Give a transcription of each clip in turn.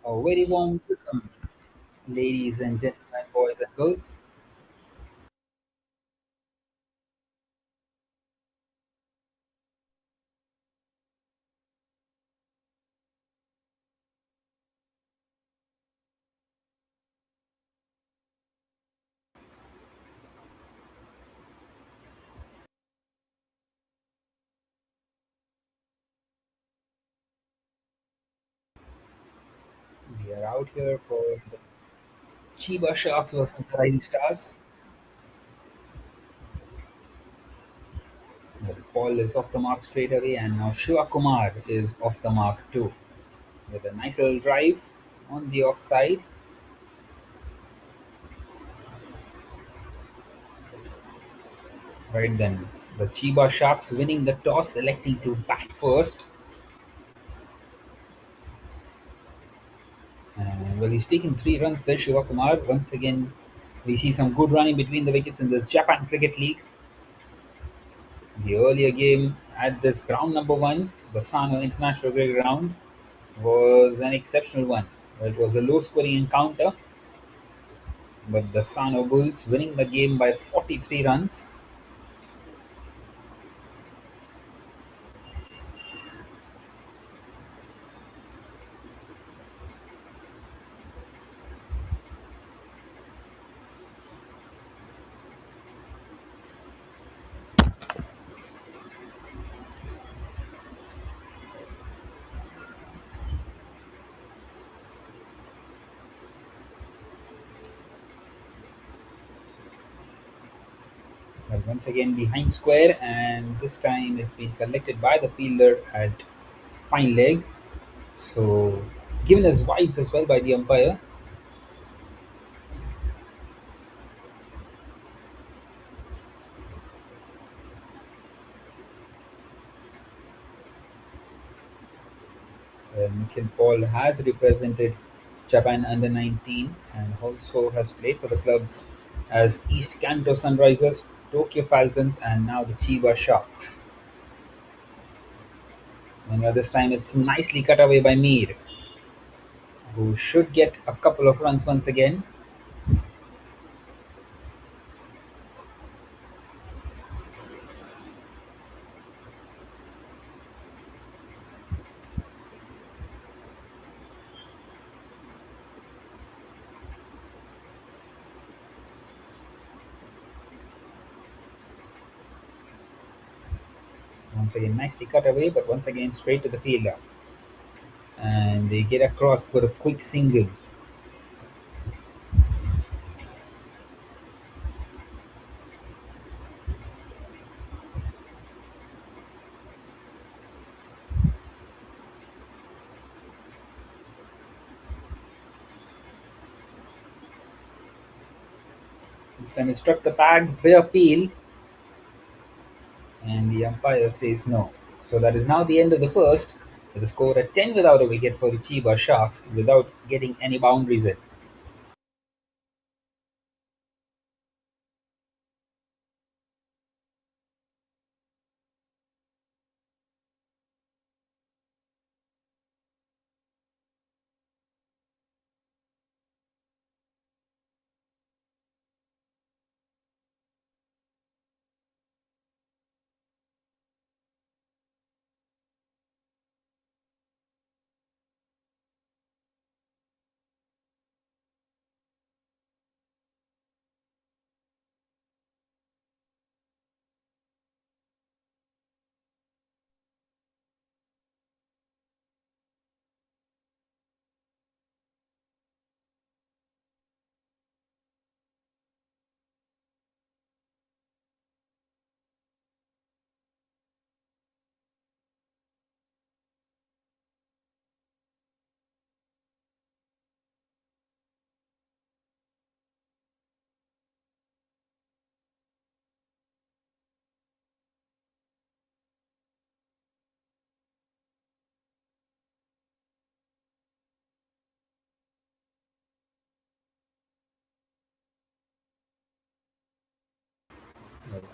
A very warm welcome, ladies and gentlemen, boys and girls. We are out here for the Chiba Sharks versus the Rising Stars. The ball is off the mark straight away, and now Shiva Kumar is off the mark too, with a nice little drive on the offside. Right then, the Chiba Sharks winning the toss, electing to bat first. And well, he's taking 3 runs there, Shiva Kumar. Once again, we see some good running between the wickets in this Japan Cricket League. The earlier game at this ground number one, the Sano International Cricket Ground, was an exceptional one. It was a low scoring encounter, but the Sano Bulls winning the game by 43 runs. But once again behind square, and this time it's been collected by the fielder at fine leg. So given as wides as well by the umpire. Nikhil Paul has represented Japan under 19 and also has played for the clubs as East Kanto Sunrisers, Tokyo Falcons, and now the Chiba Sharks. And this time it's nicely cut away by Mir, who should get a couple of runs once again. Once again, nicely cut away, but once again straight to the fielder. And they get across for a quick single. This time it struck the pad, bit appeal, and the umpire says no. So that is now the end of the first, with a score at 10 without a wicket for the Chiba Sharks without getting any boundaries in.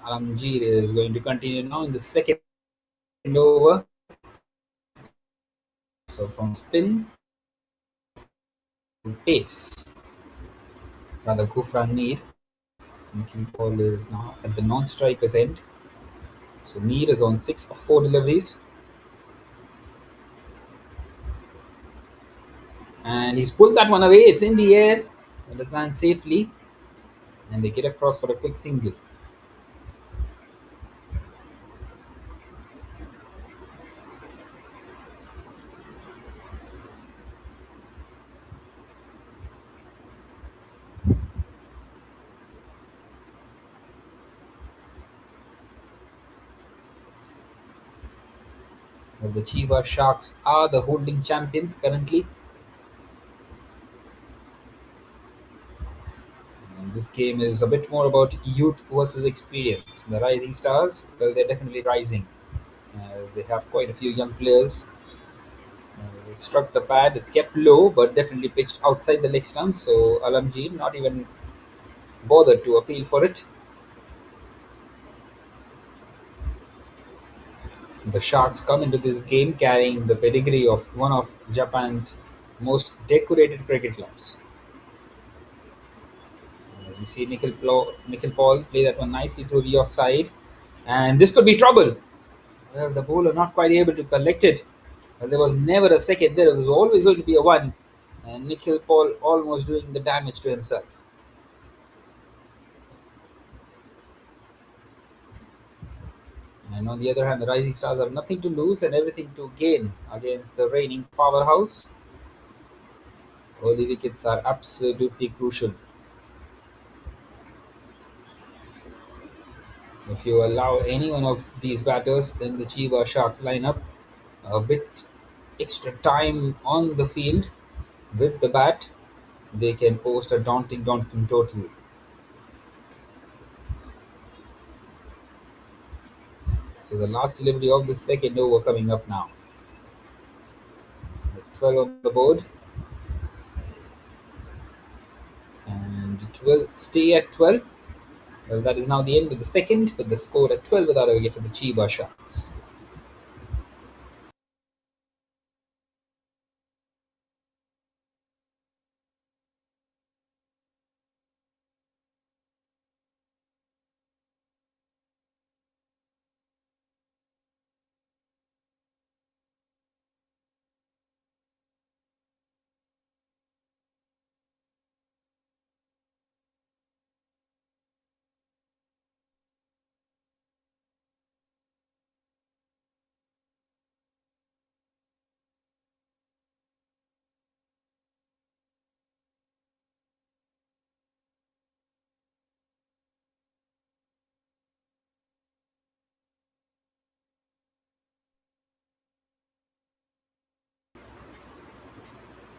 Alamgir is going to continue now in the second over. So from spin, pace. Rather, Gufran Mir. Nikhil Paul is now at the non-striker's end. So Mir is on 6 of 4 deliveries. And he's pulled that one away. It's in the air. And it lands safely. And they get across for a quick single. Well, the Chiba Sharks are the holding champions currently. And this game is a bit more about youth versus experience. The rising stars, well, they're definitely rising. As they have quite a few young players. It struck the pad, it's kept low, but definitely pitched outside the leg stump. So Alamjeen not even bothered to appeal for it. The Sharks come into this game carrying the pedigree of one of Japan's most decorated cricket clubs. As we see Nikhil Paul play that one nicely through the offside. And this could be trouble. Well, the bowler not quite able to collect it. Well, there was never a second there. There was always going to be a one. And Nikhil Paul almost doing the damage to himself. And on the other hand, the Rising Stars have nothing to lose and everything to gain against the reigning powerhouse. Early wickets are absolutely crucial. If you allow any one of these batters in the Chiba Sharks lineup a bit extra time on the field with the bat, they can post a daunting total. So the last delivery of the second over coming up now. 12 on the board. And it will stay at 12. Well, that is now the end of the second, with the score at 12 without a wicket for the Chiba Sharks.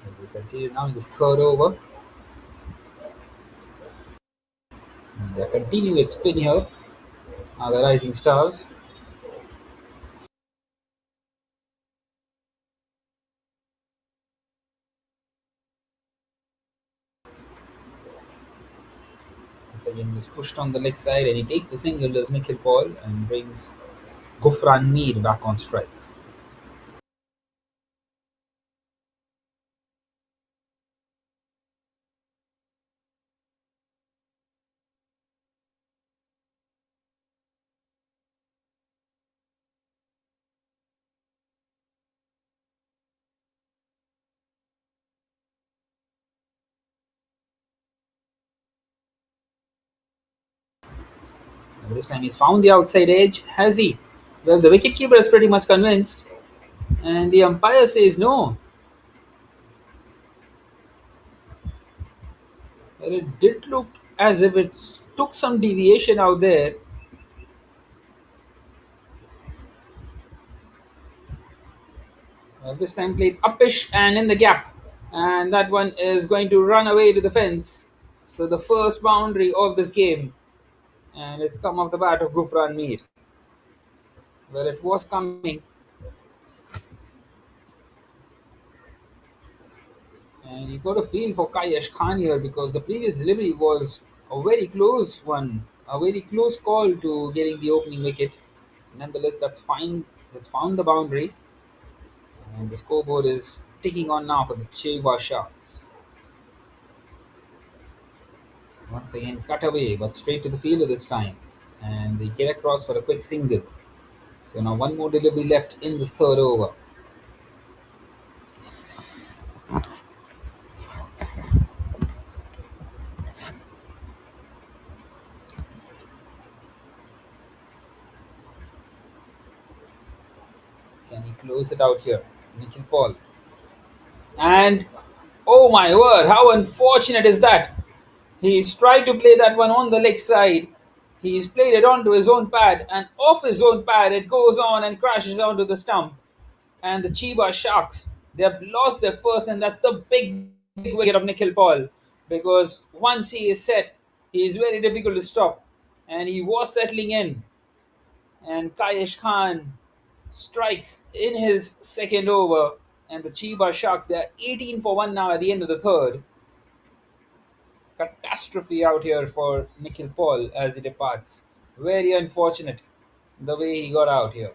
And we continue now in this third over. And they continue its spin here. Now the Rising Stars. Once again, is pushed on the leg side and he takes the single as Nikhil Paul and brings Gufran Mir back on strike. And this time he's found the outside edge. Has he? Well, the wicketkeeper is pretty much convinced. And the umpire says no. Well, it did look as if it took some deviation out there. This time played uppish and in the gap. And that one is going to run away to the fence. So the first boundary of this game. And it's come off the bat of Gufran Mir. Well, it was coming. And you got a feel for Kayesh Khan here because the previous delivery was a very close one. A very close call to getting the opening wicket. Nonetheless, that's fine. That's found the boundary. And the scoreboard is ticking on now for the Chiba Sharks. Once again, cut away, but straight to the fielder this time. And they get across for a quick single. So now one more delivery left in this third over. Can he close it out here? Nikhil Paul. And oh my word, how unfortunate is that? He's tried to play that one on the leg side. He's played it onto his own pad, and off his own pad, it goes on and crashes onto the stump. And the Chiba Sharks, they have lost their first, and that's the big wicket of Nikhil Paul. Because once he is set, he is very difficult to stop. And he was settling in. And Kayesh Khan strikes in his second over. And the Chiba Sharks, they are 18 for 1 now at the end of the third. Catastrophe out here for Nikhil Paul as he departs. Very unfortunate the way he got out here.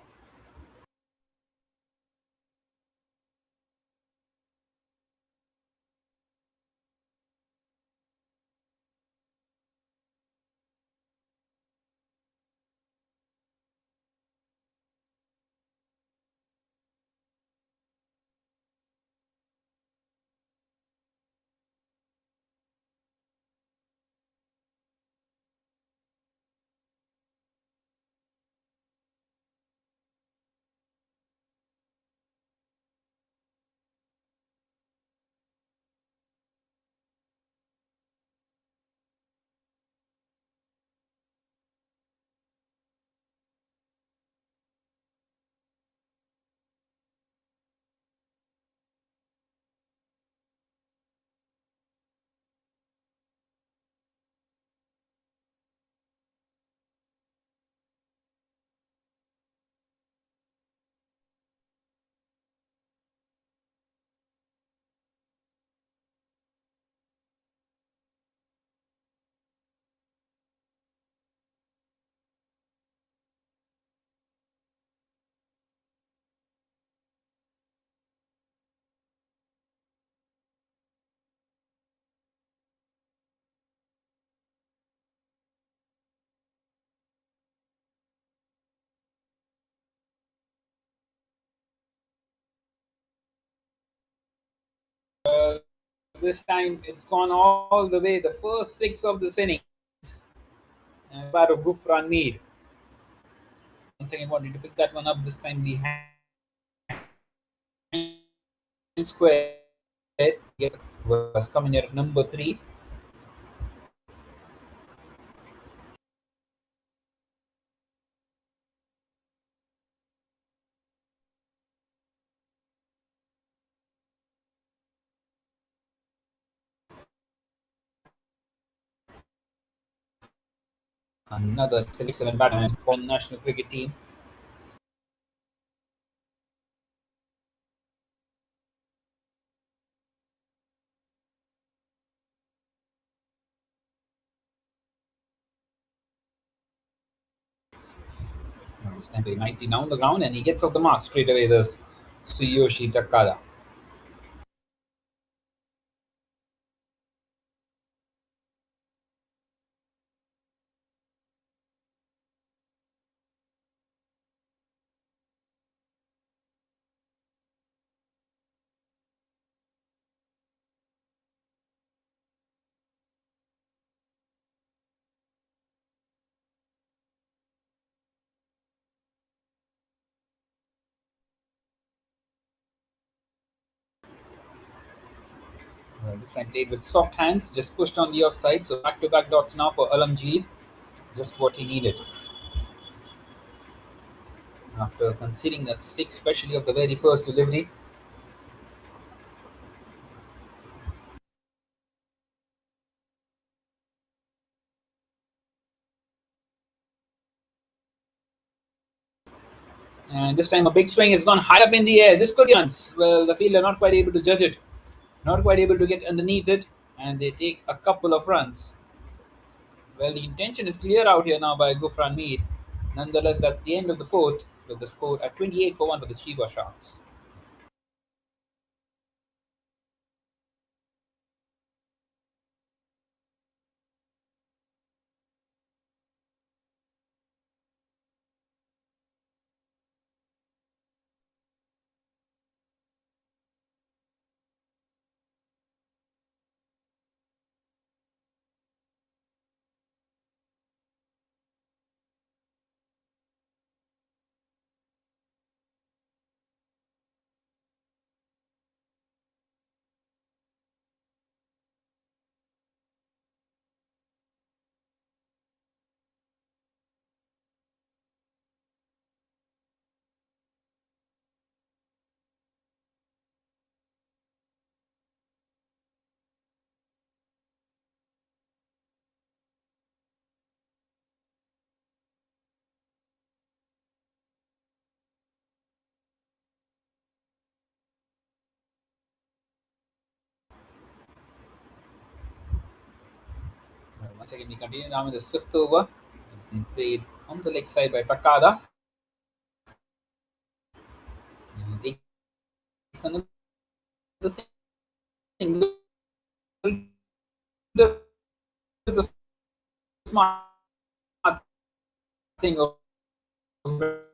This time it's gone all the way, the first six of this innings. And bat of Gufran Mir. Once again, wanted to pick that one up this time behind square. Yes, was coming here at number 3. Another excellent batsman for the national cricket team. This time very nicely down the ground, and he gets off the mark straight away. This Tsuyoshi Takada. This time played with soft hands, just pushed on the offside. So back-to-back dots now for Alamjeet. Just what he needed. After conceding that 6, especially of the very first delivery. And this time a big swing has gone high up in the air. This could be runs. Well, the fielder not quite able to judge it. Not quite able to get underneath it. And they take a couple of runs. Well, the intention is clear out here now by Gufran Mir. Nonetheless, that's the end of the fourth with the score at 28 for 1 for the Chiba Sharks. Once again, we continue now with this fifth over. It's been played on the leg side by Takada. And he takes another single. This is the smart thing of bringing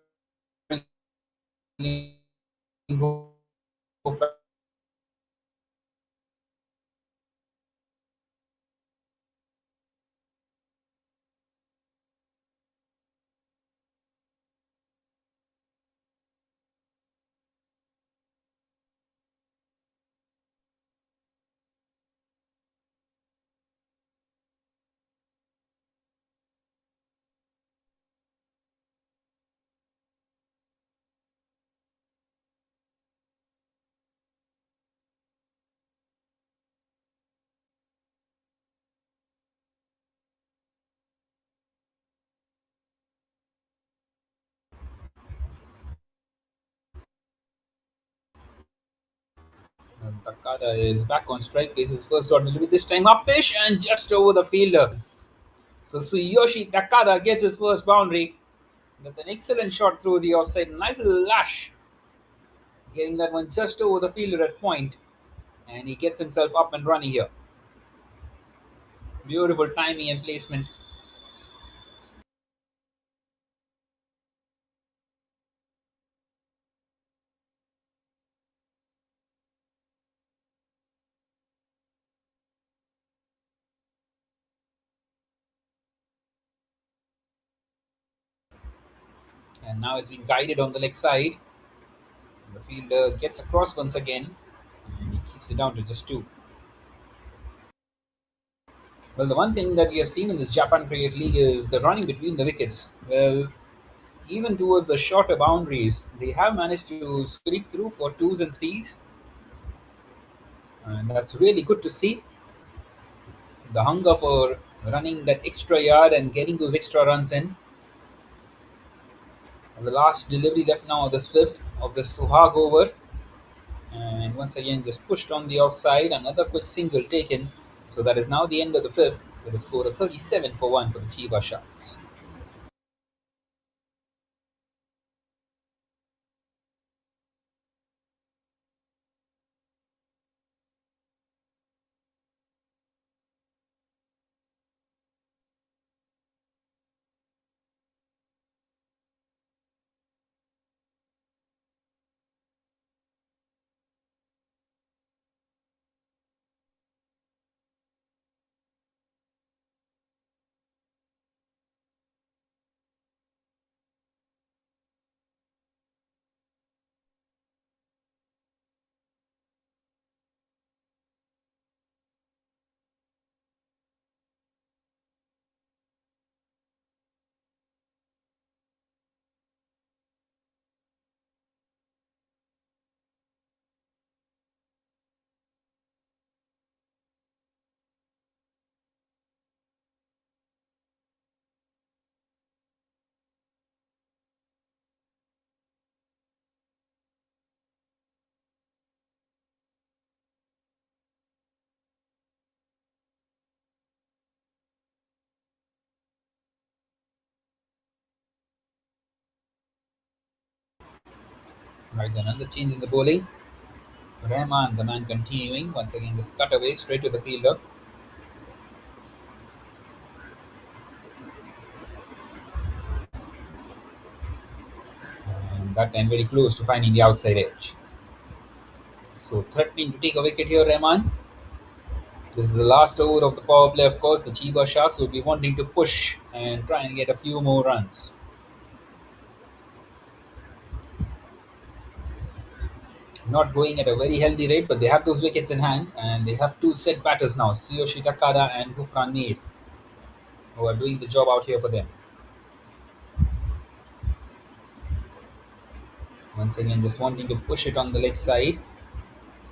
Takada is back on strike, faces first dot delivery this time uppish and just over the fielder. So Tsuyoshi Takada gets his first boundary. That's an excellent shot through the offside. Nice little lash. Getting that one just over the fielder at point. And he gets himself up and running here. Beautiful timing and placement. And now it's been guided on the leg side. The fielder gets across once again. And he keeps it down to just two. Well, the one thing that we have seen in this Japan Cricket League is the running between the wickets. Well, even towards the shorter boundaries, they have managed to squeak through for twos and threes. And that's really good to see. The hunger for running that extra yard and getting those extra runs in. And the last delivery left now of this fifth of the Suhag over. And once again, just pushed on the offside. Another quick single taken. So that is now the end of the fifth with a score of 37 for 1 for the Chiba Sharks. Right, then another change in the bowling. Rahman, the man continuing. Once again, this cut away straight to the fielder. And that time very close to finding the outside edge. So threatening to take a wicket here, Rahman. This is the last over of the power play, of course. The Chiba Sharks will be wanting to push and try and get a few more runs. Not going at a very healthy rate, but they have those wickets in hand, and they have two set batters now, Tsuyoshi Takada and Gufran Mir, who are doing the job out here for them. Once again, just wanting to push it on the leg side.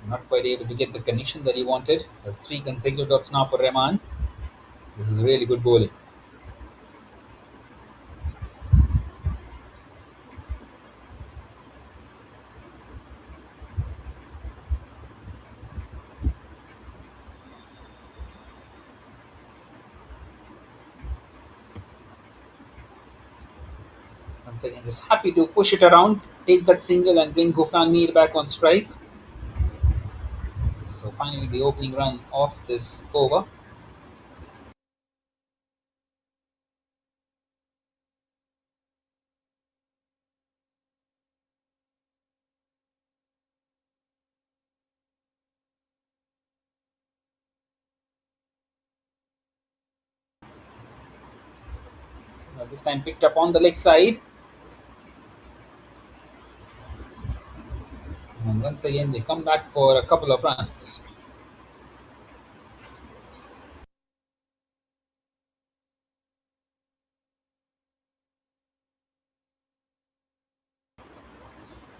Not quite able to get the connection that he wanted. That's three consecutive dots now for Rahman. This is really good bowling. Once again, just happy to push it around, take that single, and bring Gufran Mir back on strike. So finally, the opening run of this over. This time picked up on the leg side. And once again, they come back for a couple of runs.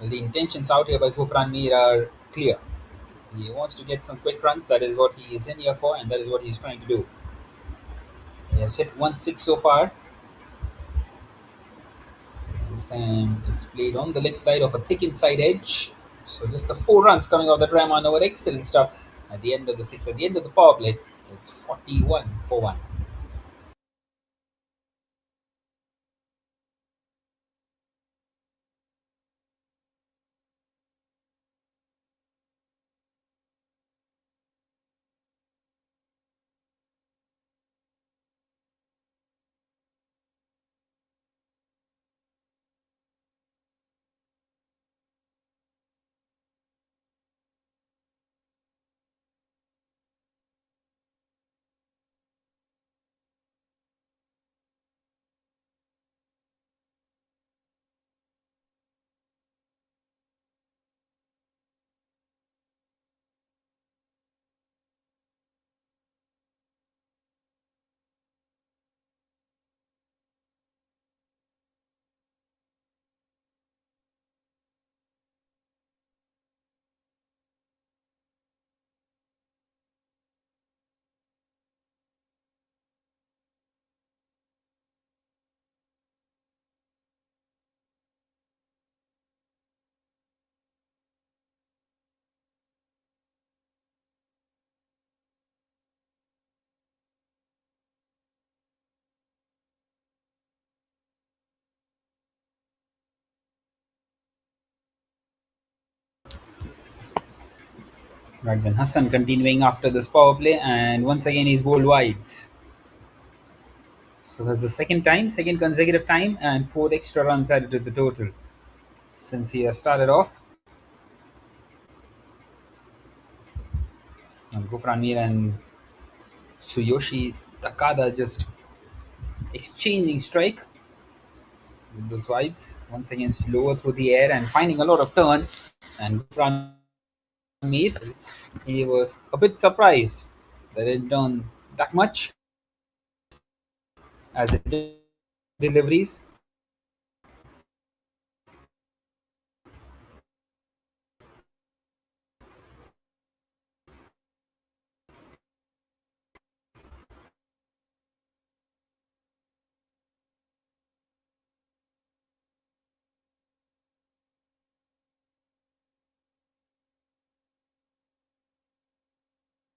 Well, the intentions out here by Gufran Mir are clear. He wants to get some quick runs. That is what he is in here for, and that is what he is trying to do. He has hit 1-6 so far. This time it's played on the leg side of a thick inside edge. So just the 4 runs coming off the Rahman over. Excellent stuff at the end of the sixth. At the end of the power play, it's 41 for 1. Right then, Hassan continuing after this power play, and once again he's bowled wides. So that's the second consecutive time, and 4 extra runs added to the total since he has started off. And Gufran Mir and Tsuyoshi Takada just exchanging strike with those wides. Once again, slower through the air and finding a lot of turn. And Gufran Mir, he was a bit surprised that it done that much as it did deliveries.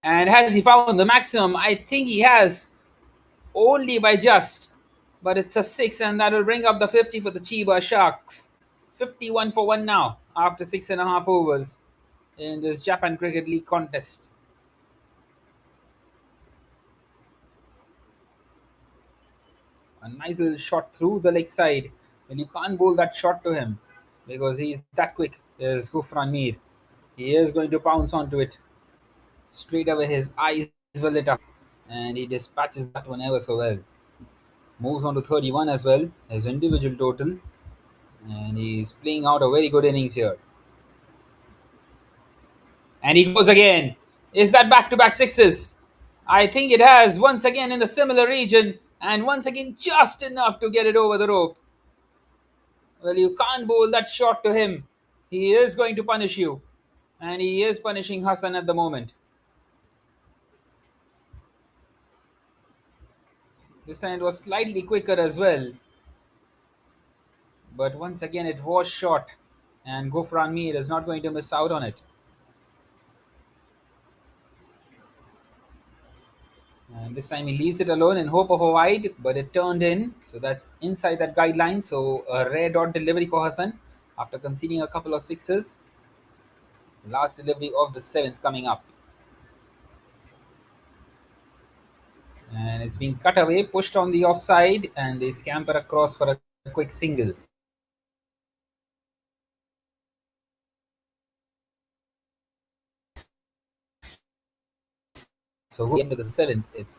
And has he found the maximum? I think he has, only by just. But it's a 6, and that will bring up the 50 for the Chiba Sharks. 51 for 1 now after 6.5 overs in this Japan Cricket League contest. A nice little shot through the leg side. And you can't bowl that shot to him because he's that quick. There's Gufran Mir. He is going to pounce onto it. Straight away, his eyes were lit up, and he dispatches that one ever so well. Moves on to 31 as well, his individual total, and he's playing out a very good innings here. And he goes again. Is that back-to-back sixes? I think it has, once again in the similar region, and once again just enough to get it over the rope. Well, you can't bowl that shot to him. He is going to punish you, and he is punishing Hassan at the moment. This time it was slightly quicker as well. But once again, it was short, and Gufran Mir is not going to miss out on it. And this time he leaves it alone in hope of a wide, but it turned in. So that's inside that guideline. So a rare dot delivery for Hassan after conceding a couple of sixes. Last delivery of the seventh coming up. And it's being cut away, pushed on the offside, and they scamper across for a quick single. So into the seventh, it's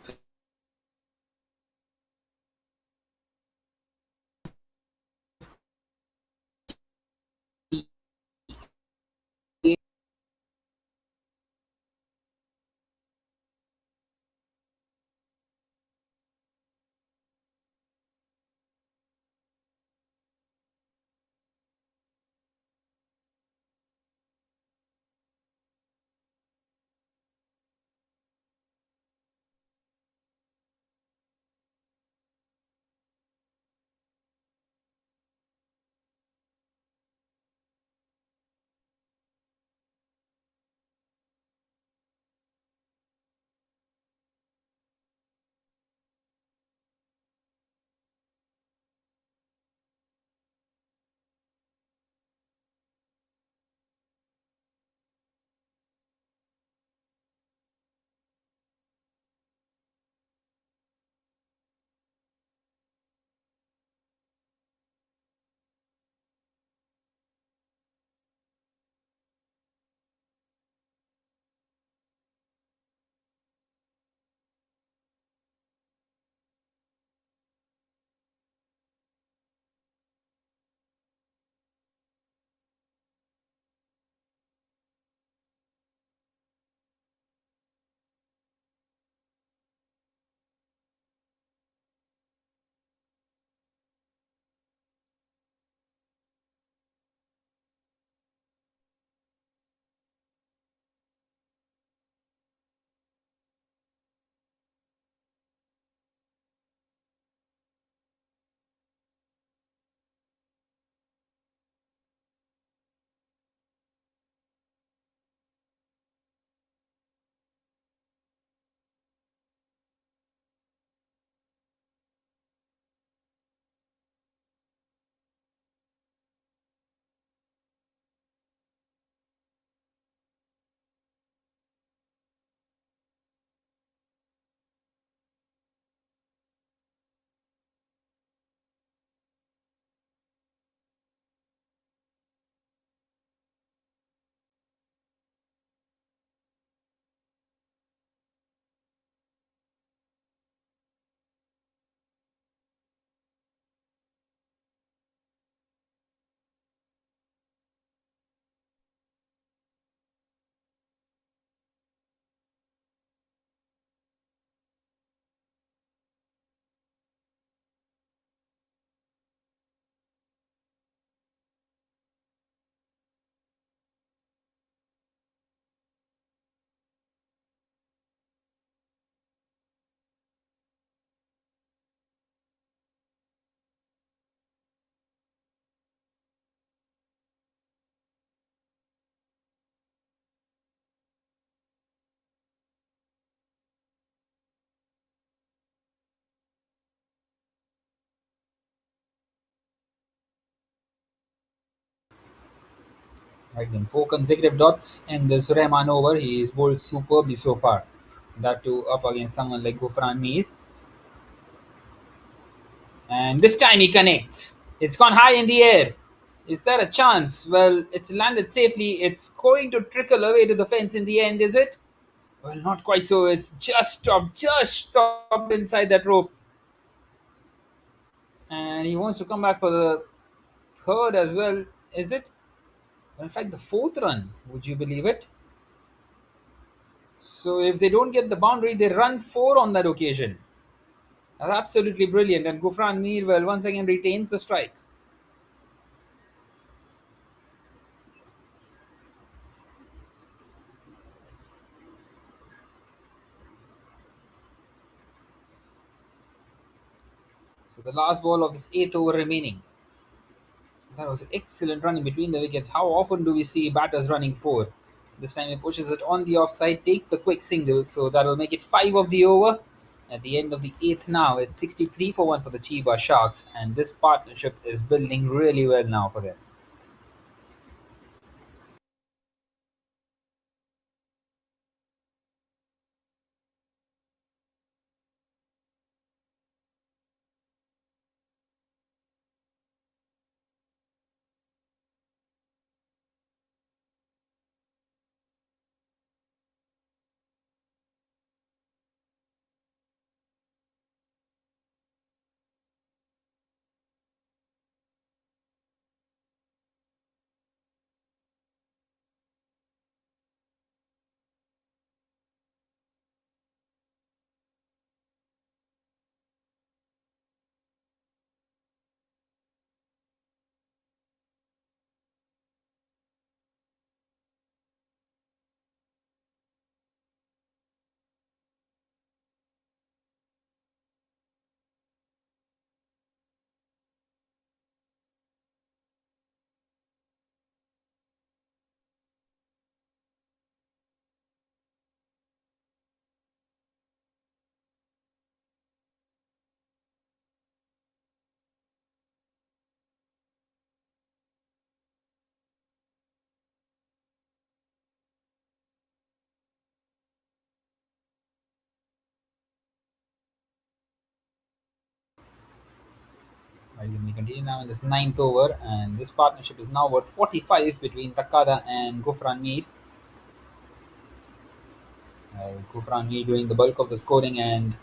right then. 4 consecutive dots in the Suleiman over. He is bowled superbly so far. That too up against someone like Gufran Mir. And this time he connects. It's gone high in the air. Is there a chance? Well, it's landed safely. It's going to trickle away to the fence in the end, is it? Well, not quite so. It's just stopped inside that rope. And he wants to come back for the third as well, is it? Well, in fact, the fourth run. Would you believe it? So if they don't get the boundary, they run four on that occasion. That's absolutely brilliant. And Gufran Mir, well, once again retains the strike. So the last ball of this eighth over remaining. That was excellent running between the wickets. How often do we see batters running four? This time he pushes it on the offside, takes the quick single, so that will make it 5 of the over. At the end of the eighth now, it's 63 for 1 for the Chiba Sharks, and this partnership is building really well now for them. Right, we continue now in this ninth over, and this partnership is now worth 45 between Takada and Gufran Mir. Gufran Mir doing the bulk of the scoring, and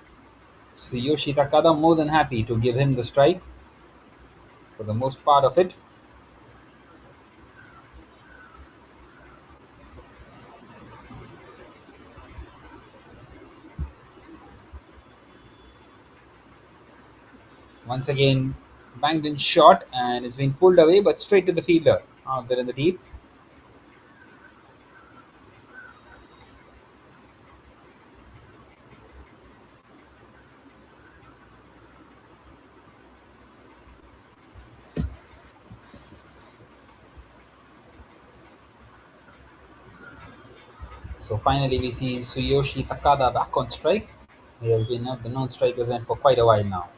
Tsuyoshi Takada more than happy to give him the strike for the most part of it. Once again, banged in shot, and it's been pulled away, but straight to the fielder out there in the deep. So finally, we see Tsuyoshi Takada back on strike. He has been at the non-strikers end for quite a while now.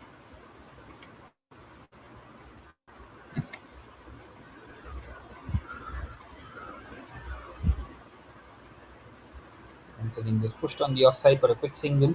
Once again, just pushed on the offside for a quick single.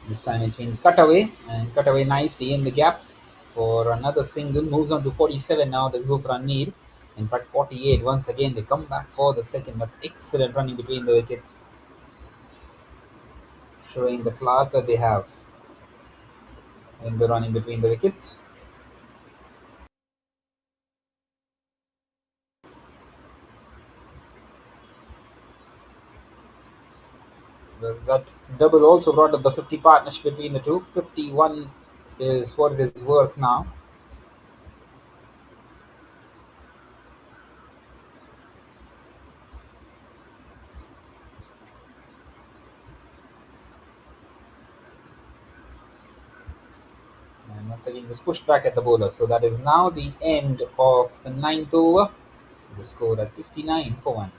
This time it's been cut away, and cut away nicely in the gap for another single. Moves on to 47 now. There's Gufran Mir. In fact, 48. Once again, they come back for the second. That's excellent running between the wickets, showing the class that they have in the running between the wickets. That double also brought up the 50 partnership between the two. 51 is what it is worth now. And once again, just pushed back at the bowler. So that is now the end of the ninth over. The score at 69 for 1.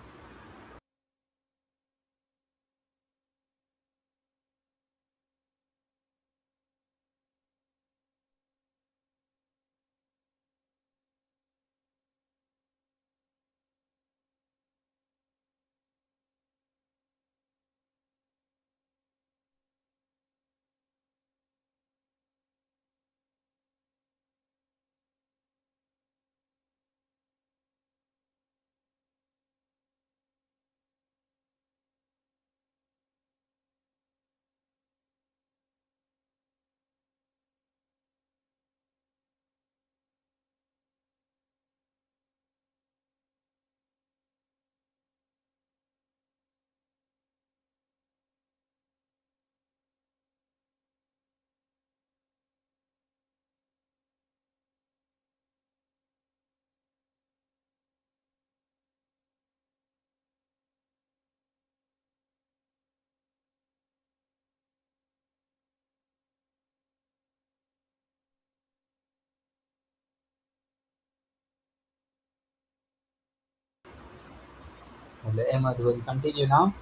the Ahmed will continue now.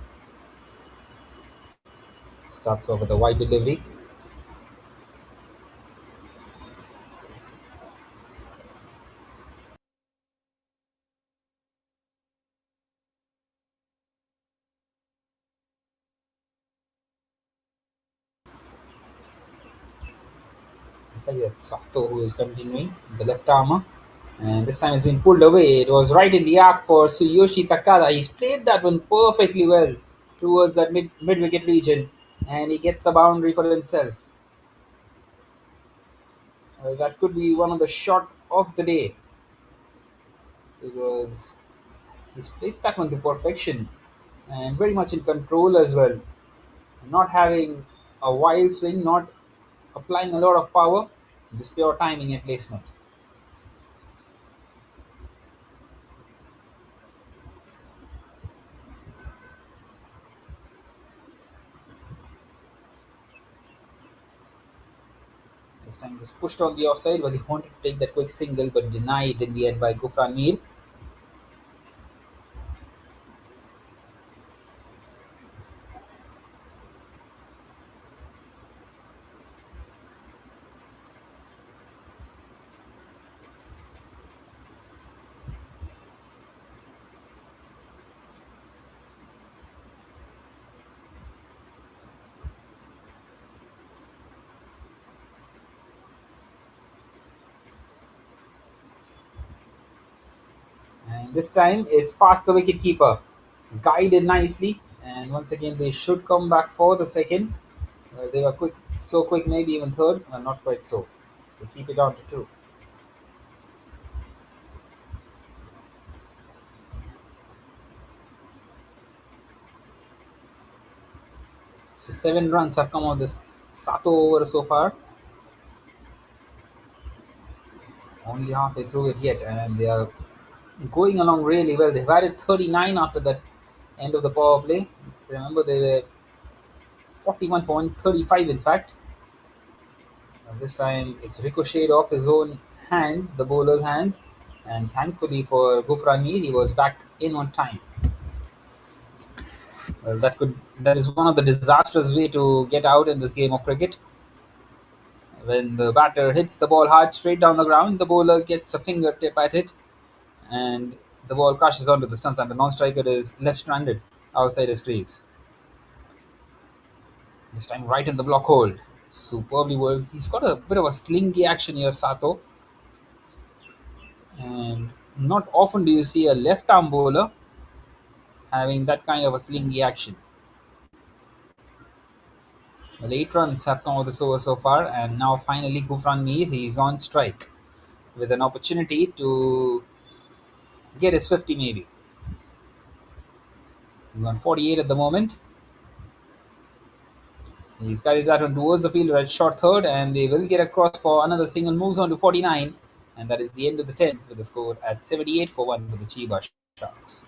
Starts off with a wide delivery. In fact, that's Sato who is continuing, the left armour. And this time it's been pulled away. It was right in the arc for Tsuyoshi Takada. He's played that one perfectly well towards that mid wicket region, and he gets a boundary for himself. That could be one of the shot of the day because he's placed that one to perfection and very much in control as well. Not having a wild swing, not applying a lot of power, just pure timing and placement. This time just pushed on the offside, but he wanted to take that quick single but denied in the end by Gufran Mir. And this time it's past the wicket keeper. Guided nicely. And once again they should come back for the second. They were quick, so quick, maybe even third. Not quite so. They keep it down to two. So 7 runs have come on this Sato over so far. Only halfway through it yet, and they are going along really well. They've added 39 after that end of the power play. Remember, they were 41 for 135 in fact. And this time it's ricocheted off his own hands, the bowler's hands, and thankfully for Gufrani, he was back in on time. Well, that is one of the disastrous way to get out in this game of cricket. When the batter hits the ball hard straight down the ground, the bowler gets a fingertip at it, and the ball crashes onto the stumps, and the non-striker is left stranded outside his crease. This time right in the block hold. Superbly well. He's got a bit of a slinky action here, Sato. And not often do you see a left arm bowler having that kind of a slinky action. Well, 8 runs have come out of this over so far, and now finally Gufran Mir, he's on strike with an opportunity to get his 50 maybe. He's on 48 at the moment. He's carried that one towards the fielder at short third, and they will get across for another single. Moves on to 49, and that is the end of the 10th with the score at 78 for 1 for the Chiba Sharks.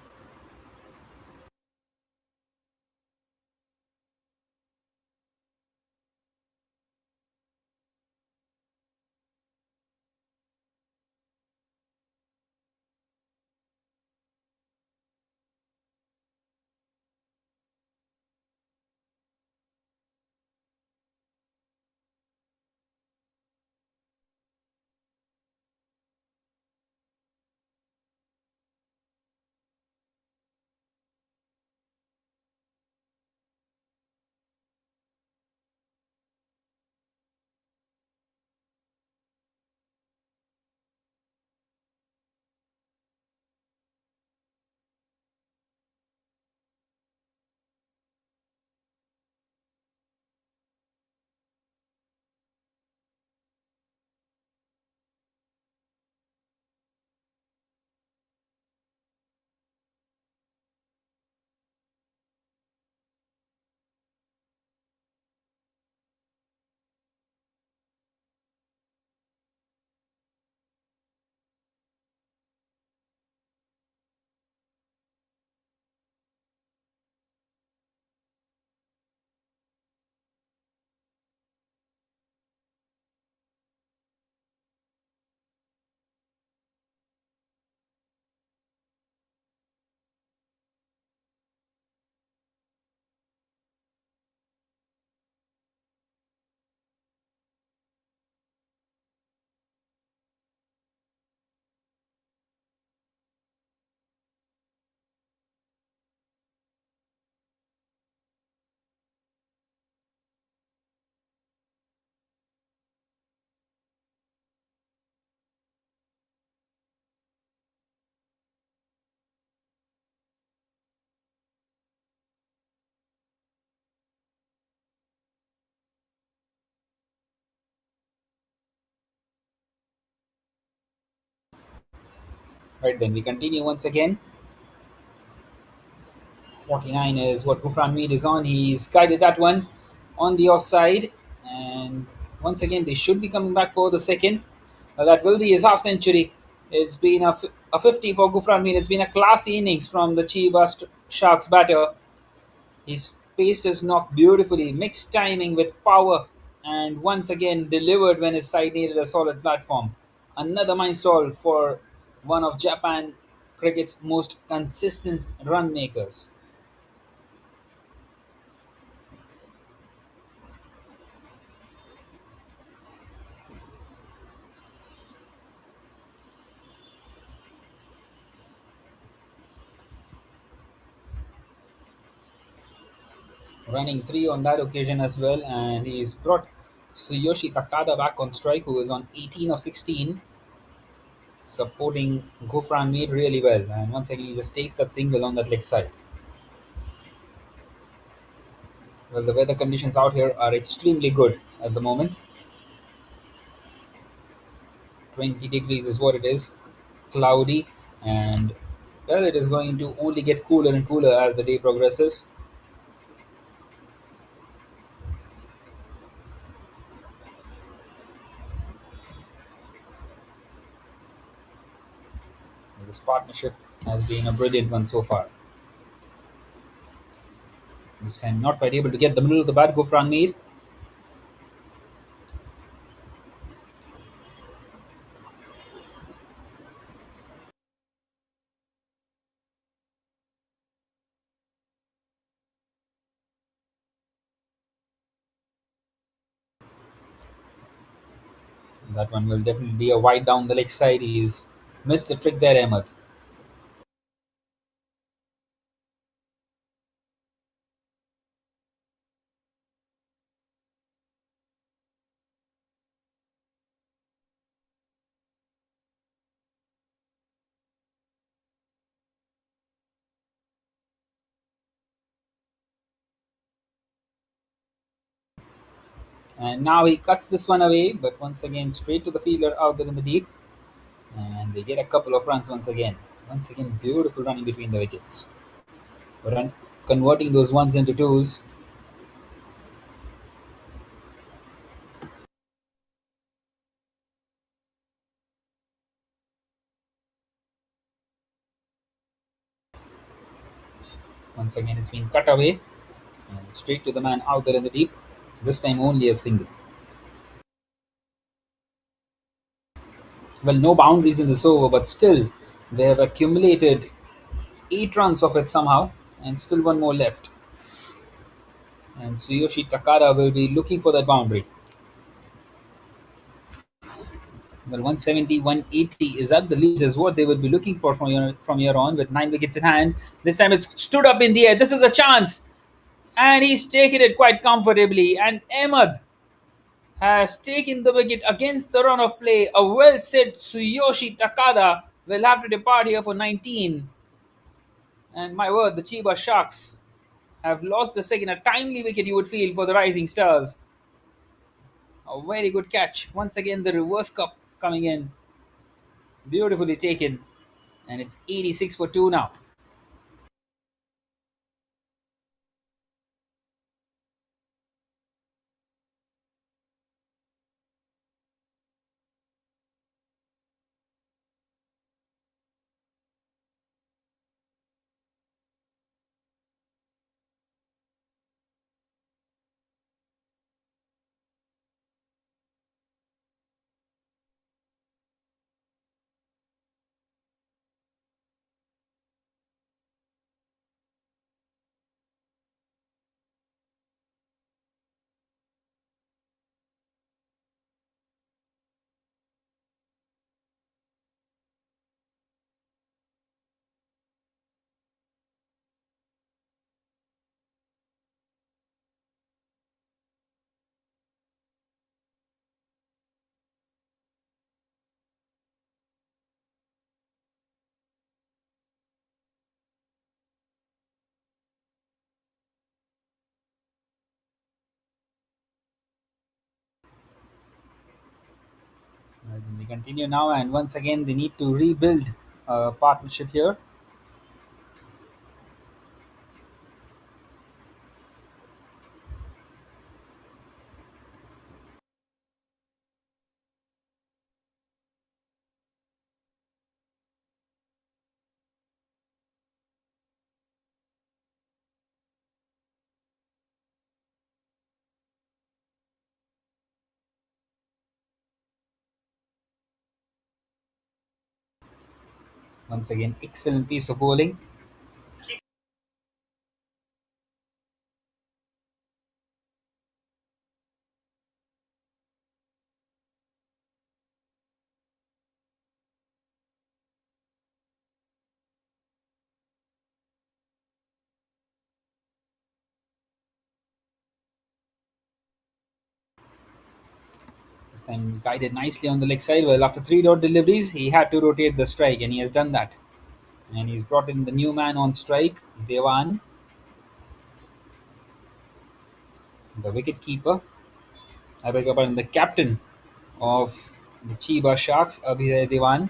Right, then we continue once again. 49 is what Gufran Mead is on. He's guided that one on the offside. And once again, they should be coming back for the second. That will be his half century. It's been a 50 for Gufran Mead. It's been a classy innings from the Chiba Sharks batter. He's paced his knock beautifully, mixed timing with power, and once again delivered when his side needed a solid platform. Another milestone for one of Japan cricket's most consistent run makers. Running three on that occasion as well, and he's brought Tsuyoshi Takada back on strike, who is on 18 of 16, supporting Gofran Mead really well. And once again, he just takes that single on that leg side. Well, the weather conditions out here are extremely good at the moment. 20 degrees is what it is, cloudy, and well, it is going to only get cooler and cooler as the day progresses. This partnership has been a brilliant one so far. This time, not quite able to get the middle of the bat. Go for Mead. That one will definitely be a wide down the leg side. He's missed the trick there, Ahmed. And now he cuts this one away, but once again, straight to the fielder out there in the deep. And they get a couple of runs once again. Once again, beautiful running between the wickets. Run, converting those ones into twos. Once again, it's been cut away. And straight to the man out there in the deep. This time only a single. Well, no boundaries in this over, but still, they have accumulated 8 runs of it somehow, and still one more left. And Tsuyoshi Takada will be looking for that boundary. Well, 170, 180 is at the least is what they will be looking for from here on with 9 wickets in hand. This time it's stood up in the air. This is a chance. And he's taken it quite comfortably. And Ahmed has taken the wicket against the run of play. A well set Tsuyoshi Takada will have to depart here for 19. And my word, the Chiba Sharks have lost the second. A timely wicket, you would feel, for the Rising Stars. A very good catch. Once again, the reverse cup coming in. Beautifully taken. And it's 86 for 2 now. We continue now, and once again, they need to rebuild partnership here. Once again, excellent piece of bowling. This time guided nicely on the leg side. Well, after three dot deliveries, he had to rotate the strike, and he has done that. And he's brought in the new man on strike, Devan, the wicket keeper. I beg your pardon, the captain of the Chiba Sharks, Abhay Devan.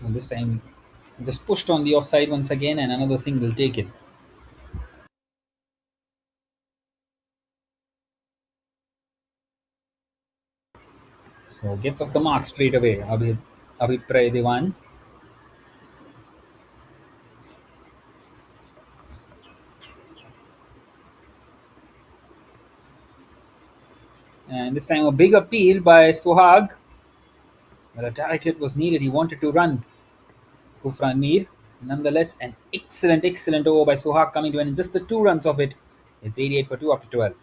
And this time, just pushed on the offside once again, and another single taken. So gets off the mark straight away, Abhipray Devan. And this time a big appeal by Sohag. But a direct hit was needed. He wanted to run Kufran Mir. Nonetheless, an excellent over by Sohag coming to end. Just the 2 runs of it. It's 88 for 2 after 12.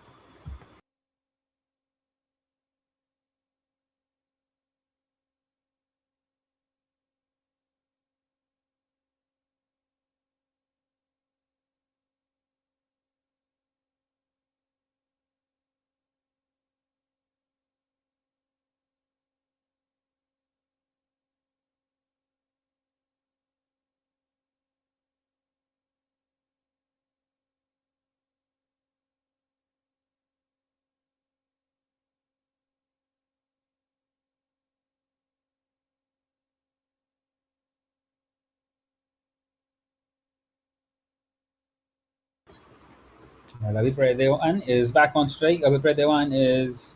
Well, Abhipray Devan is back on strike. Abhipray Devan is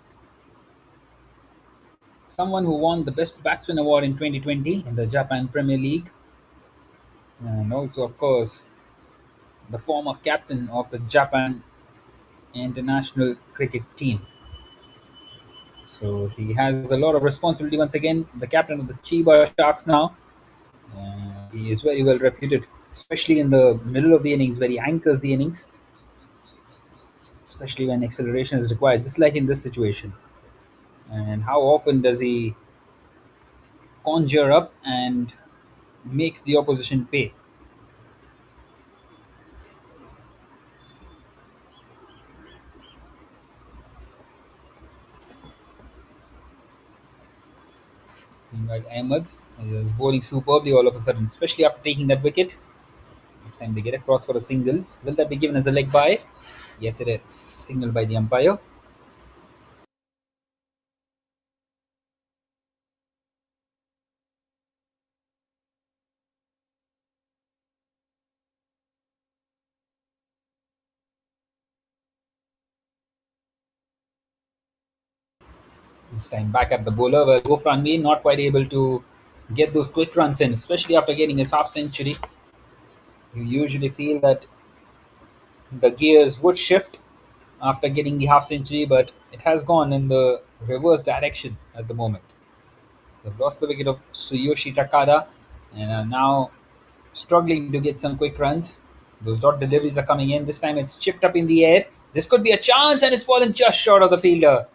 someone who won the Best Batsman Award in 2020 in the Japan Premier League. And also, of course, the former captain of the Japan international cricket team. So he has a lot of responsibility once again. The captain of the Chiba Sharks now. He is very well reputed, especially in the middle of the innings where he anchors the innings, especially when acceleration is required, just like in this situation. And how often does he conjure up and makes the opposition pay? Meanwhile, Ahmed is bowling superbly all of a sudden, especially after taking that wicket. This time they get across for a single. Will that be given as a leg bye? Yes, it is. Signal by the umpire. This time back at the bowler, where Gofran Mir not quite able to get those quick runs in, especially after getting his half century. You usually feel that the gears would shift after getting the half century, but it has gone in the reverse direction at the moment. They've lost the wicket of Tsuyoshi Takada and are now struggling to get some quick runs. Those dot deliveries are coming in. This time it's chipped up in the air. This could be a chance, and it's fallen just short of the fielder.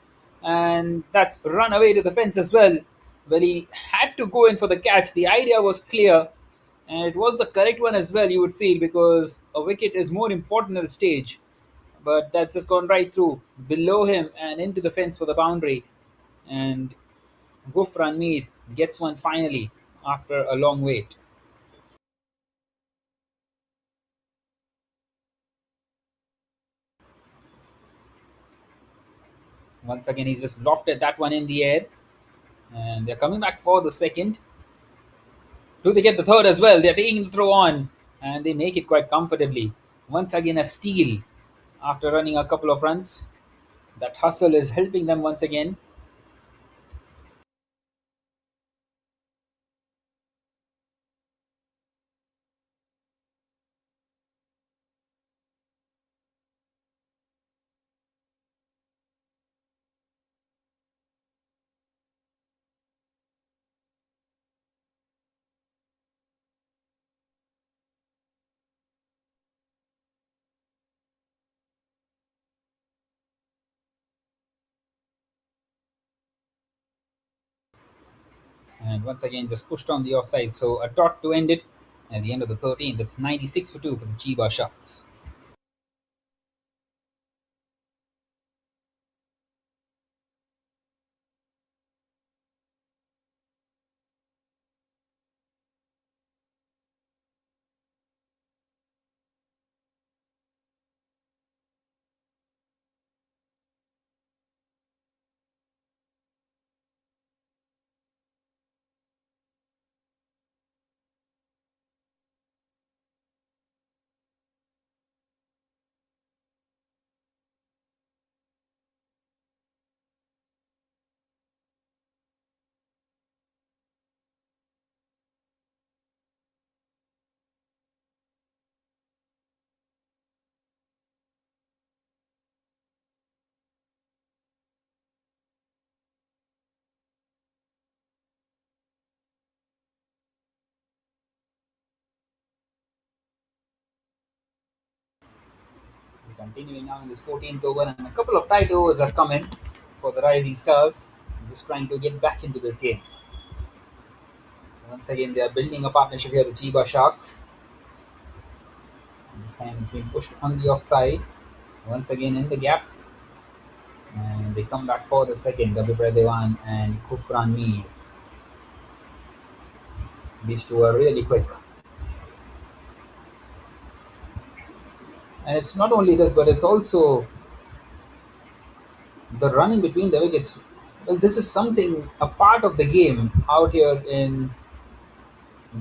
And that's run away to the fence as well. Well, he had to go in for the catch. The idea was clear, and it was the correct one as well, you would feel, because a wicket is more important at the stage. but that's just gone right through below him and into the fence for the boundary. And Gufran Mir gets one finally after a long wait. Once again, he's just lofted that one in the air, and they're coming back for the second. Do they get the third as well? They're taking the throw on, and they make it quite comfortably. Once again, a steal after running a couple of runs. That hustle is helping them once again. And once again, just pushed on the offside. So a dot to end it at the end of the 13th. That's 96 for 2 for the Chiba Sharks. Continuing now in this 14th over, and a couple of tight overs have come in for the Rising Stars. Just trying to get back into this game. Once again, they are building a partnership here, the Chiba Sharks. And this time it's been pushed on the offside. Once again in the gap. And they come back for the second, Gabibra Devan and Kufran Mir. These two are really quick. And it's not only this, but it's also the running between the wickets. Well, this is something, a part of the game out here in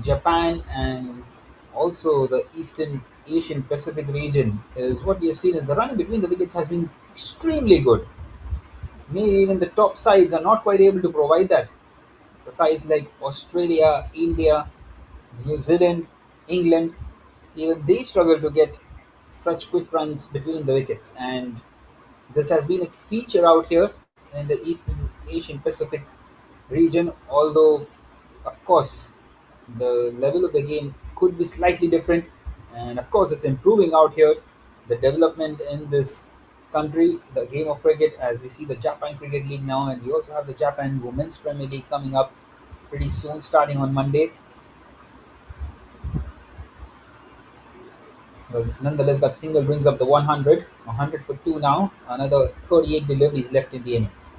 Japan and also the Eastern Asian Pacific region. Is what we have seen is the running between the wickets has been extremely good. Maybe even the top sides are not quite able to provide that. The sides like Australia, India, New Zealand, England, even they struggle to get such quick runs between the wickets. And this has been a feature out here in the Eastern Asian Pacific region, although, of course, the level of the game could be slightly different. And of course, it's improving out here. The development in this country, the game of cricket, as we see the Japan Cricket League now, and we also have the Japan Women's Premier League coming up pretty soon, starting on Monday. Well, nonetheless, that single brings up the 100. 100 for 2 now. Another 38 deliveries left in the innings.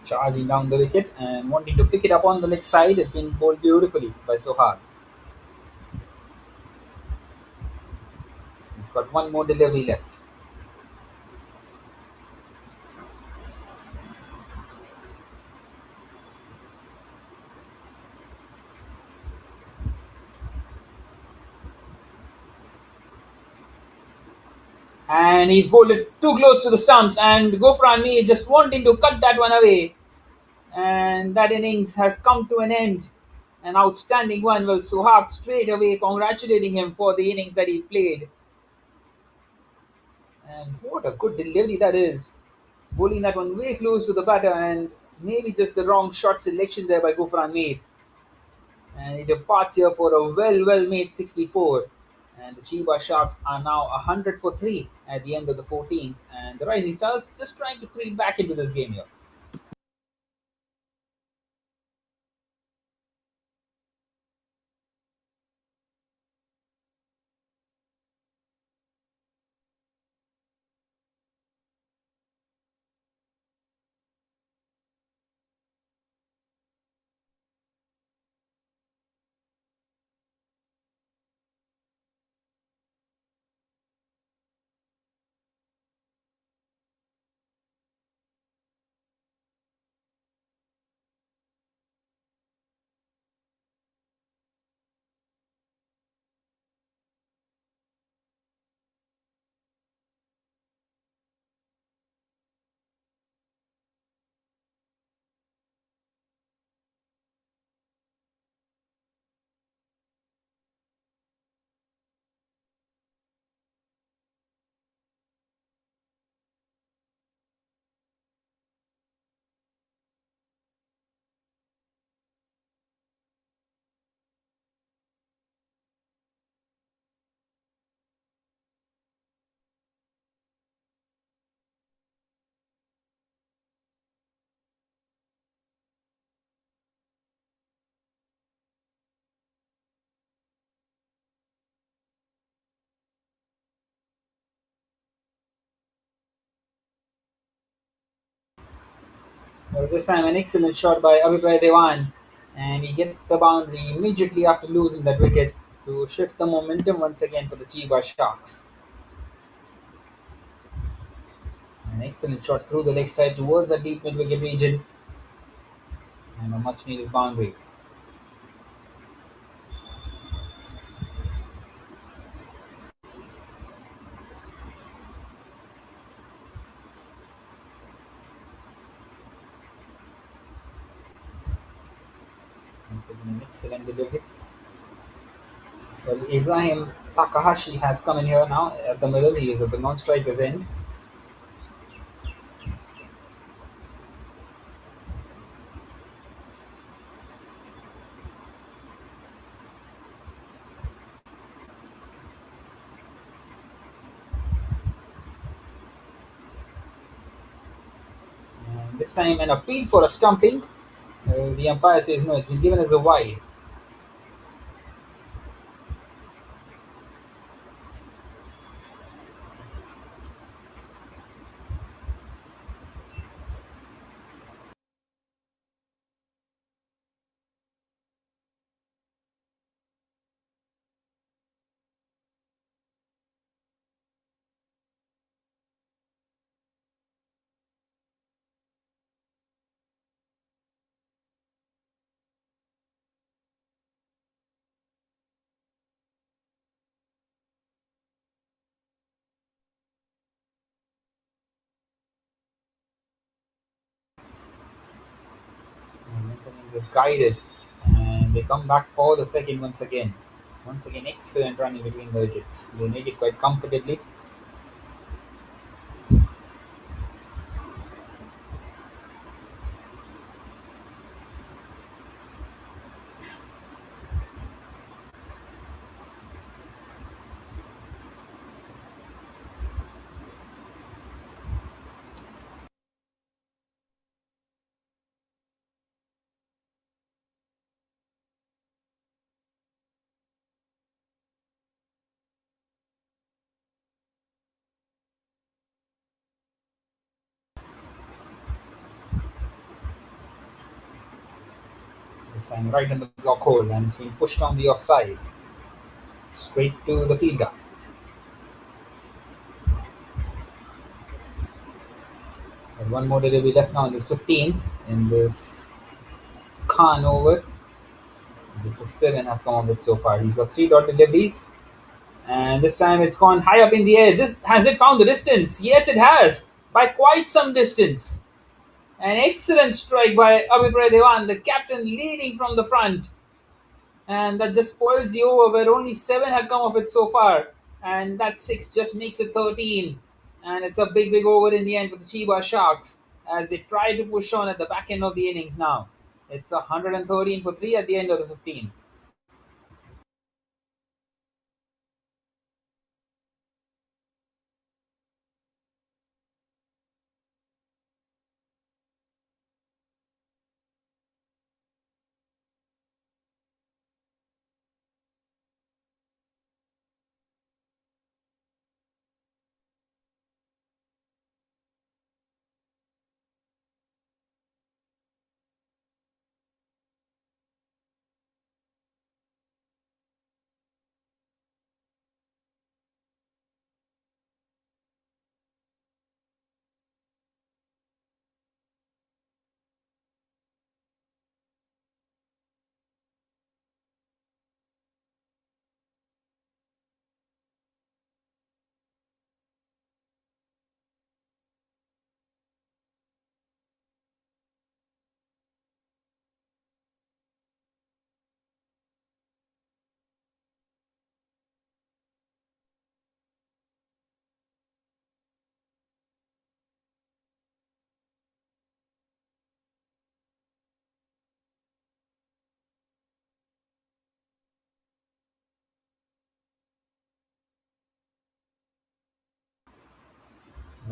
Charging down the wicket and wanting to pick it up on the leg side. It's been bowled beautifully by Sohag. He's got one more delivery left. And he's bowled it too close to the stumps, and Gofran Mir just wanting to cut that one away. And that innings has come to an end. An outstanding one. Well, Suhag straight away congratulating him for the innings that he played. And what a good delivery that is. Bowling that one way close to the batter, and maybe just the wrong shot selection there by Gofran Mir. And he departs here for a well made 64. And the Chiba Sharks are now 100 for 3 at the end of the 14th. And the Rising Stars just trying to creep back into this game here. Well, this time an excellent shot by Abhipray Dewan, and he gets the boundary immediately after losing that wicket to shift the momentum once again for the Chiba Sharks. An excellent shot through the leg side towards the deep mid wicket region, and a much needed boundary. Once again, an excellent delivery. Well, Ibrahim Takahashi has come in here now at the middle. He is at the non-striker's end. And this time, an appeal for a stumping. The umpire says no, it's been given as a wide. And once again, just guided. And they come back for the second once again. Once again, excellent running between the wickets. They make it quite comfortably. This time right in the block hole, and it's been pushed on the offside. Straight to the fielder. And one more delivery left now in this 15th. In this Khan over. Just the 7 have come up with so far. He's got 3 dot deliveries. And this time it's gone high up in the air. This has it found the distance? Yes, it has. By quite some distance. An excellent strike by Abhipray Dewan, the captain leading from the front. And that just spoils the over where only 7 had come of it so far. And that 6 just makes it 13. And it's a big, big over in the end for the Chiba Sharks as they try to push on at the back end of the innings now. It's 113 for 3 at the end of the 15th.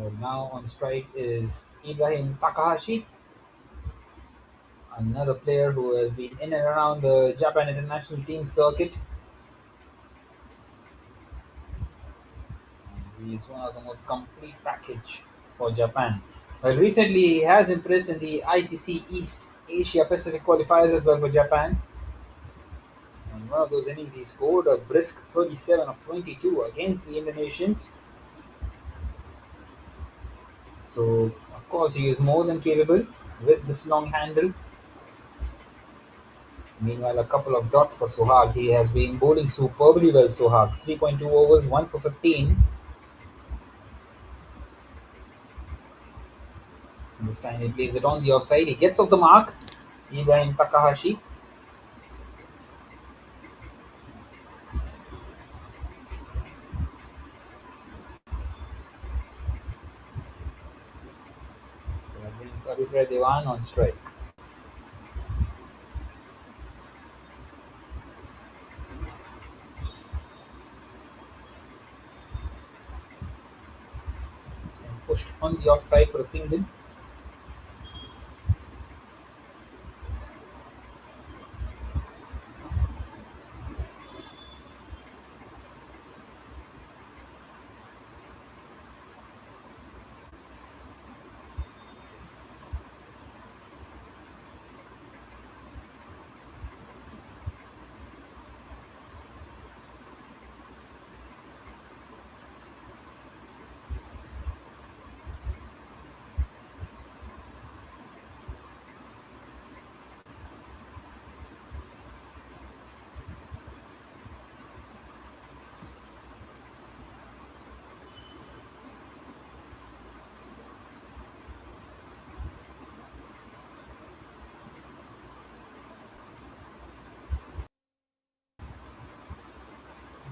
Well, now on strike is Ibrahim Takahashi, another player who has been in and around the Japan international team circuit. He's one of the most complete package for Japan. Well, recently he has impressed in the ICC East Asia Pacific qualifiers as well for Japan. In one of those innings, he scored a brisk 37 of 22 against the Indonesians. So, of course, he is more than capable with this long handle. Meanwhile, a couple of dots for Sohag. He has been bowling superbly well, Sohag. 3.2 overs, 1 for 15. This time he plays it on the offside. He gets off the mark. Ibrahim Takahashi. So that brings Arupre Dewan on strike. This time pushed on the offside for a single.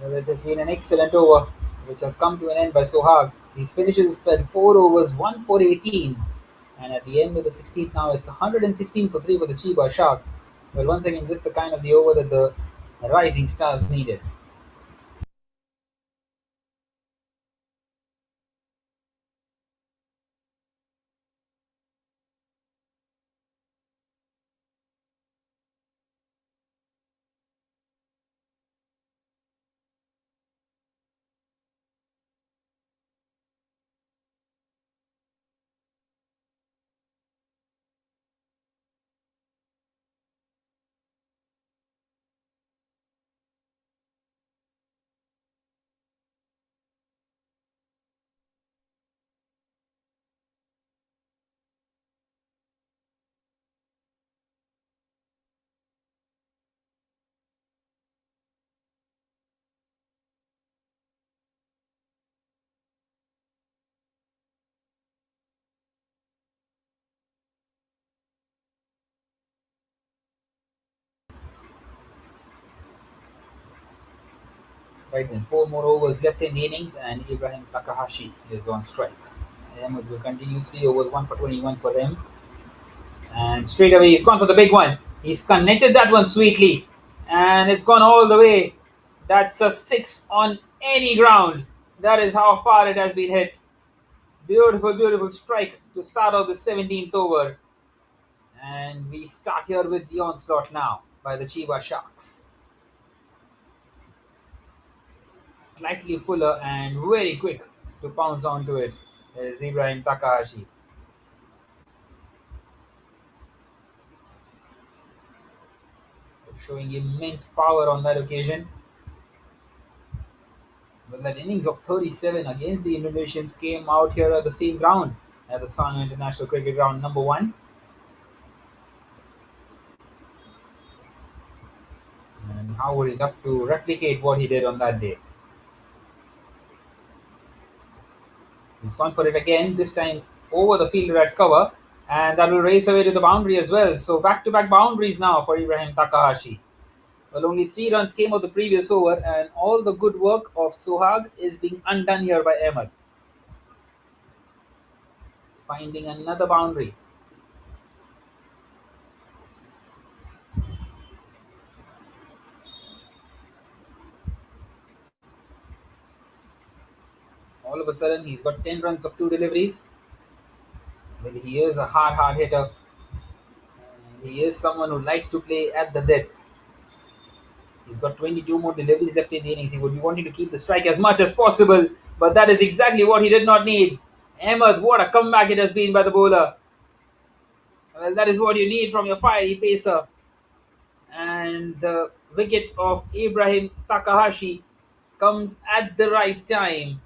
Well, this has been an excellent over, which has come to an end by Sohag. He finishes his spell 4 overs, 1 for 18. And at the end of the 16th, now it's 116 for 3 for the Chiba Sharks. Well, once again, just the kind of the over that the rising stars needed. Right then, 4 more overs left in the innings, and Ibrahim Takahashi is on strike. Ahmed will continue 3 overs, 1 for 21 for them. And straight away, he's gone for the big one. He's connected that one sweetly, and it's gone all the way. That's a 6 on any ground. That is how far it has been hit. Beautiful, beautiful strike to start off the 17th over. And we start here with the onslaught now by the Chiba Sharks. Slightly fuller and very quick to pounce onto it is Ibrahim Takahashi. Showing immense power on that occasion. Well, that innings of 37 against the Indonesians came out here at the same ground at the Sano International Cricket Ground number 1. And how would he love to replicate what he did on that day? He's gone for it again, this time over the fielder at cover, and that will race away to the boundary as well. So back-to-back boundaries now for Ibrahim Takahashi. Well, only 3 runs came of the previous over, and all the good work of Sohag is being undone here by Ahmed. Finding another boundary. All of a sudden, he's got 10 runs of two deliveries. Well, he is a hard hitter. He is someone who likes to play at the death. He's got 22 more deliveries left in the innings. He would be wanting to keep the strike as much as possible, but that is exactly what he did not need. Ahmed, what a comeback it has been by the bowler. Well, that is what you need from your fiery pacer. And the wicket of Ibrahim Takahashi comes at the right time.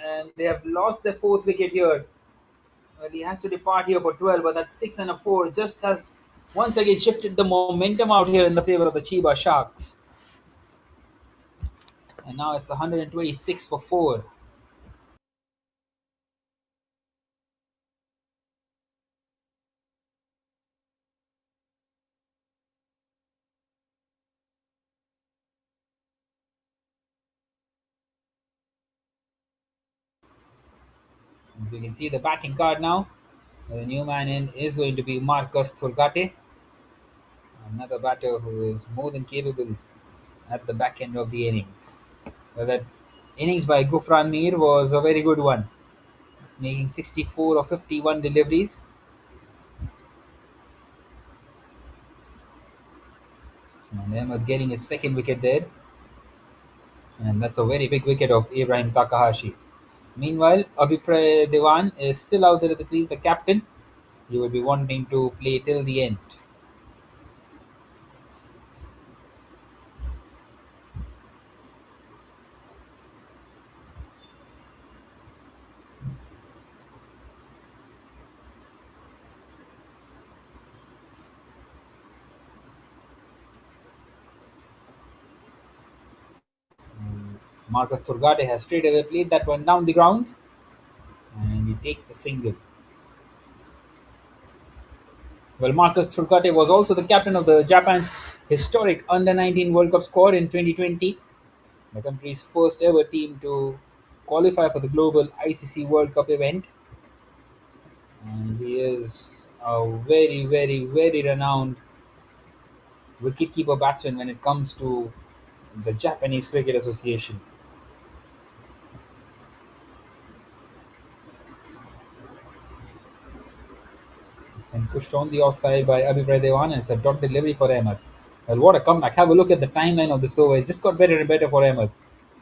And they have lost their fourth wicket here. Well, he has to depart here for 12, but that 6 and a 4 just has once again shifted the momentum out here in the favor of the Chiba Sharks. And now it's 126 for 4. As you can see, the batting card now. The new man in is going to be Marcus Thurgate, another batter who is more than capable at the back end of the innings. Well, that innings by Gufran Mir was a very good one, making 64 of 51 deliveries. And Ahmed getting his second wicket there. And that's a very big wicket of Ibrahim Takahashi. Meanwhile, Abhipray Dewan is still out there at the crease, the captain. He will be wanting to play till the end. Marcus Thurgate has straight away played that one down the ground, and he takes the single. Well, Marcus Thurgate was also the captain of the Japan's historic Under 19 World Cup squad in 2020, the country's first ever team to qualify for the global ICC World Cup event. And he is a very renowned wicketkeeper batsman when it comes to the Japanese Cricket Association. And pushed on the offside by Abhipray Dewan, and it's a dot delivery for Ahmed. Well, what a comeback. Have a look at the timeline of this over. It's just got better and better for Ahmed.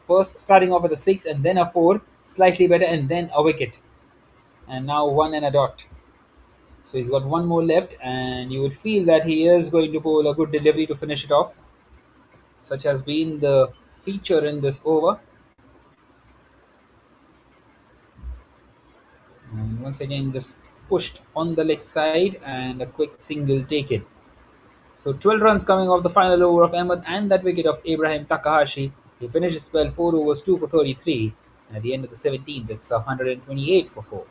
First, starting off with a 6 and then a 4, slightly better, and then a wicket. And now 1 and a dot. So he's got one more left, and you would feel that he is going to bowl a good delivery to finish it off. Such has been the feature in this over. And once again, just pushed on the leg side and a quick single taken. So 12 runs coming off the final over of Ahmed and that wicket of Ibrahim Takahashi. He finished his spell 4 overs, 2 for 33. And at the end of the 17th, it's 128 for 4.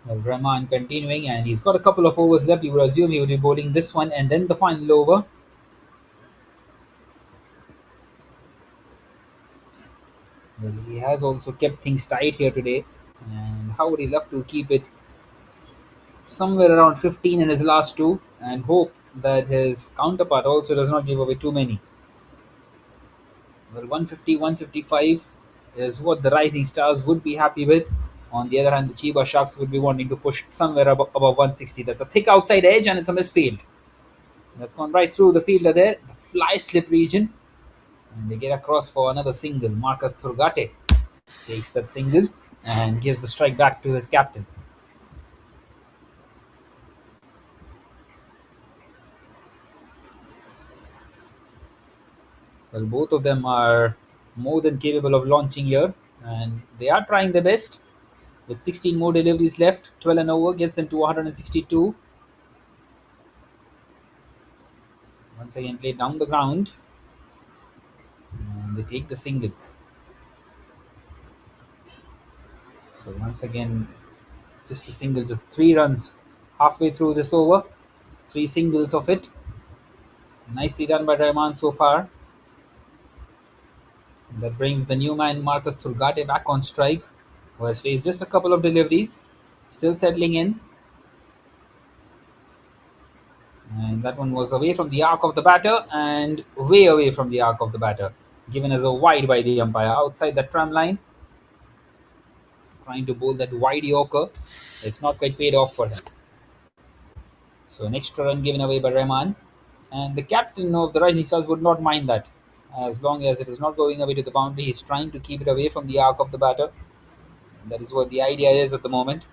Well, Rahman continuing, and he's got a couple of overs left. You would assume he would be bowling this one and then the final over. Well, he has also kept things tight here today. And how would he love to keep it somewhere around 15 in his last two and hope that his counterpart also does not give away too many. Well, 150, 155 is what the Rising Stars would be happy with. On the other hand, the Chiba Sharks would be wanting to push somewhere above 160. That's a thick outside edge and it's a misfield. That's gone right through the fielder there, the fly slip region. And they get across for another single. Marcus Thurgate takes that single and gives the strike back to his captain. Well, both of them are more than capable of launching here, and they are trying their best. With 16 more deliveries left, 12 and over gets them to 162. Once again, played down the ground, and they take the single. So once again, just a single, just 3 runs halfway through this over. 3 singles of it. Nicely done by Rahman so far. That brings the new man Marcus Thurgate back on strike, who has faced just a couple of deliveries, still settling in. And that one was away from the arc of the batter and way away from the arc of the batter, given as a wide by the umpire outside the tram line. Trying to bowl that wide Yorker. It's not quite paid off for him. So an extra run given away by Rahman. And the captain of the Rising Stars would not mind that. As long as it is not going away to the boundary, he's trying to keep it away from the arc of the batter. And that is what the idea is at the moment.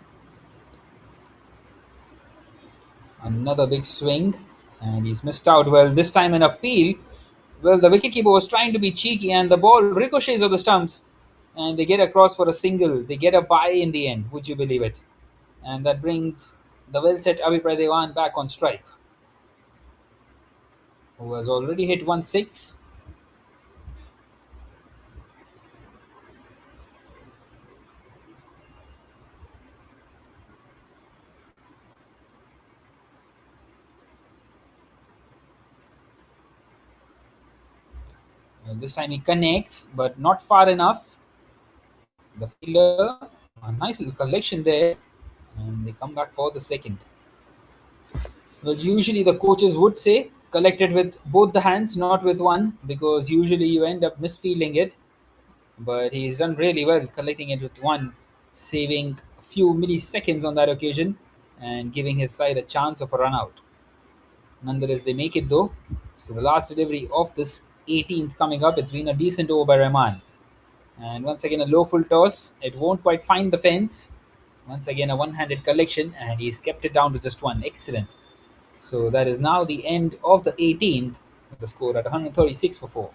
Another big swing. And he's missed out. Well, this time an appeal. Well, the wicketkeeper was trying to be cheeky and the ball ricochets off the stumps. And they get across for a single. They get a bye in the end. Would you believe it? And that brings the well-set Abhipray Dewan back on strike, who has already hit 1-6. Well, this time he connects, but not far enough. The fielder, a nice little collection there, and they come back for the second. Well, usually the coaches would say collect it with both the hands, not with one, because usually you end up misfielding it. But he's done really well collecting it with one, saving a few milliseconds on that occasion and giving his side a chance of a run out. Nonetheless, they make it though. So the last delivery of this 18th coming up, it's been a decent over by Rahman. And once again, a low full toss. It won't quite find the fence. Once again, a one-handed collection, and he's kept it down to just one. Excellent. So that is now the end of the 18th, with the score at 136 for 4.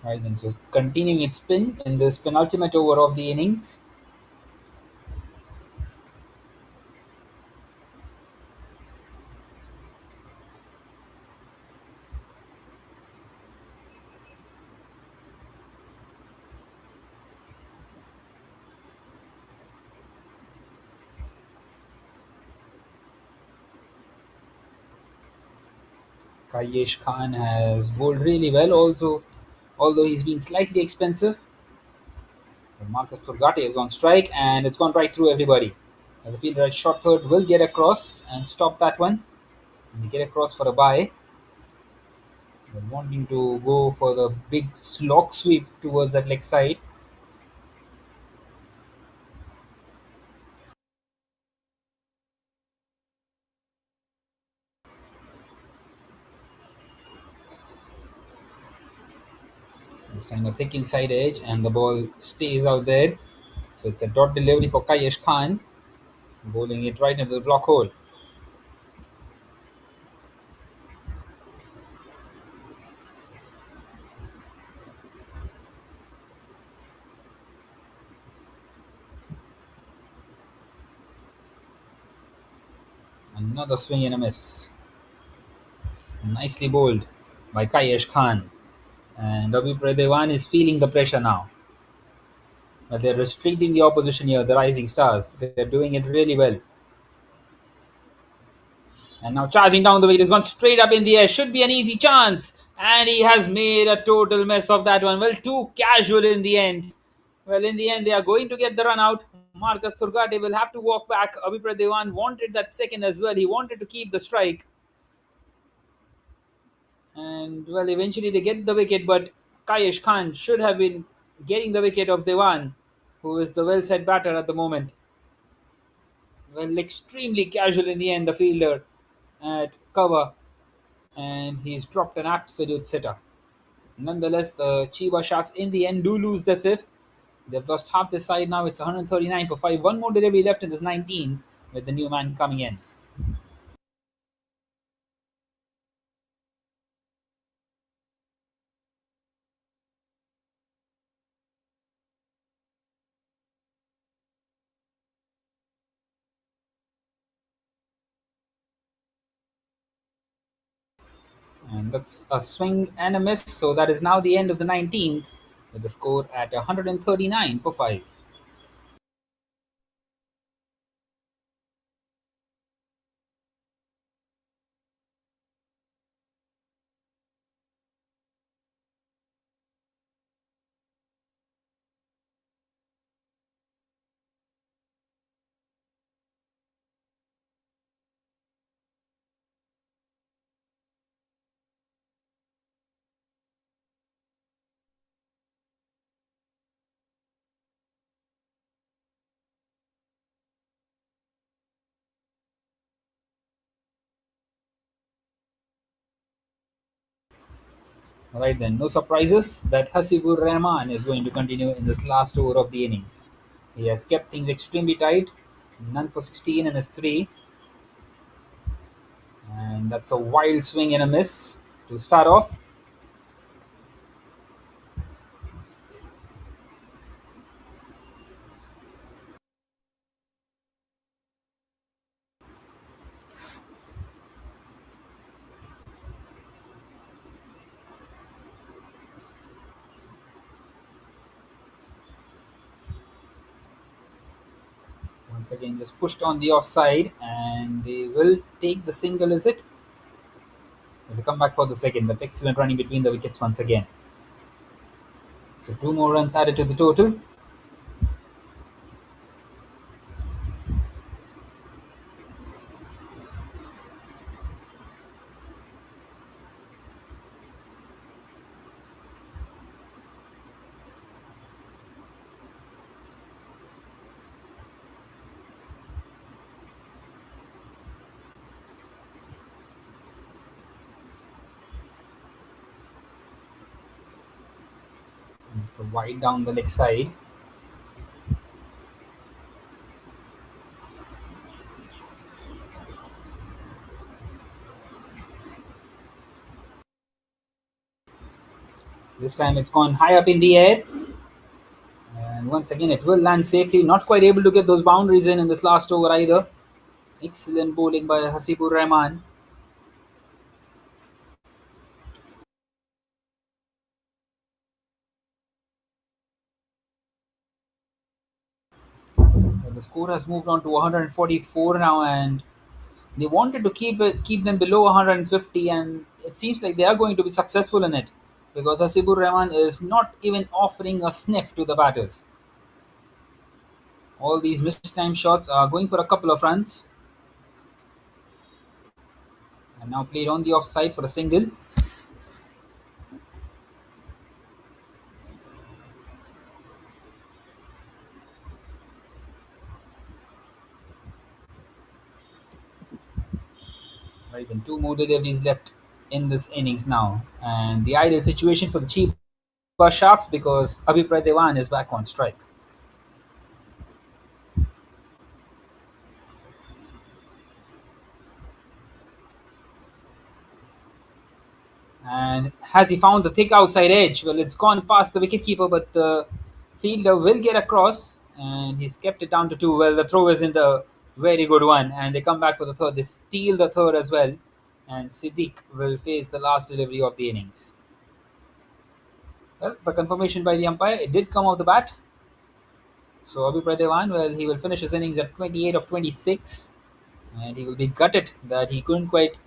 Right then, so continuing its spin in this penultimate over of the innings. Kayesh Khan has bowled really well, also, although he's been slightly expensive. But Marcus Thurgate is on strike, and it's gone right through everybody. The fielder at short third will get across and stop that one. And they get across for a bye. They're wanting to go for the big slog sweep towards that leg side. This time a thick inside edge, and the ball stays out there. So it's a dot delivery for Kayesh Khan, bowling it right into the block hole. Another swing and a miss. Nicely bowled by Kayesh Khan. And Ravi Pradevan is feeling the pressure now. But they're restricting the opposition here, the Rising Stars. They're doing it really well. And now charging down the wicket, has gone straight up in the air. Should be an easy chance. And he has made a total mess of that one. Well, too casual in the end. Well, in the end, they are going to get the run out. Marcus Thurgate will have to walk back. Abhipra Devan wanted that second as well. He wanted to keep the strike. And, well, eventually they get the wicket, but Kayesh Khan should have been getting the wicket of Devan, who is the well set batter at the moment. Well, extremely casual in the end, the fielder at cover, and he's dropped an absolute sitter. Nonetheless, the Chiba Sharks in the end do lose their fifth. They've lost half their side now. It's 139 for 5. One more delivery left in this 19th with the new man coming in. And that's a swing and a miss. So that is now the end of the 19th with the score at 139 for 5. Alright then, no surprises that Hasibur Rahman is going to continue in this last over of the innings. He has kept things extremely tight. None for 16 in his 3. And that's a wild swing and a miss to start off. Once again, just pushed on the offside, and they will take the single, is it? They'll come back for the second. That's excellent running between the wickets once again. So 2 more runs added to the total. So wide down the leg side. This time it's gone high up in the air. And once again, it will land safely. Not quite able to get those boundaries in this last over either. Excellent bowling by Hasibur Rahman. The score has moved on to 144 now, and they wanted to keep them below 150, and it seems like they are going to be successful in it because Hasibur Rahman is not even offering a sniff to the batters. All these missed time shots are going for a couple of runs, and now played on the offside for a single. Right, then 2 more deliveries left in this innings now, and the ideal situation for the Chiefs Sharks because Abhipray Dewan is back on strike. And has he found the thick outside edge? Well, it's gone past the wicketkeeper, but the fielder will get across, and he's kept it down to two. Well, the throw isn't a very good one, and they come back for the third. They steal the third as well, and Siddiq will face the last delivery of the innings. Well, the confirmation by the umpire, it did come off the bat. So Abhipray Dewan, well, he will finish his innings at 28 of 26, and he will be gutted that he couldn't quite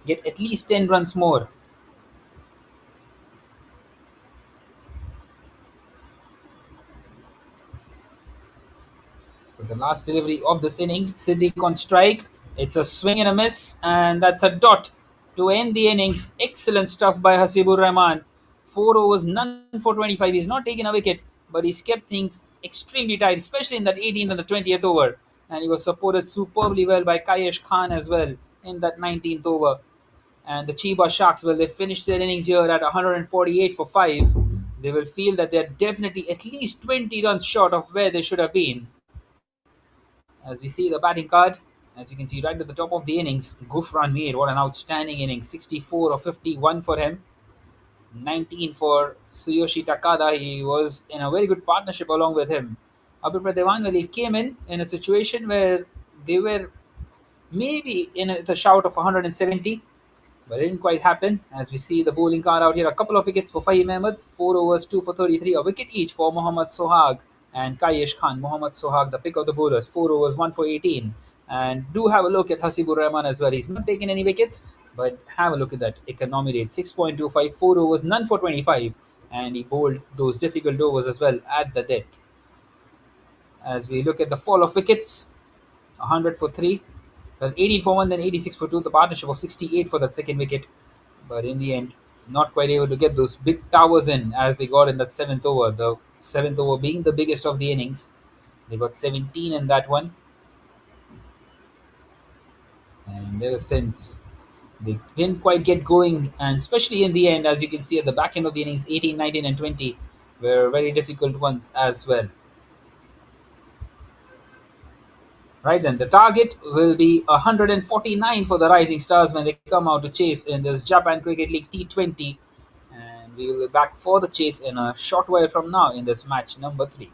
get at least 10 runs more. So the last delivery of this innings, Siddiq on strike. It's a swing and a miss, and that's a dot to end the innings. Excellent stuff by Hasibur Rahman. 4 overs, none for 25. He's not taken a wicket, but he's kept things extremely tight, especially in that 18th and the 20th over. And he was supported superbly well by Kayesh Khan as well in that 19th over. And the Chiba Sharks, well, they finished their innings here at 148 for 5. They will feel that they're definitely at least 20 runs short of where they should have been. As we see the batting card, as you can see right at the top of the innings, Gufran Mir, what an outstanding innings. 64 or 51 for him, 19 for Suyoshi Takada. He was in a very good partnership along with him. Abhipray Dewan, well, he came in a situation where they were maybe in the shout of 170, but it didn't quite happen. As we see the bowling card out here, a couple of wickets for Fahim Ahmed, 4 overs, 2 for 33, a wicket each for Mohammad Sohag and Kayesh Khan. Mohammad Sohag, the pick of the bowlers, 4 overs, 1 for 18. And do have a look at Hasibur Rahman as well. He's not taken any wickets, but have a look at that economy rate, 6.25, 4 overs, none for 25. And he bowled those difficult overs as well at the death. As we look at the fall of wickets, 100 for 3, well, 18 for 1, then 86 for 2, the partnership of 68 for that second wicket. But in the end, not quite able to get those big towers in as they got in that seventh over. The seventh over being the biggest of the innings. They got 17 in that one. And ever since, they didn't quite get going. And especially in the end, as you can see at the back end of the innings, 18, 19, and 20 were very difficult ones as well. Right then, the target will be 149 for the Rising Stars when they come out to chase in this Japan Cricket League T20. And we will be back for the chase in a short while from now in this match number 3.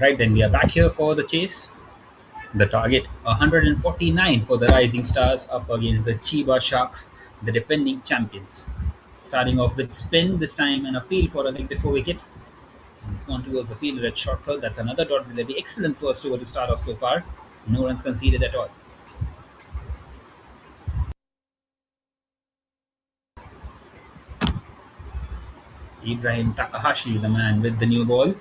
Right then, we are back here for the chase. The target 149 for the Rising Stars up against the Chiba Sharks, the defending champions. Starting off with spin, this time an appeal for a leg before wicket. It's gone towards the fielder at short third. That's another dot delivery. Excellent first over to start off so far. No runs conceded at all. Ibrahim Takahashi, the man with the new ball.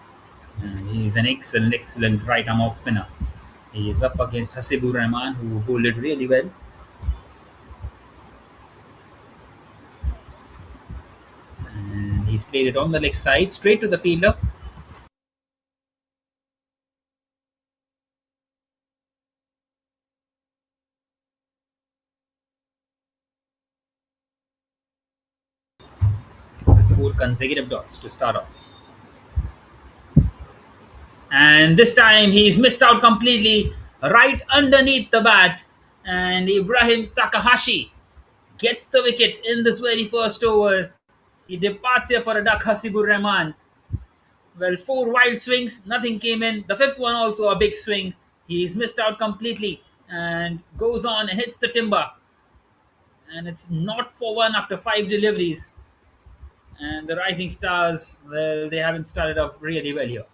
And he's an excellent right arm off spinner. He is up against Hasibur Rahman, who bowled it really well. And he's played it on the leg side, straight to the fielder. Four consecutive dots to start off. And this time he's missed out completely, right underneath the bat. And Ibrahim Takahashi gets the wicket in this very first over. He departs here for a duck, Hasibur Rahman. Well, four wild swings, nothing came in. The fifth one also a big swing. He's missed out completely and goes on and hits the timber. And it's not for one after five deliveries. And the Rising Stars, well, they haven't started off really well here.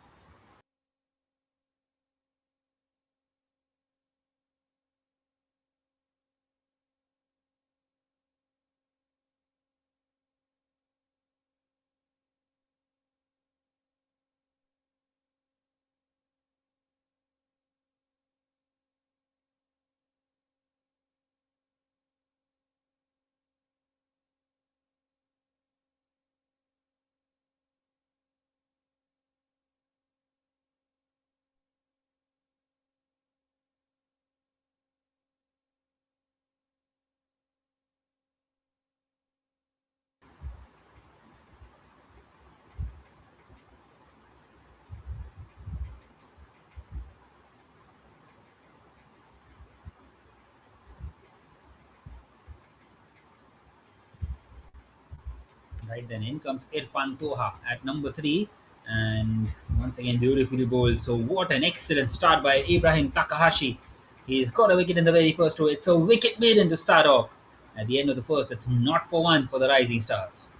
Right then, in comes Irfan Toha at number three. And once again, beautifully bowled. So, what an excellent start by Ibrahim Takahashi. He's got a wicket in the very first over. It's a wicket maiden to start off. At the end of the first, it's not for one for the Rising Stars.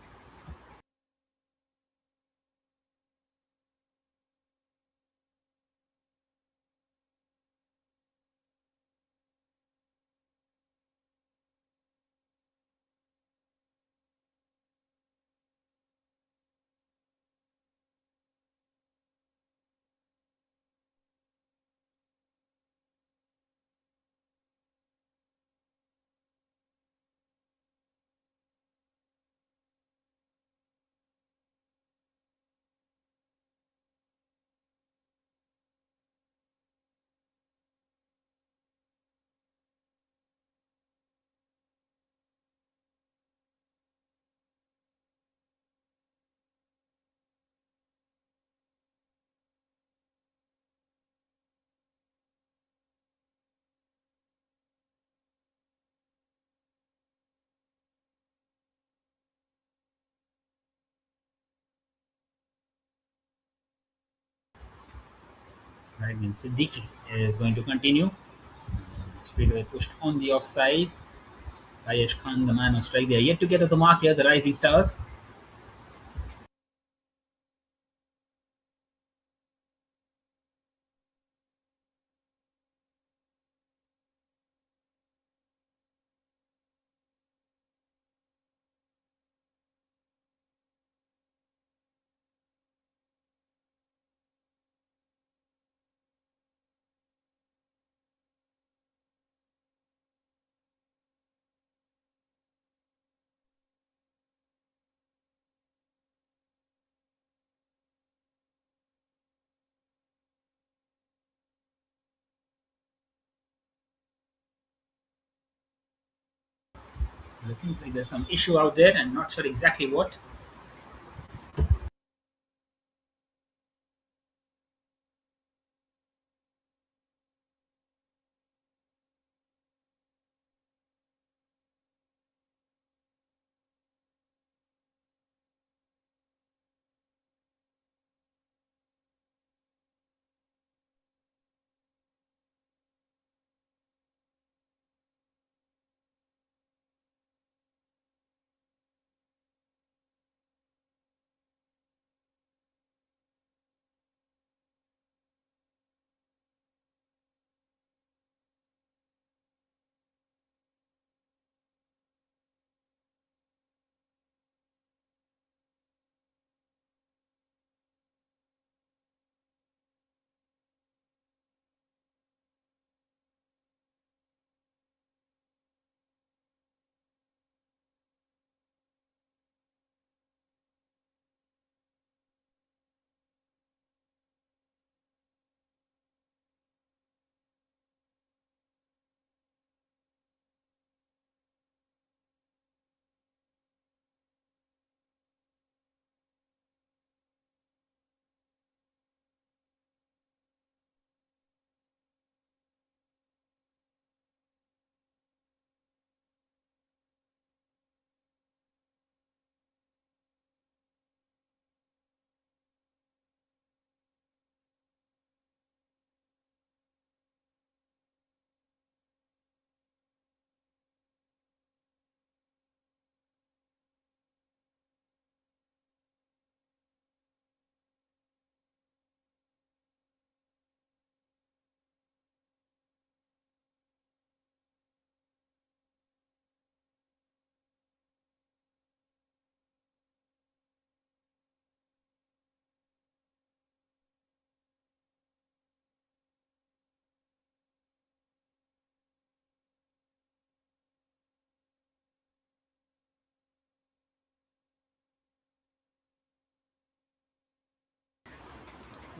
Right then, Siddiqui is going to continue. Straight away pushed on the offside. Kayesh Khan, the man on strike, they are yet to get to the mark here, the Rising Stars. It seems like there's some issue out there. I'm not sure exactly what.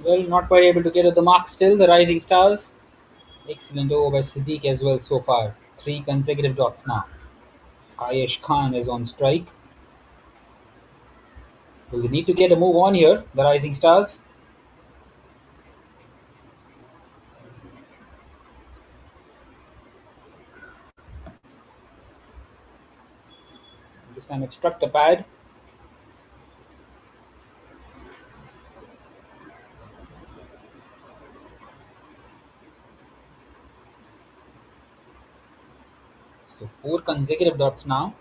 Well, not quite able to get at the mark still, the Rising Stars. Excellent over by Siddiq as well so far. Three consecutive dots now. Kayesh Khan is on strike. Will they need to get a move on here, the Rising Stars? This time it struck the pad. So four consecutive dots now.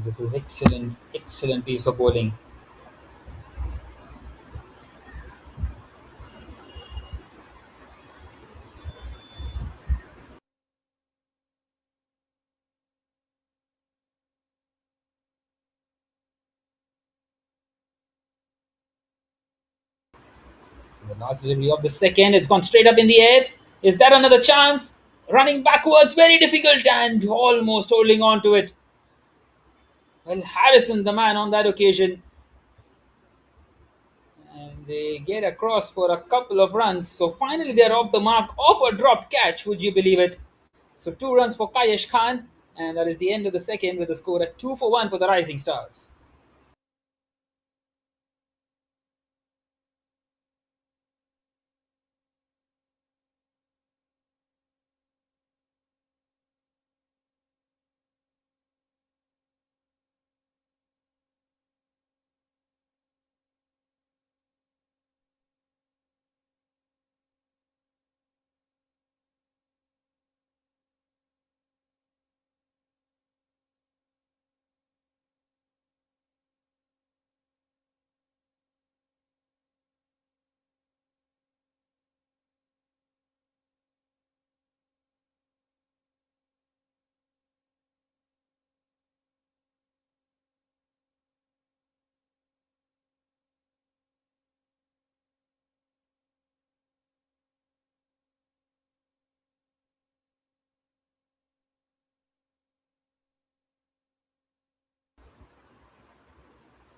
This is excellent, excellent piece of bowling. The last delivery of the second, it's gone straight up in the air. Is that another chance? Running backwards, very difficult and almost holding on to it. Well, Harrison, the man on that occasion, and they get across for a couple of runs. So finally, they're off the mark of a drop catch. Would you believe it? So 2 runs for Kayesh Khan, and that is the end of the second with the score at 2 for 1 for the Rising Stars.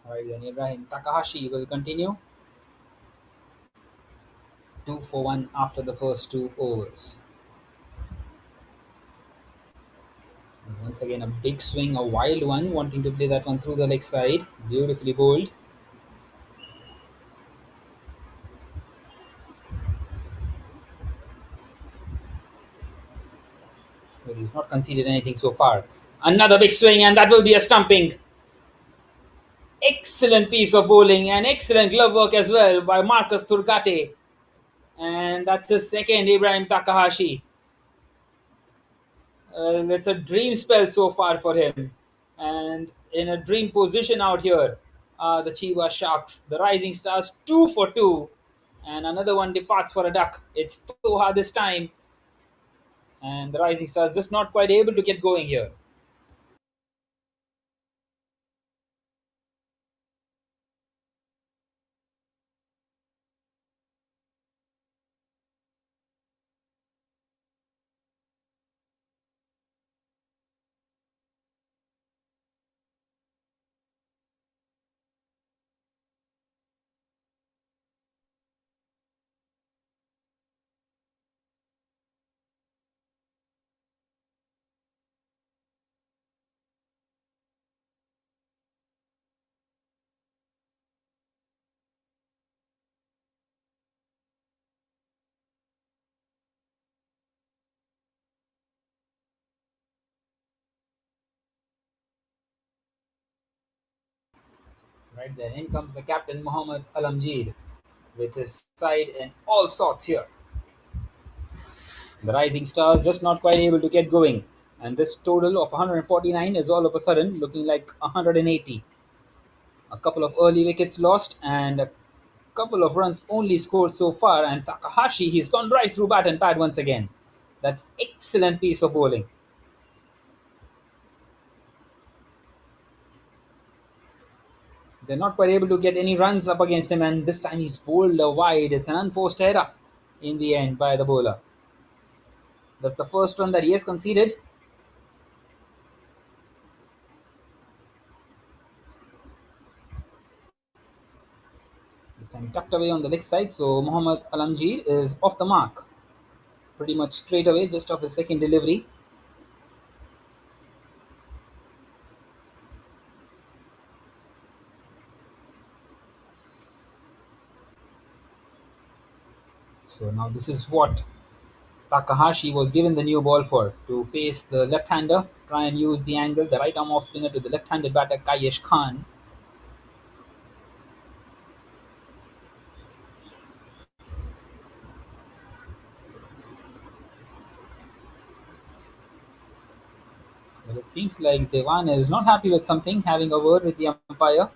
All right, then Ibrahim Takahashi will continue. 2 for 1 after the first 2 overs. And once again, a big swing, a wild one, wanting to play that one through the leg side. Beautifully bowled. But he's not conceded anything so far. Another big swing, and that will be a stumping. Excellent piece of bowling and excellent glove work as well by Marcus Turgate. And that's his second, Ibrahim Takahashi. It's a dream spell so far for him. And in a dream position out here, the Chiba Sharks, the Rising Stars, 2 for 2. And another one departs for a duck. It's Toha this time. And the Rising Stars just not quite able to get going here. Right there, in comes the captain Muhammad Alamgir with his side in all sorts here. The Rising Stars just not quite able to get going. And this total of 149 is all of a sudden looking like 180. A couple of early wickets lost and a couple of runs only scored so far. And Takahashi, he's gone right through bat and pad once again. That's excellent piece of bowling. They're not quite able to get any runs up against him, and this time he's bowled a wide. It's an unforced error in the end by the bowler. That's the first run that he has conceded. This time tucked away on the leg side, so Mohammad Alamgir is off the mark pretty much straight away, just off his second delivery. So now this is what Takahashi was given the new ball for, to face the left-hander, try and use the angle, the right arm off spinner to the left-handed batter Kayesh Khan. Well, it seems like Devan is not happy with something, having a word with the umpire.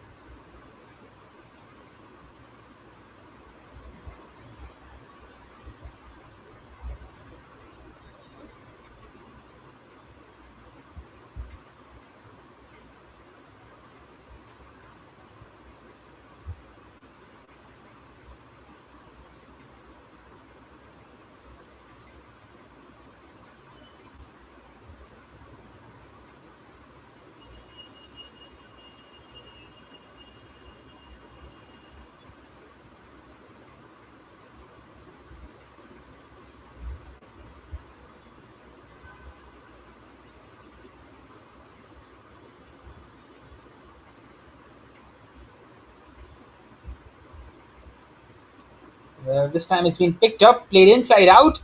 Well, this time it's been picked up, played inside out,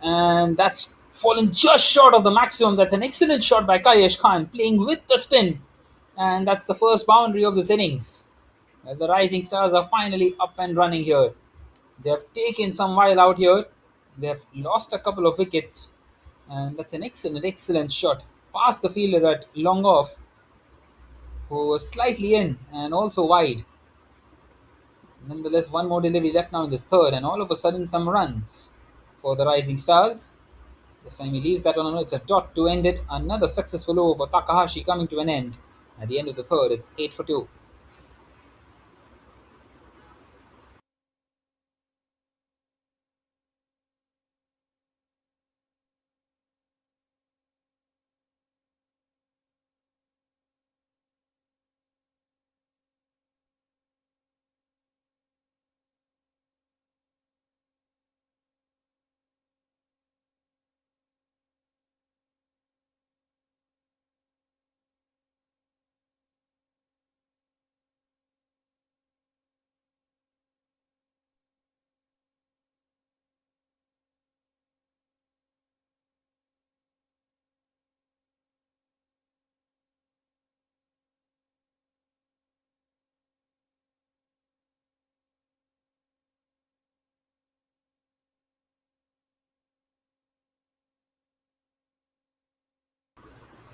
and that's fallen just short of the maximum. That's an excellent shot by Kayesh Khan, playing with the spin, and that's the first boundary of this innings. The Rising Stars are finally up and running here. They have taken some while out here. They have lost a couple of wickets, and that's an excellent, excellent shot past the fielder at long off, who was slightly in and also wide. Nonetheless, one more delivery left now in this third, and all of a sudden, some runs for the Rising Stars. This time he leaves that one. It's a dot to end it. Another successful over for Takahashi coming to an end. At the end of the third, it's 8 for 2.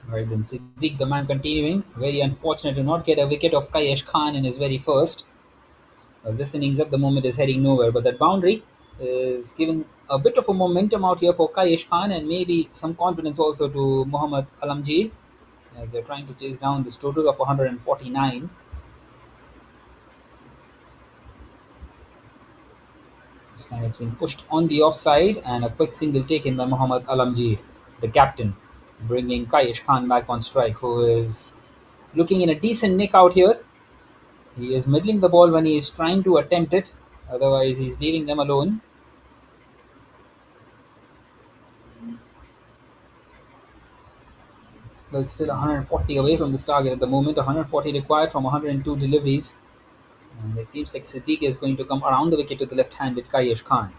Right then, Siddiq, the man continuing. Very unfortunate to not get a wicket of Kayesh Khan in his very first. Well, this innings at the moment is heading nowhere, but that boundary is giving a bit of a momentum out here for Kayesh Khan and maybe some confidence also to Muhammad Alamji as they're trying to chase down this total of 149. This time it's been pushed on the offside and a quick single taken by Muhammad Alamji, the captain, bringing Kayesh Khan back on strike, who is looking in a decent nick out here. He is middling the ball when he is trying to attempt it, otherwise, he's leaving them alone. Well, still 140 away from this target at the moment, 140 required from 102 deliveries. And it seems like Siddiq is going to come around the wicket to the left handed Kayesh Khan.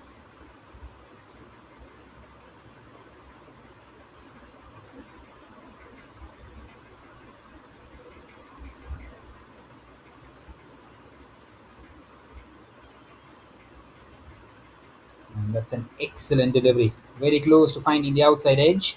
And that's an excellent delivery. Very close to finding the outside edge.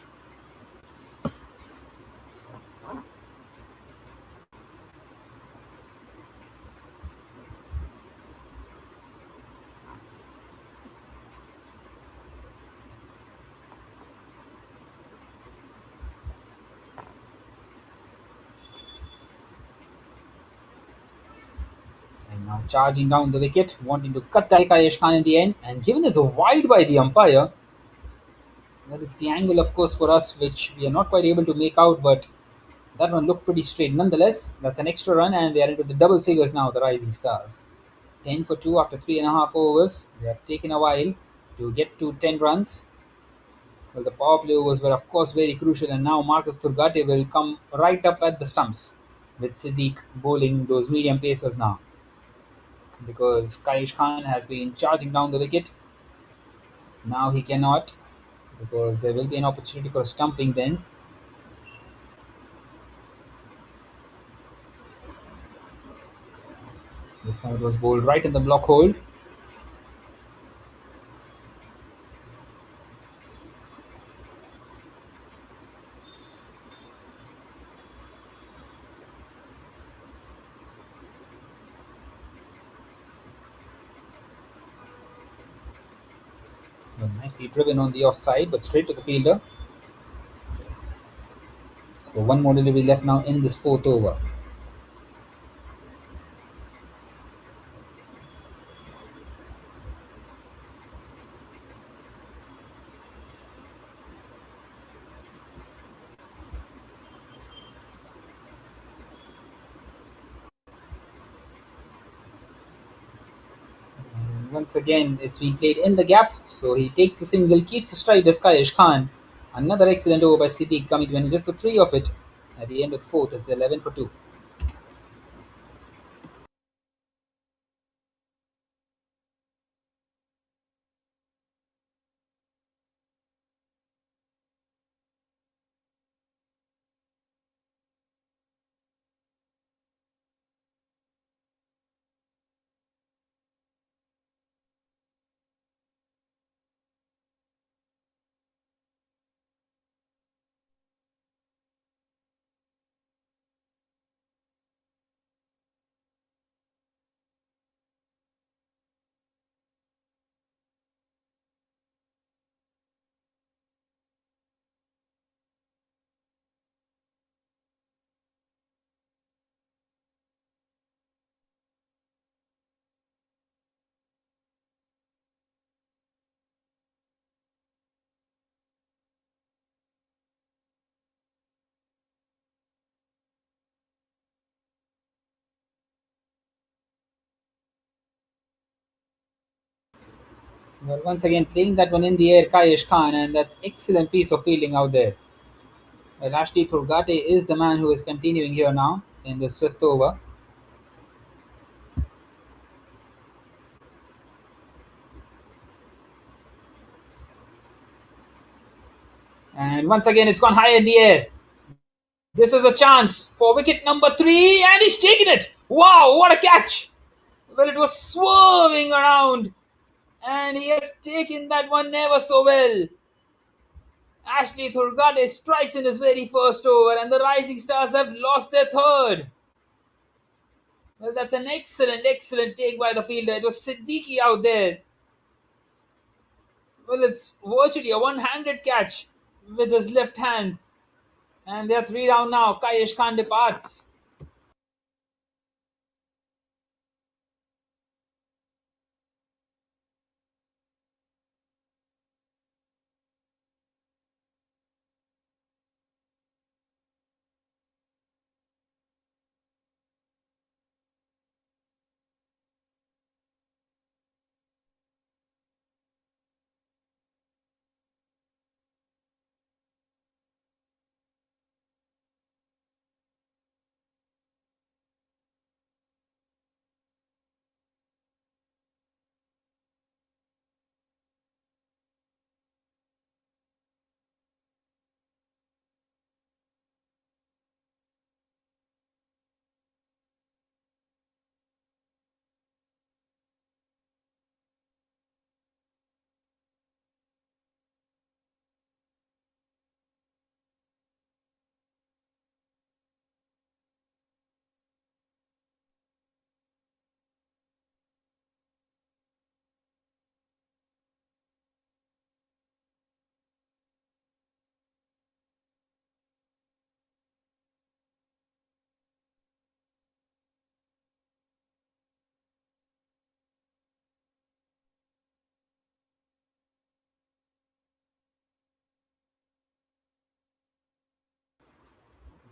Now charging down the wicket, wanting to cut the Kayesh Khan in the end, and given as a wide by the umpire. Well, it's the angle, of course, for us, which we are not quite able to make out, but that one looked pretty straight. Nonetheless, that's an extra run, and they are into the double figures now, the Rising Stars. 10 for 2 after 3.5 overs. They have taken a while to get to 10 runs. Well, the power play overs were, of course, very crucial, and now Marcus Thurgate will come right up at the stumps with Siddiq bowling those medium pacers now because Kaish Khan has been charging down the wicket. Now he cannot because there will be an opportunity for stumping then. This time it was bowled right in the block hold. Well, nicely driven on the offside, but straight to the fielder. So one more delivery left now in this fourth over. Once again, it's been played in the gap, so he takes the single, keeps the stride as Kayesh Khan. Another excellent over by Siddiq coming to just the three of it at the end of the fourth. It's 11 for 2. Well, once again, playing that one in the air, Kayesh Khan, and that's excellent piece of fielding out there. Well, Ashley Thurgate is the man who is continuing here now in this fifth over. And once again, it's gone high in the air. This is a chance for wicket number 3, and he's taken it. Wow, what a catch! Well, it was swerving around, and he has taken that one never so well. Ashley Thurgate strikes in his very first over, and the Rising Stars have lost their third. Well, that's an excellent, excellent take by the fielder. It was Siddiqui out there. Well, it's virtually a one-handed catch with his left hand. And they're three down now. Kayesh Khan departs.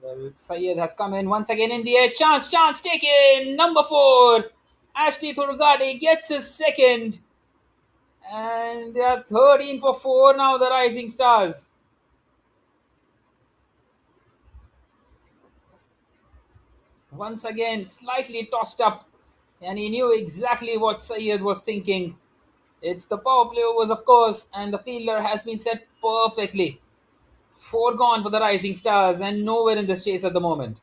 Well, Syed has come in once again in the air. Chance taken. Number 4. Ashley Thurgade gets his second. And they are 13 for 4 now, the Rising Stars. Once again, slightly tossed up. And he knew exactly what Syed was thinking. It's the power play overs, of course, and the fielder has been set perfectly. 4 gone for the Rising Stars and nowhere in this chase at the moment.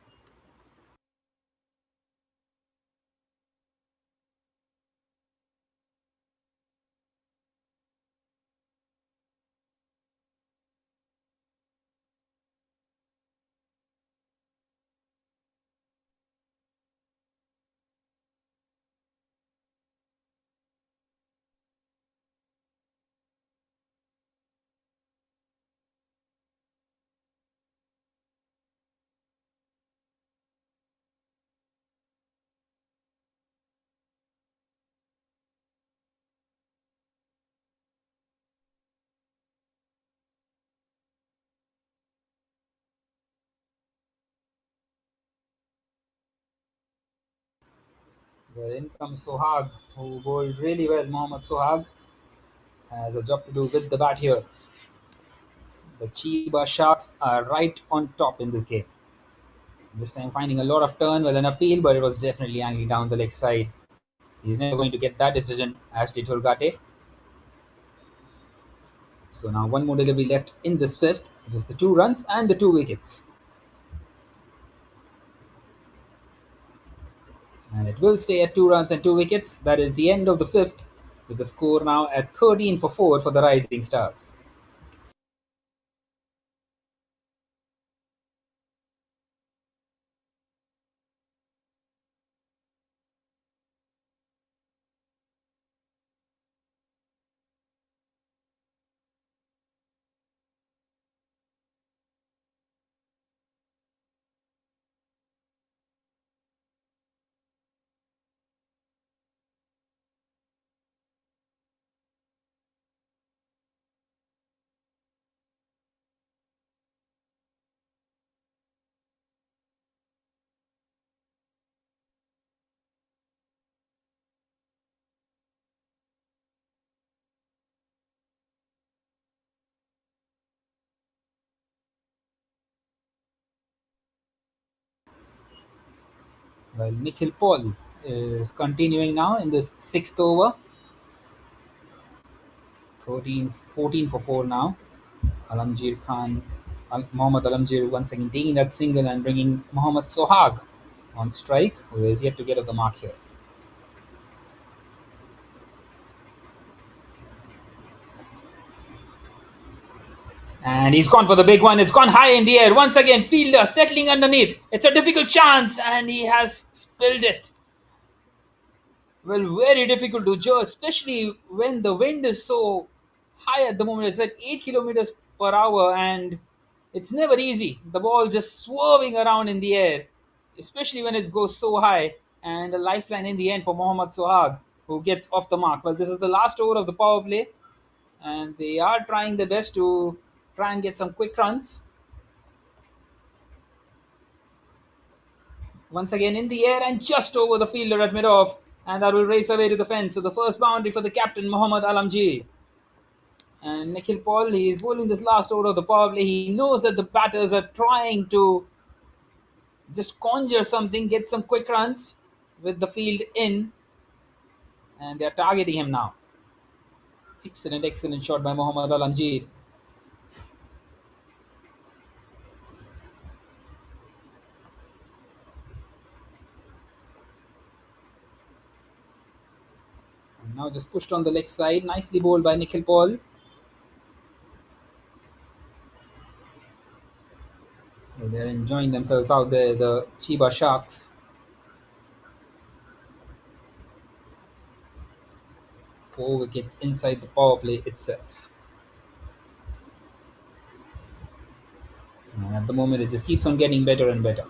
Well, in comes Sohag, who bowled really well. Mohammad Sohag has a job to do with the bat here. The Chiba Sharks are right on top in this game. This time finding a lot of turn with an appeal, but it was definitely angling down the leg side. He's never going to get that decision, Ashley Thurgate. So now one more delivery left in this fifth. Just the 2 runs and the 2 wickets. And it will stay at 2 runs and 2 wickets. That is the end of the fifth, with the score now at 13 for 4 for the Rising Stars. Well, Nikhil Paul is continuing now in this 6th over. 14 for 4 now. Alamgir Khan, Mohammad Alamgir once again taking that single and bringing Mohammad Sohag on strike, who is yet to get off the mark here. And he's gone for the big one. It's gone high in the air. Once again, fielder settling underneath. It's a difficult chance, and he has spilled it. Well, very difficult to judge, especially when the wind is so high at the moment. It's at 8 kilometers per hour, and it's never easy. The ball just swerving around in the air, especially when it goes so high. And a lifeline in the end for Mohammad Sohag, who gets off the mark. Well, this is the last over of the power play, and they are trying their best to try and get some quick runs. Once again in the air and just over the fielder at mid-off, and that will race away to the fence. So the first boundary for the captain, Mohammad Alamji. And Nikhil Paul, he is bowling this last over of the power play. He knows that the batters are trying to just conjure something, get some quick runs with the field in, and they are targeting him now. Excellent shot by Mohammad Alamji. And now just pushed on the leg side, nicely bowled by Nikhil Paul. They're enjoying themselves out there, the Chiba Sharks. 4 wickets inside the power play itself. And at the moment, it just keeps on getting better and better.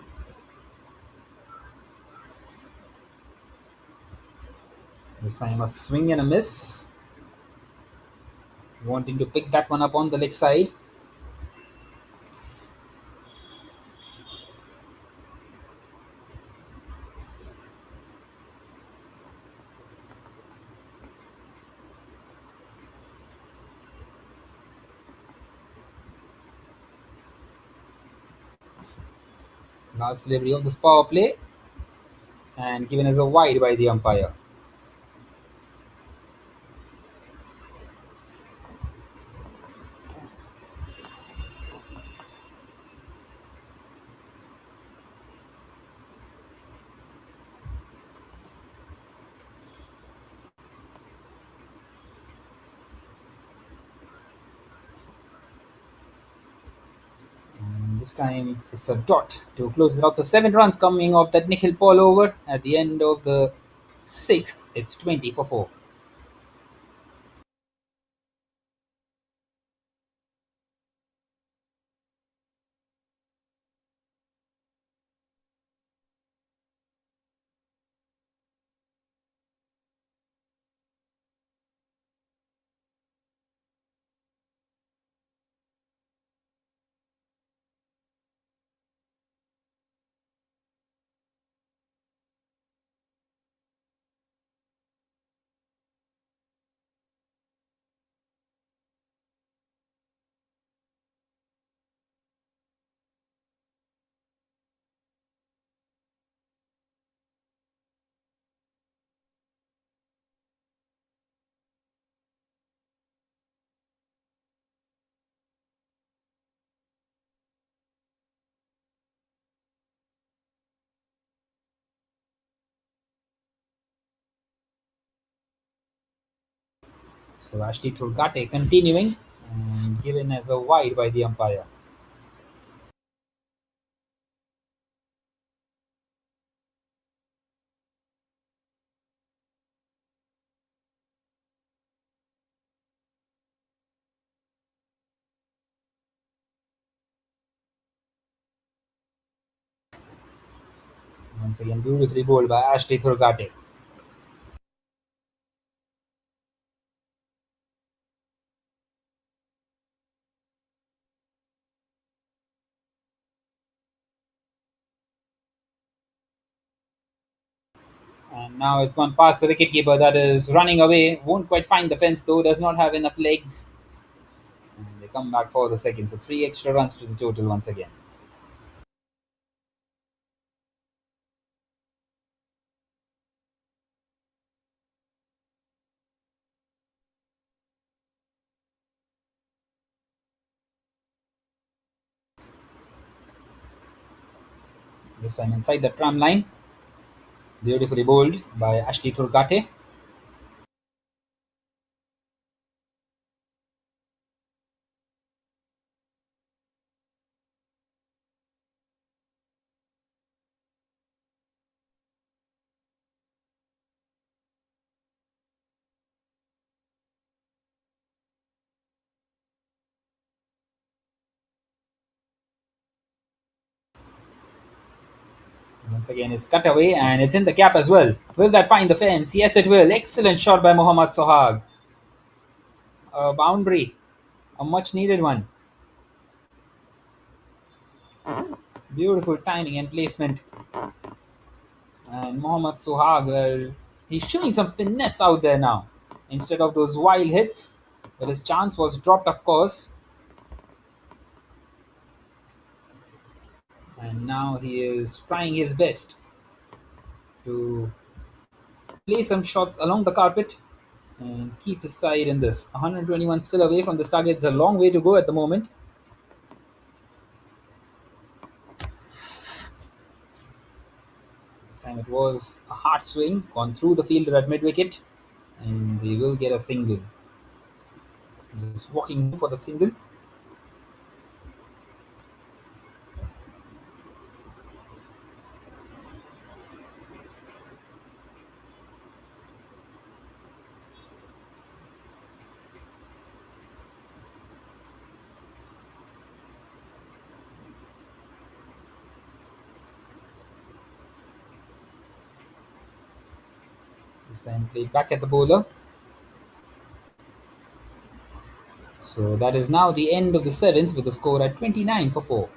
This time a swing and a miss. Wanting to pick that one up on the leg side. Last delivery of this power play and given as a wide by the umpire. And this time it's a dot to close it out. So 7 runs coming off that Nikhil Paul over at the end of the sixth. It's 20 for 4. So Ashley Thurgate continuing and given as a wide by the umpire. Once again, beautifully bowled by Ashley Thurgate. And now it's gone past the wicketkeeper that is running away. Won't quite find the fence though, does not have enough legs. And they come back for the second. So 3 extra runs to the total once again. This time inside the tram line. Beautifully bowled by Ashley Thurgate. Once again, it's cut away and it's in the cap as well. Will that find the fence? Yes, it will. Excellent shot by Mohammad Sohag. A boundary, a much needed one. Beautiful timing and placement. And Mohammad Sohag, well, he's showing some finesse out there now. Instead of those wild hits, but his chance was dropped, of course. And now he is trying his best to play some shots along the carpet and keep his side in this. 121 still away from this target. It's a long way to go at the moment. This time it was a hard swing, gone through the fielder at mid wicket, and they will get a single. Just walking for the single. This time played back at the bowler. So that is now the end of the seventh with the score at 29 for 4.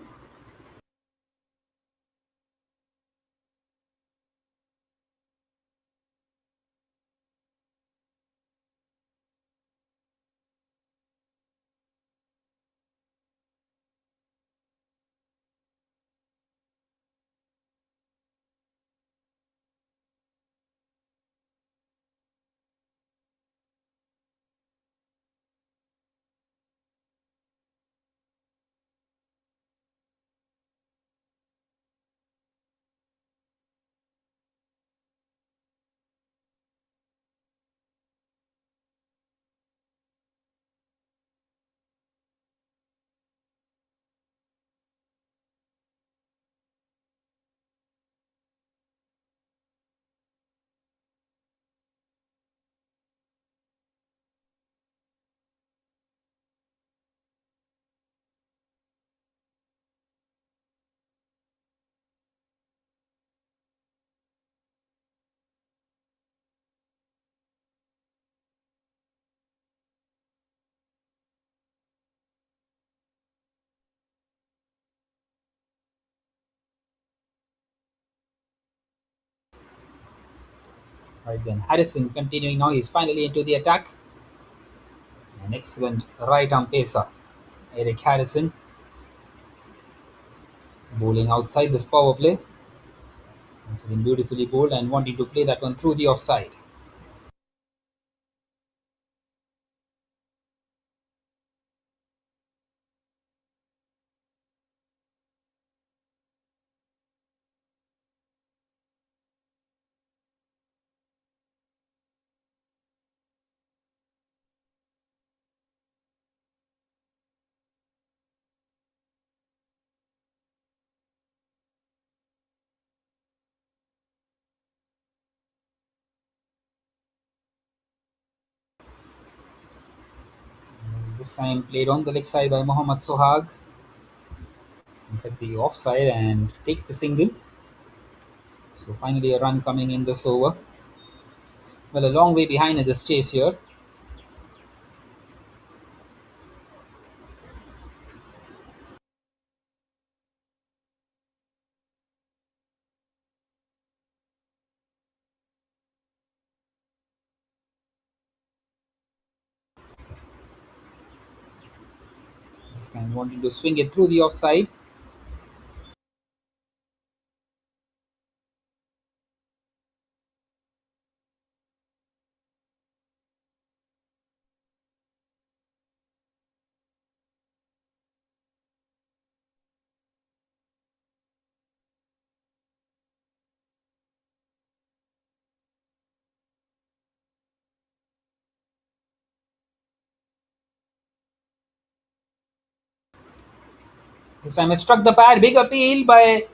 Right then, Harrison continuing now. He's finally into the attack. An excellent right arm pacer. Eric Harrison bowling outside this power play. Once again, beautifully bowled and wanting to play that one through the offside. This time played on the leg side by Mohammad Sohag. In fact, the offside and takes the single. So finally a run coming in this over. Well, a long way behind in this chase here. This time wanting to swing it through the offside. This time it struck the pad. Big appeal by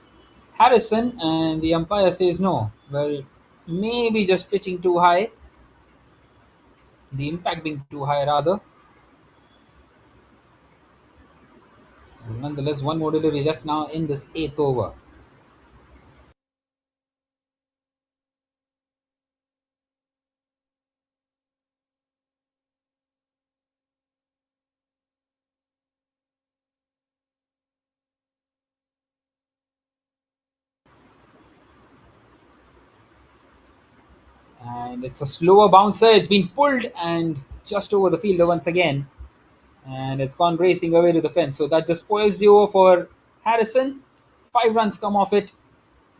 Harrison, and the umpire says no. Well, maybe just pitching too high. The impact being too high, rather. Nonetheless, one more delivery left now in this eighth over. And it's a slower bouncer. It's been pulled and just over the fielder once again. And it's gone racing away to the fence. So that just spoils the over for Harrison. 5 runs come off it.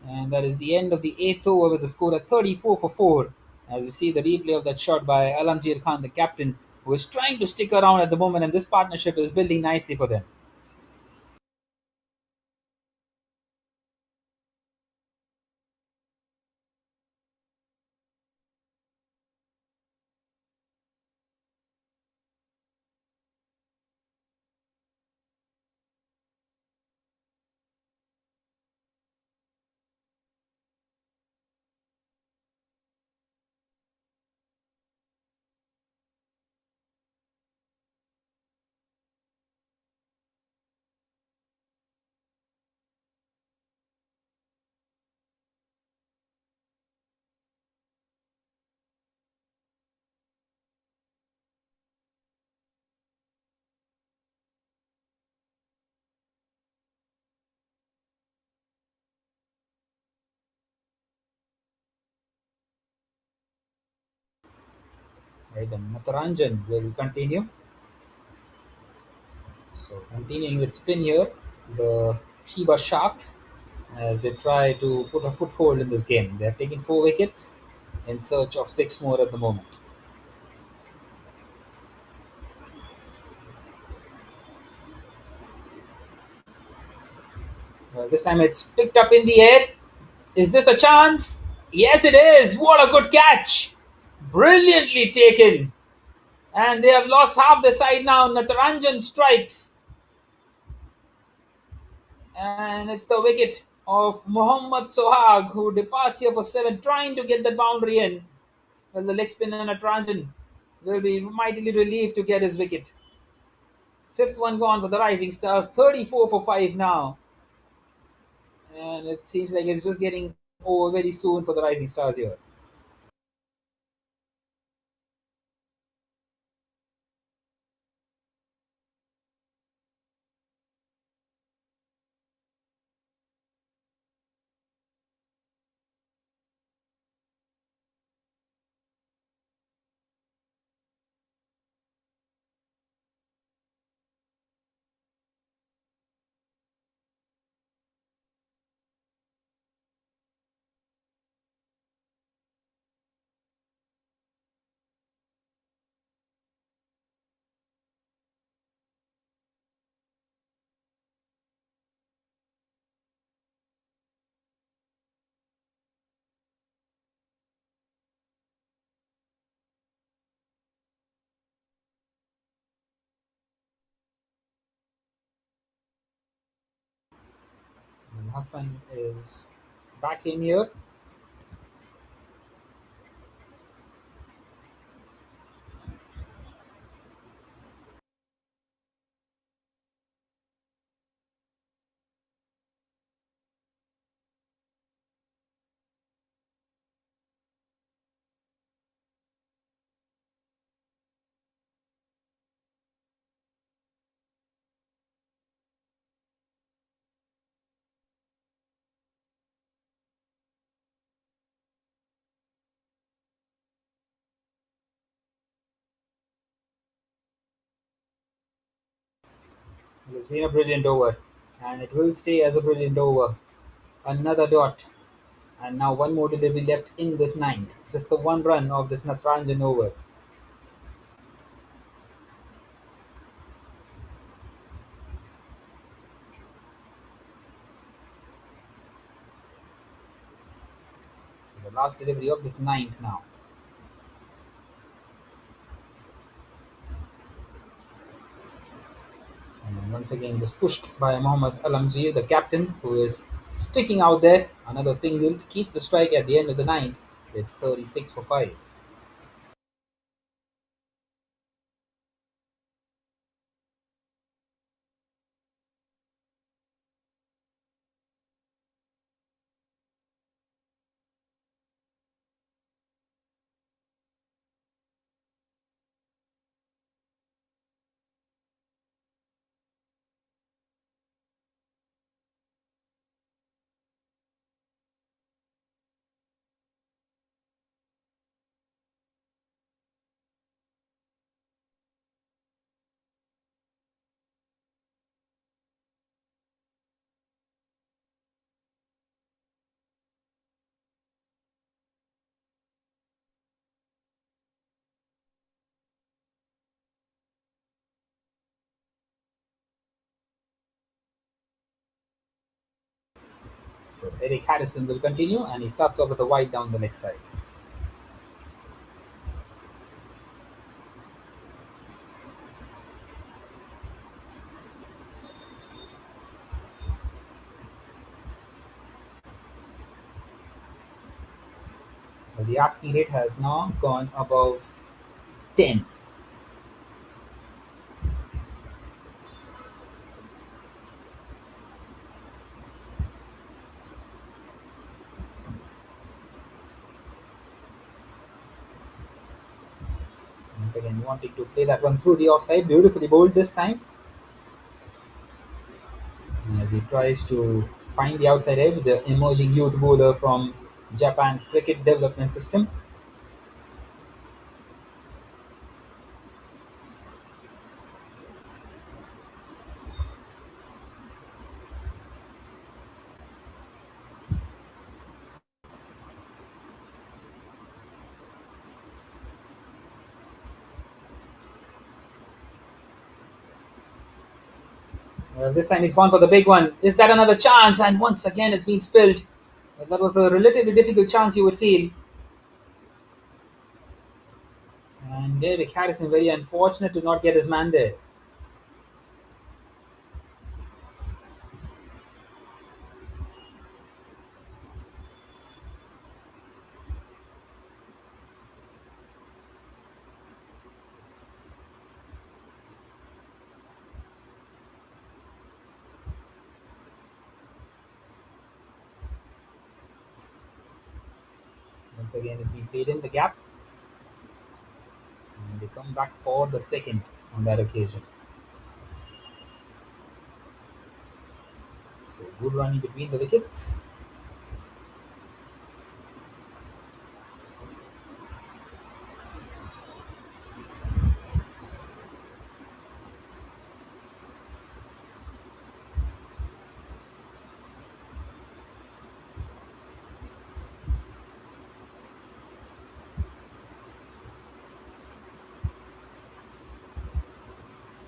And that is the end of the eighth over with the score at 34 for 4. As you see the replay of that shot by Alamjir Khan, the captain, who is trying to stick around at the moment. And this partnership is building nicely for them. Right, then Natharanjan will continue. So continuing with spin here, the Chiba Sharks, as they try to put a foothold in this game. They have taken 4 wickets in search of 6 more at the moment. Well, this time it's picked up in the air. Is this a chance? Yes, it is. What a good catch! Brilliantly taken. And they have lost half the side now. Natharanjan strikes. And it's the wicket of Mohammad Sohag, who departs here for 7, trying to get the boundary in. Well, the leg spinner Natarajan will be mightily relieved to get his wicket. Fifth one gone for the Rising Stars, 34 for 5 now. And it seems like it's just getting over very soon for the Rising Stars here. Hassan is back in here. It has been a brilliant over, and it will stay as a brilliant over. Another dot, and now one more delivery left in this ninth. Just the one run of this Natranjan over. So the last delivery of this ninth now. And once again, just pushed by Mohammad Alamgir, the captain, who is sticking out there. Another single keeps the strike at the end of the ninth. It's 36 for 5. So Eric Harrison will continue, and he starts off with a wide down the left side. Well, the asking rate has now gone above 10. Once again, wanting to play that one through the offside. Beautifully bowled this time. As he tries to find the outside edge, the emerging youth bowler from Japan's cricket development system. Well, this time he's gone for the big one. Is that another chance? And once again, it's been spilled. Well, that was a relatively difficult chance, you would feel. And Eric Harrison, very unfortunate to not get his man there. Once again, it's been played in the gap. And they come back for the second on that occasion. So good running between the wickets.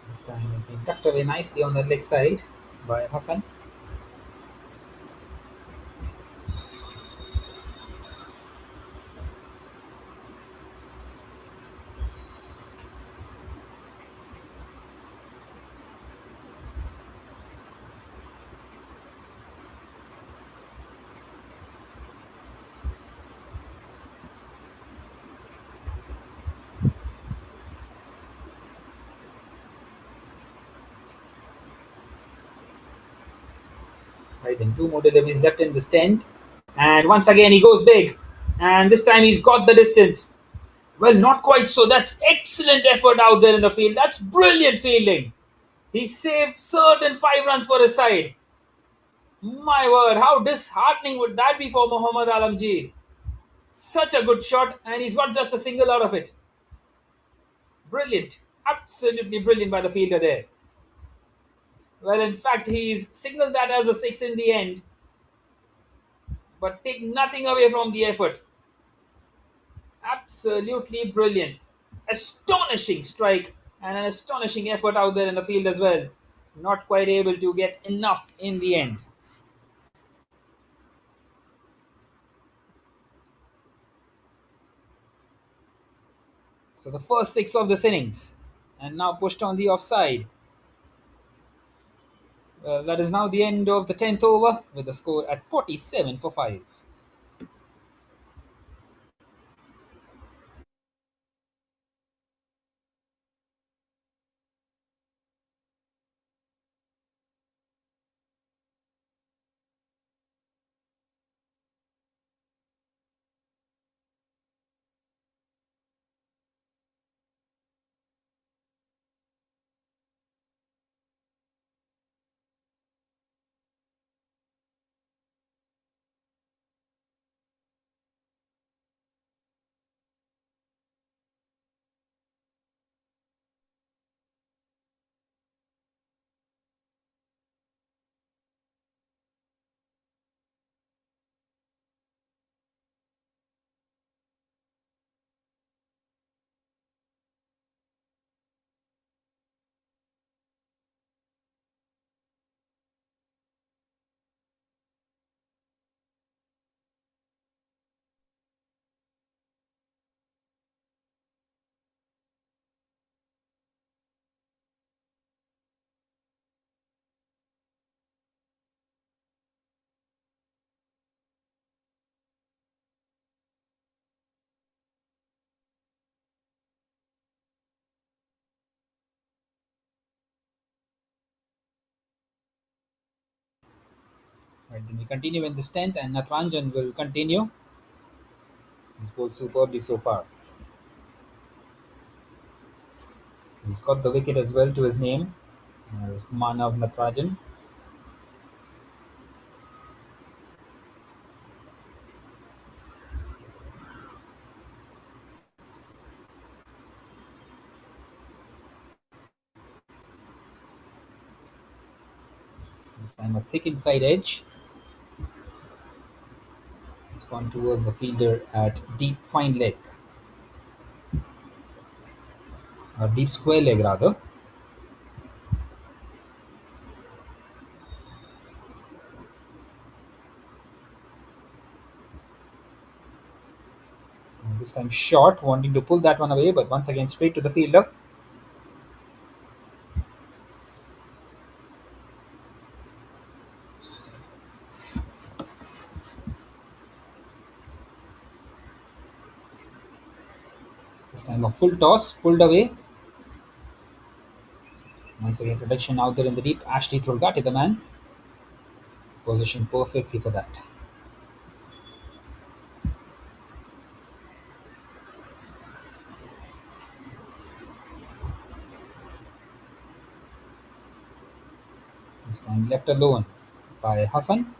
This time it's been tucked away nicely on the leg side by Hassan. Right, then two more deliveries left in this 10th. And once again, he goes big. And this time he's got the distance. Well, not quite so. That's excellent effort out there in the field. That's brilliant fielding. He saved certain 5 runs for his side. My word, how disheartening would that be for Mohammad Alamgir? Such a good shot, and he's got just a single out of it. Brilliant. Absolutely brilliant by the fielder there. Well, in fact, he's signaled that as a 6 in the end, but take nothing away from the effort. Absolutely brilliant. Astonishing strike and an astonishing effort out there in the field as well. Not quite able to get enough in the end. So the first 6 of this innings, and now pushed on the offside. That is now the end of the 10th over with the score at 47 for 5. Right, then we continue in this 10th, and Natranjan will continue. He's bowled superbly so far. He's got the wicket as well to his name as Manav Natarajan. This time a thick inside edge. It's gone towards the fielder at deep fine leg. Or deep square leg rather. And this time short, wanting to pull that one away, but once again straight to the fielder. This time a full toss, pulled away. Once again, protection out there in the deep. Ashley Thulgate, the man, positioned perfectly for that. This time left alone by Hassan.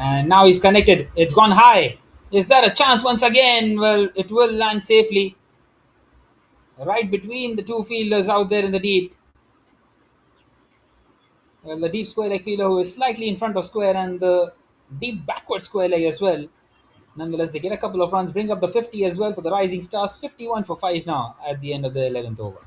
And now he's connected. It's gone high. Is there a chance once again? Well, it will land safely. Right between the two fielders out there in the deep. Well, the deep square leg fielder who is slightly in front of square and the deep backward square leg as well. Nonetheless, they get a couple of runs, bring up the 50 as well for the Rising Stars. 51 for 5 now at the end of the 11th over.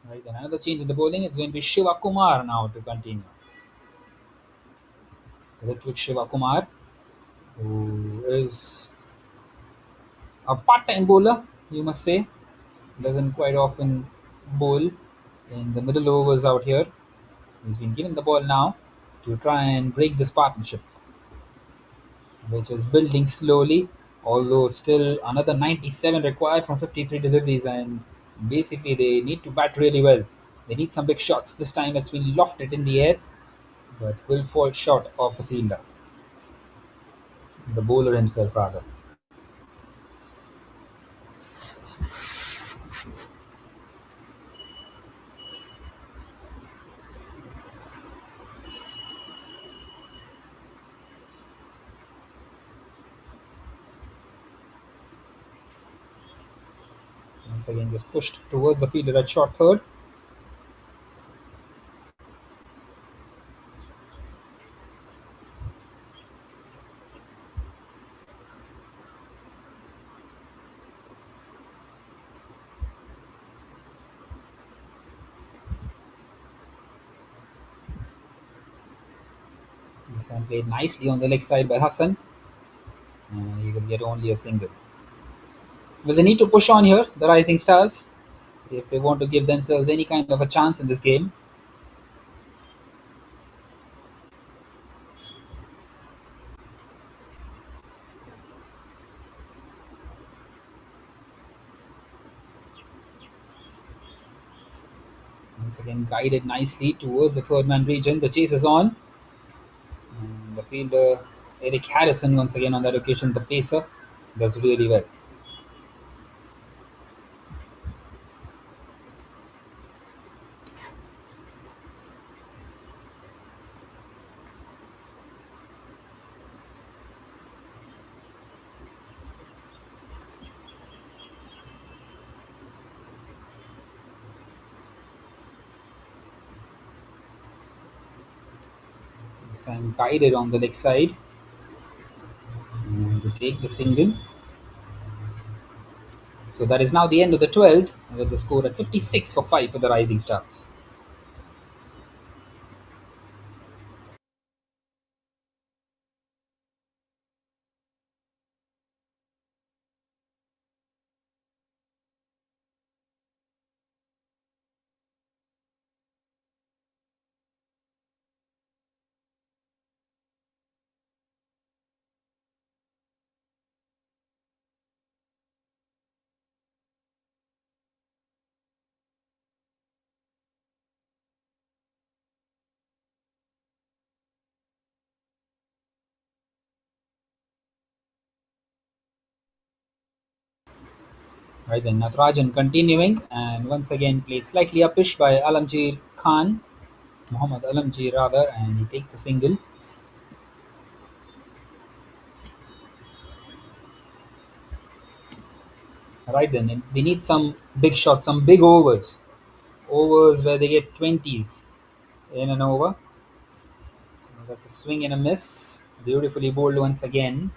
Right, then another change in the bowling. It's going to be Shiva Kumar now to continue. Ritvik Shiva Kumar, who is a part-time bowler, you must say. Doesn't quite often bowl in the middle overs out here. He's been given the ball now to try and break this partnership, which is building slowly, although still another 97 required from 53 deliveries, and basically they need to bat really well. They need some big shots. This time it's been lofted in the air, but will fall short of the fielder, the bowler himself rather. Once again, just pushed towards the fielder at short third. This time played nicely on the leg side by Hassan. He will get only a single. Will they need to push on here, the Rising Stars, if they want to give themselves any kind of a chance in this game? Once again, guided nicely towards the third man region. The chase is on. And the fielder, Eric Harrison, once again on that occasion, the pacer, does really well. This time guided on the leg side. And to take the single. So that is now the end of the 12th, with the score at 56 for 5 for the Rising Stars. Right then, Natarajan continuing, and once again played slightly uppish by Alamjir Khan, Muhammad Alamjir rather, and he takes the single. Right then, they need some big shots, some big overs where they get 20s in an over. That's a swing and a miss, beautifully bowled once again.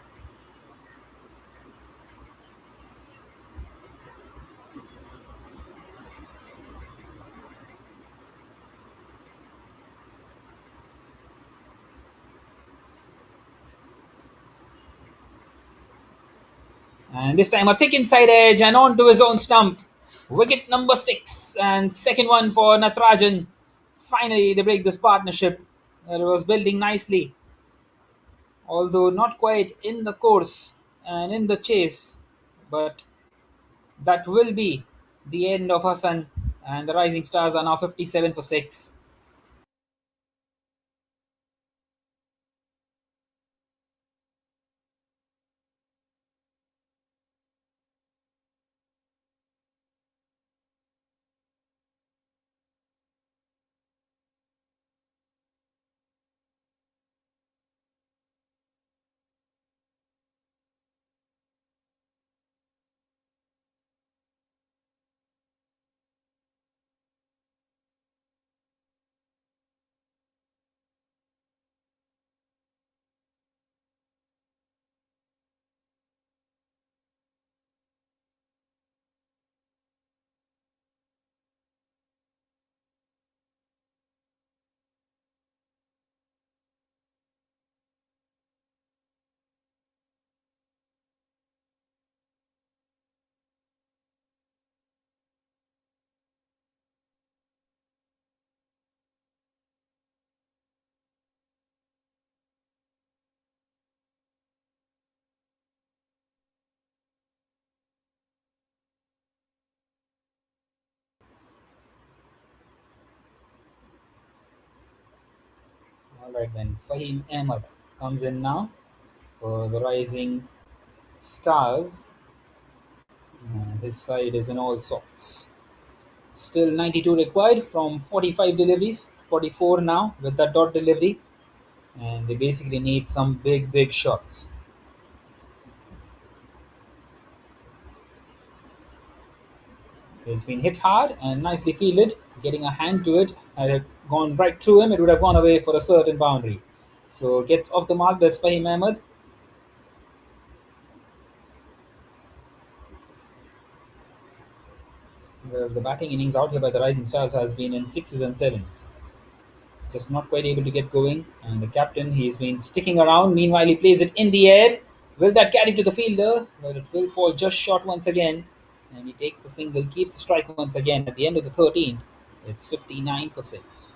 And this time a thick inside edge and onto his own stump. Wicket number 6 and second one for Natarajan. Finally, they break this partnership. It was building nicely, although not quite in the course and in the chase. But that will be the end of Hassan, and the Rising Stars are now 57 for 6. Alright then, Fahim Ahmed comes in now for the Rising Stars. His side is in all sorts. Still 92 required from 45 deliveries, 44 now with that dot delivery, and they basically need some big shots. It's been hit hard and nicely fielded, getting a hand to it. Had it gone right through him, it would have gone away for a certain boundary. So gets off the mark, that's Fahim Ahmed. Well, the batting innings out here by the Rising Stars has been in sixes and sevens. Just not quite able to get going. And the captain, he's been sticking around. Meanwhile, he plays it in the air. Will that carry to the fielder? Well, it will fall just short once again. And he takes the single, keeps the strike once again. At the end of the 13th, it's 59 for 6.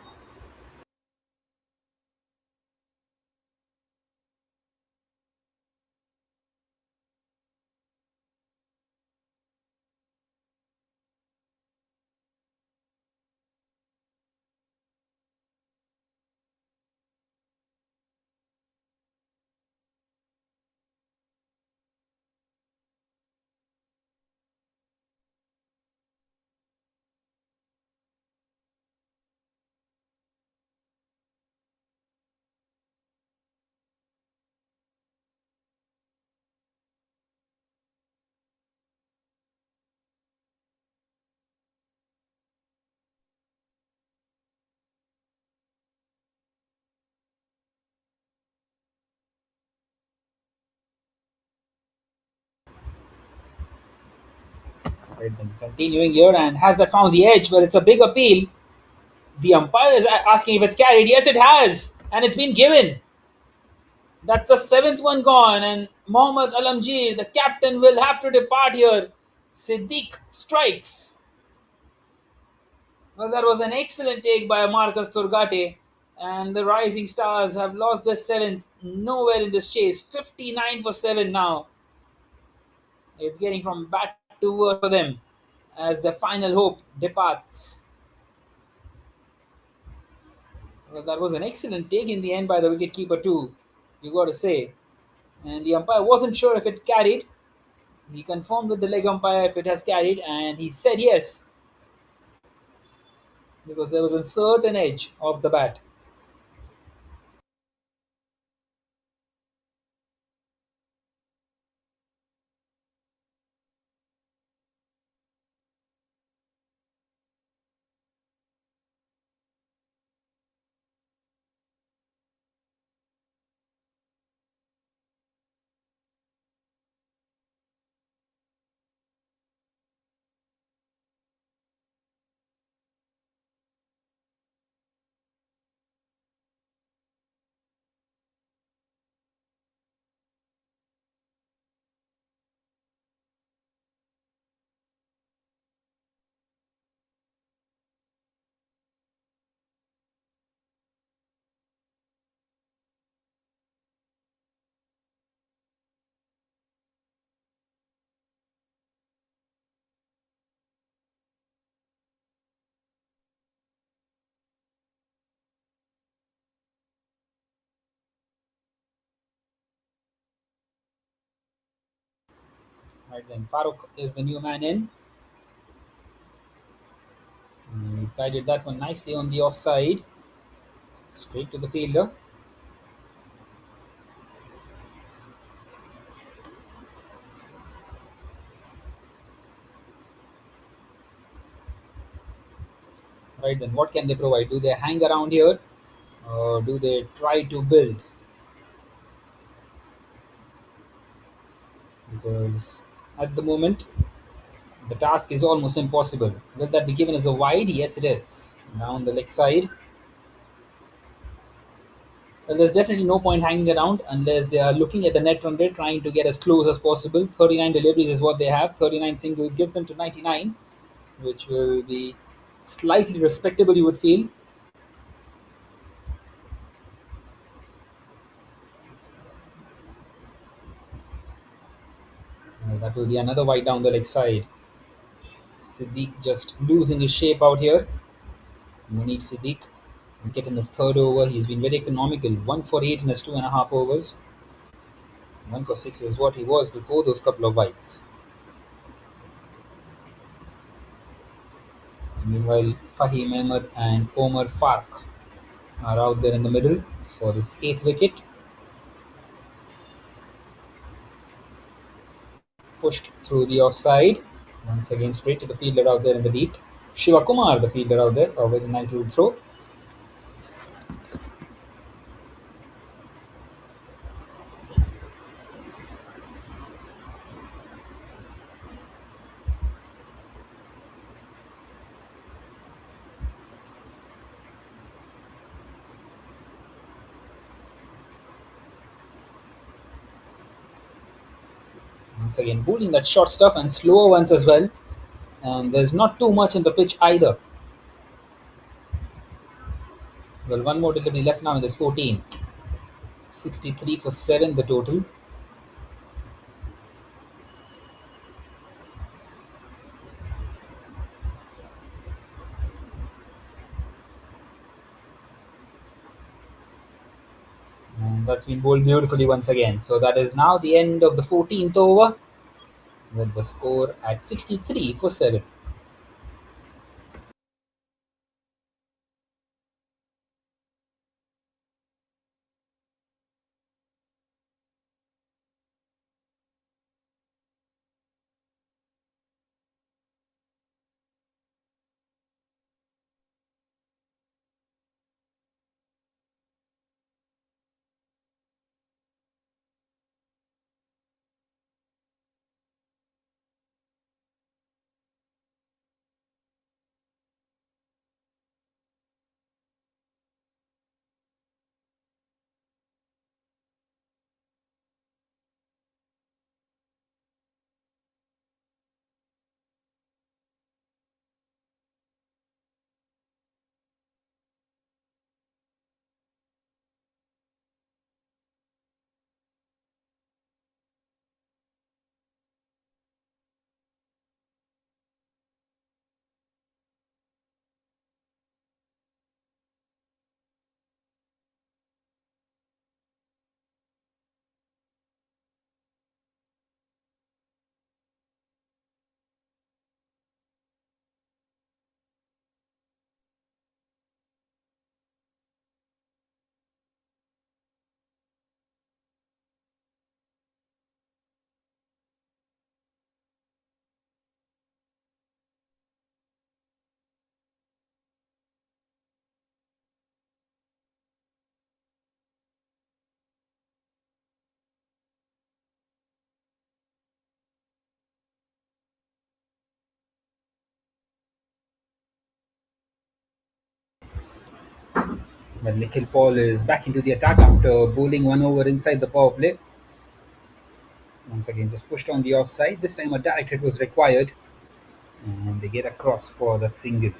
Right, then continuing here, and has that found the edge? Well, it's a big appeal. The umpire is asking if it's carried. Yes, it has, and it's been given. That's the seventh one gone, and Mohammad Alamgir, the captain, will have to depart here. Siddiq strikes. Well, that was an excellent take by Marcus Turgate, and the Rising Stars have lost their seventh. Nowhere in this chase. 59 for 7 now. It's getting from bad to worse for them as the final hope departs. Well, that was an excellent take in the end by the wicketkeeper, too, you got to say. And the umpire wasn't sure if it carried. He confirmed with the leg umpire if it has carried, and he said yes because there was a certain edge of the bat. Right then, Farooq is the new man in. He's guided that one nicely on the offside, straight to the fielder. Right then, what can they provide? Do they hang around here, or do they try to build? Because at the moment, the task is almost impossible. Will that be given as a wide? Yes, it is. Down the leg side. Well, there's definitely no point hanging around unless they are looking at the net run rate, trying to get as close as possible. 39 deliveries is what they have. 39 singles gets them to 99, which will be slightly respectable, you would feel. That will be another wide down the leg side. Siddiq just losing his shape out here. Munib Siddiq. Wicket in his third over. He's been very economical. 1 for 8 in his 2.5 overs. 1 for 6 is what he was before those couple of wides. Meanwhile, Fahim Ahmed and Omar Fark are out there in the middle for his 8th wicket. Pushed through the offside. Once again, straight to the fielder out there in the deep. Shiva Kumar, the fielder out there, a very nice little throw. Once again, bowling that short stuff and slower ones as well. And there's not too much in the pitch either. Well, one more delivery left now in this 14. 63 for 7 the total. And that's been bowled beautifully once again. So that is now the end of the 14th over with the score at 63 for 7. But Nikhil Paul is back into the attack after bowling 1 over inside the power play. Once again, just pushed on the offside. This time a direct hit was required. And they get across for that single.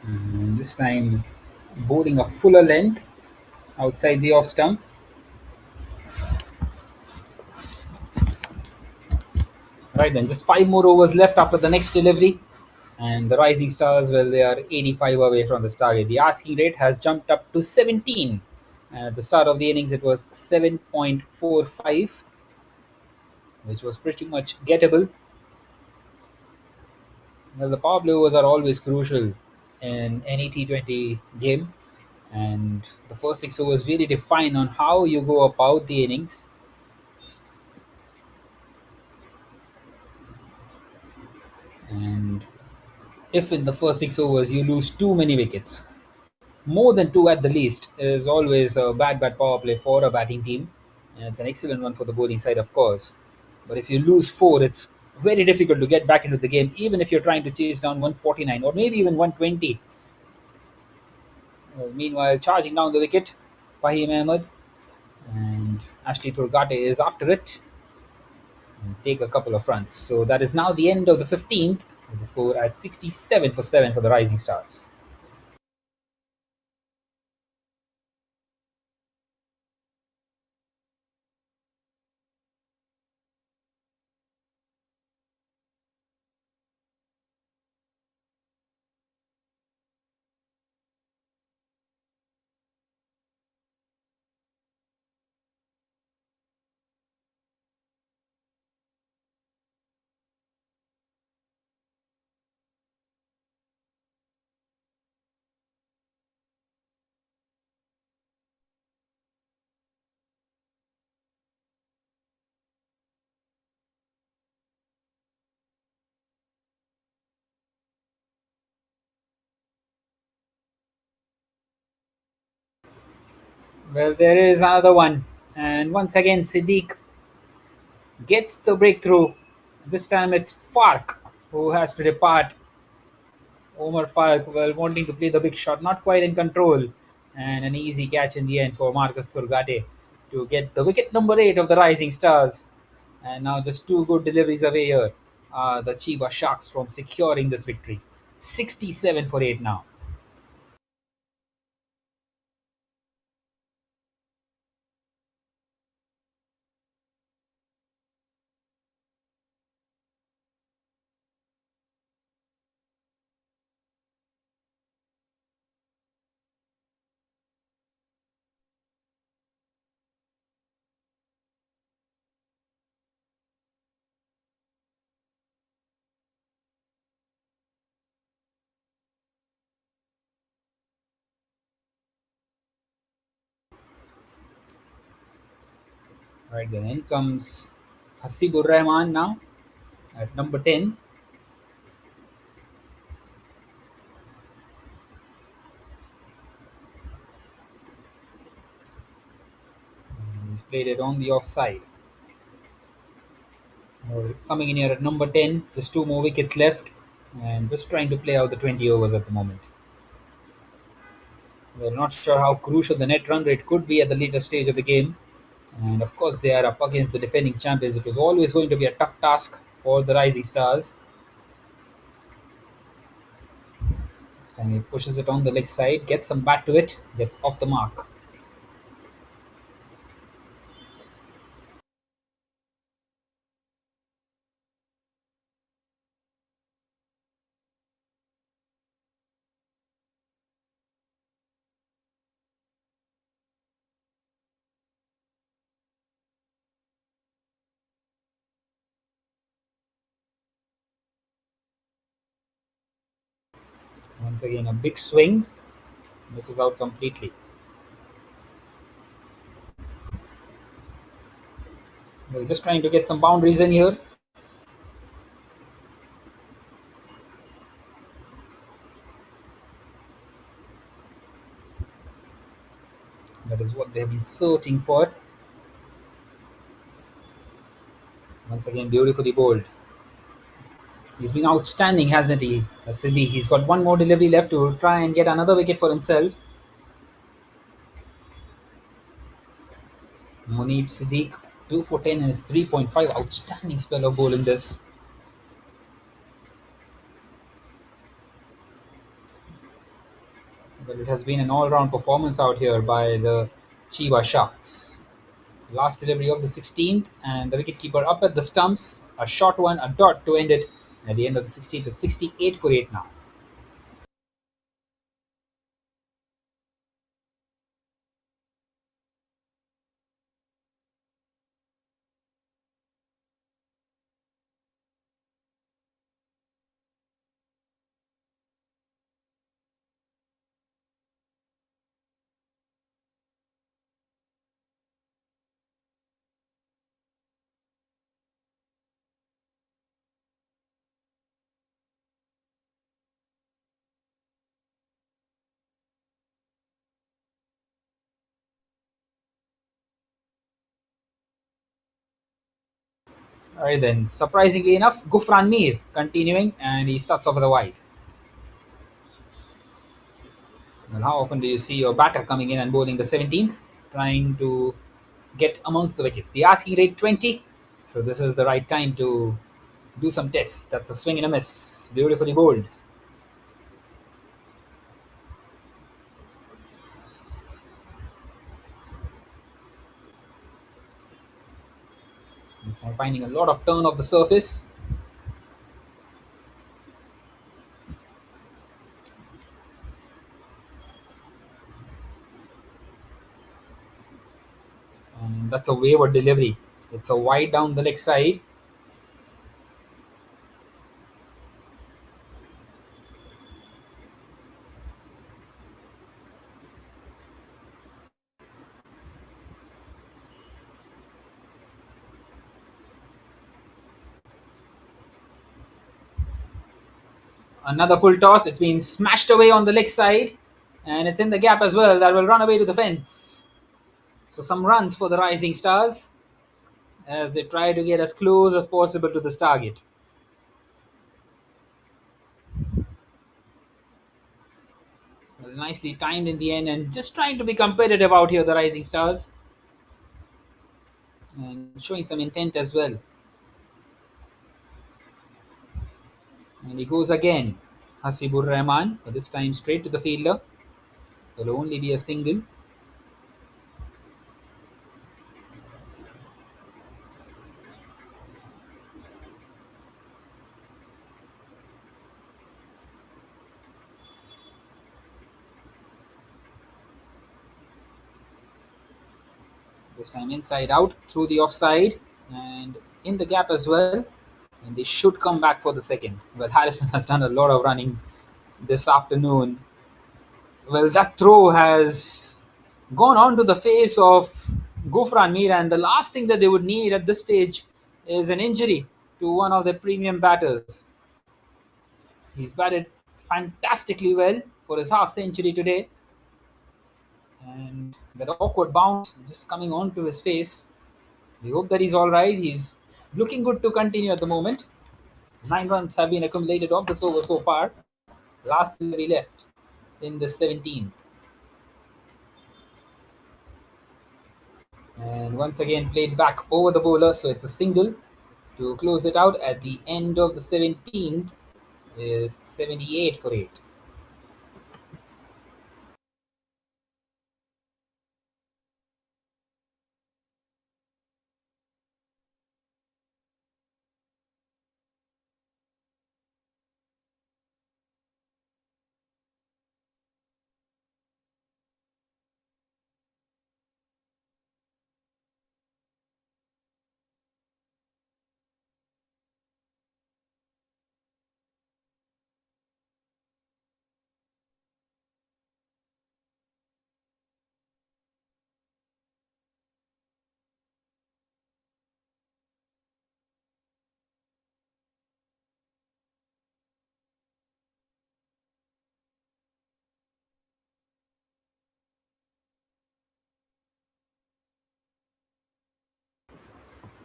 And this time bowling a fuller length outside the off stump. Right then, just 5 more overs left after the next delivery. And the Rising Stars, well, they are 85 away from this target. The asking rate has jumped up to 17. And at the start of the innings, it was 7.45, which was pretty much gettable. Well, the power play overs are always crucial in any T20 game. And the first 6 overs really define on how you go about the innings. And if in the first 6 overs you lose too many wickets, more than two at the least, is always a bad power play for a batting team. And it's an excellent one for the bowling side, of course. But if you lose four, it's very difficult to get back into the game, even if you're trying to chase down 149 or maybe even 120. Meanwhile, charging down the wicket, Fahim Ahmed. And Ashley Thurgate is after it and take a couple of runs. So that is now the end of the 15th, with the score at 67 for 7 for the Rising Stars. Well, there is another one. And once again, Siddiq gets the breakthrough. This time it's Fark who has to depart. Omar Fark, well, wanting to play the big shot, not quite in control. And an easy catch in the end for Marcus Thurgate to get the wicket number 8 of the Rising Stars. And now just two good deliveries away here. The Chiba Sharks from securing this victory. 67 for 8 now. Right, then in comes Hasibur Rahman now at number 10. He's played it on the offside. Coming in here at number 10, just two more wickets left, and just trying to play out the 20 overs at the moment. We're not sure how crucial the net run rate could be at the later stage of the game. And of course, they are up against the defending champions. It was always going to be a tough task for the Rising Stars. This time he pushes it on the leg side, gets some bat to it, gets off the mark. Once again, a big swing. Misses out completely. We're just trying to get some boundaries in here. That is what they've been searching for. Once again, beautifully bowled. He's been outstanding, hasn't he, Siddiq? He's got one more delivery left to try and get another wicket for himself. Munib Siddiq, 2 for 10 and his 3.5. Outstanding spell of bowling this. But it has been an all-round performance out here by the Chiba Sharks. Last delivery of the 16th, and the wicketkeeper up at the stumps. A short one, a dot to end it. At the end of the 16th, it's 68 for 8 now. Alright then, surprisingly enough, Gufran Mir continuing, and he starts over the wide. Well, how often do you see your batter coming in and bowling the 17th, trying to get amongst the wickets. The asking rate 20, so this is the right time to do some tests. That's a swing and a miss. Beautifully bowled. This time finding a lot of turn of the surface. And that's a wayward delivery. It's a wide down the leg side. Another full toss. It's been smashed away on the leg side. And it's in the gap as well. That will run away to the fence. So some runs for the Rising Stars as they try to get as close as possible to this target. Well, nicely timed in the end and just trying to be competitive out here, the Rising Stars. And showing some intent as well. And he goes again. Hasibur Rahman, but this time straight to the fielder. Will only be a single. This time inside out through the offside and in the gap as well. And they should come back for the second. Well, Harrison has done a lot of running this afternoon. Well, that throw has gone onto the face of Gufran Mir, and the last thing that they would need at this stage is an injury to one of their premium batters. He's batted fantastically well for his half century today. And that awkward bounce just coming onto his face. We hope that he's alright. He's looking good to continue at the moment. 9 runs have been accumulated off this over so far. Last delivery left in the 17th. And once again played back over the bowler, so it's a single. To close it out at the end of the 17th is 78 for 8.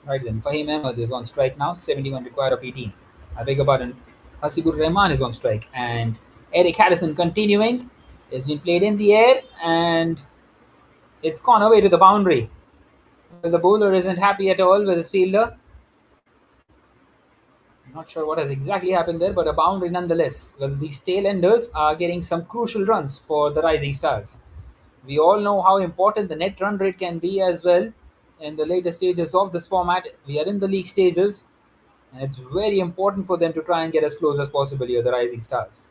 Right then, Fahim Ahmed is on strike now, 71 required of 18. I beg your pardon, Hasibur Rahman is on strike. And Eric Harrison continuing. It's been played in the air and it's gone away to the boundary. Well, the bowler isn't happy at all with his fielder. Not sure what has exactly happened there, but a boundary nonetheless. Well, these tail enders are getting some crucial runs for the Rising Stars. We all know how important the net run rate can be as well in the later stages of this format. We are in the league stages, and it's very important for them to try and get as close as possible here, the Rising Stars.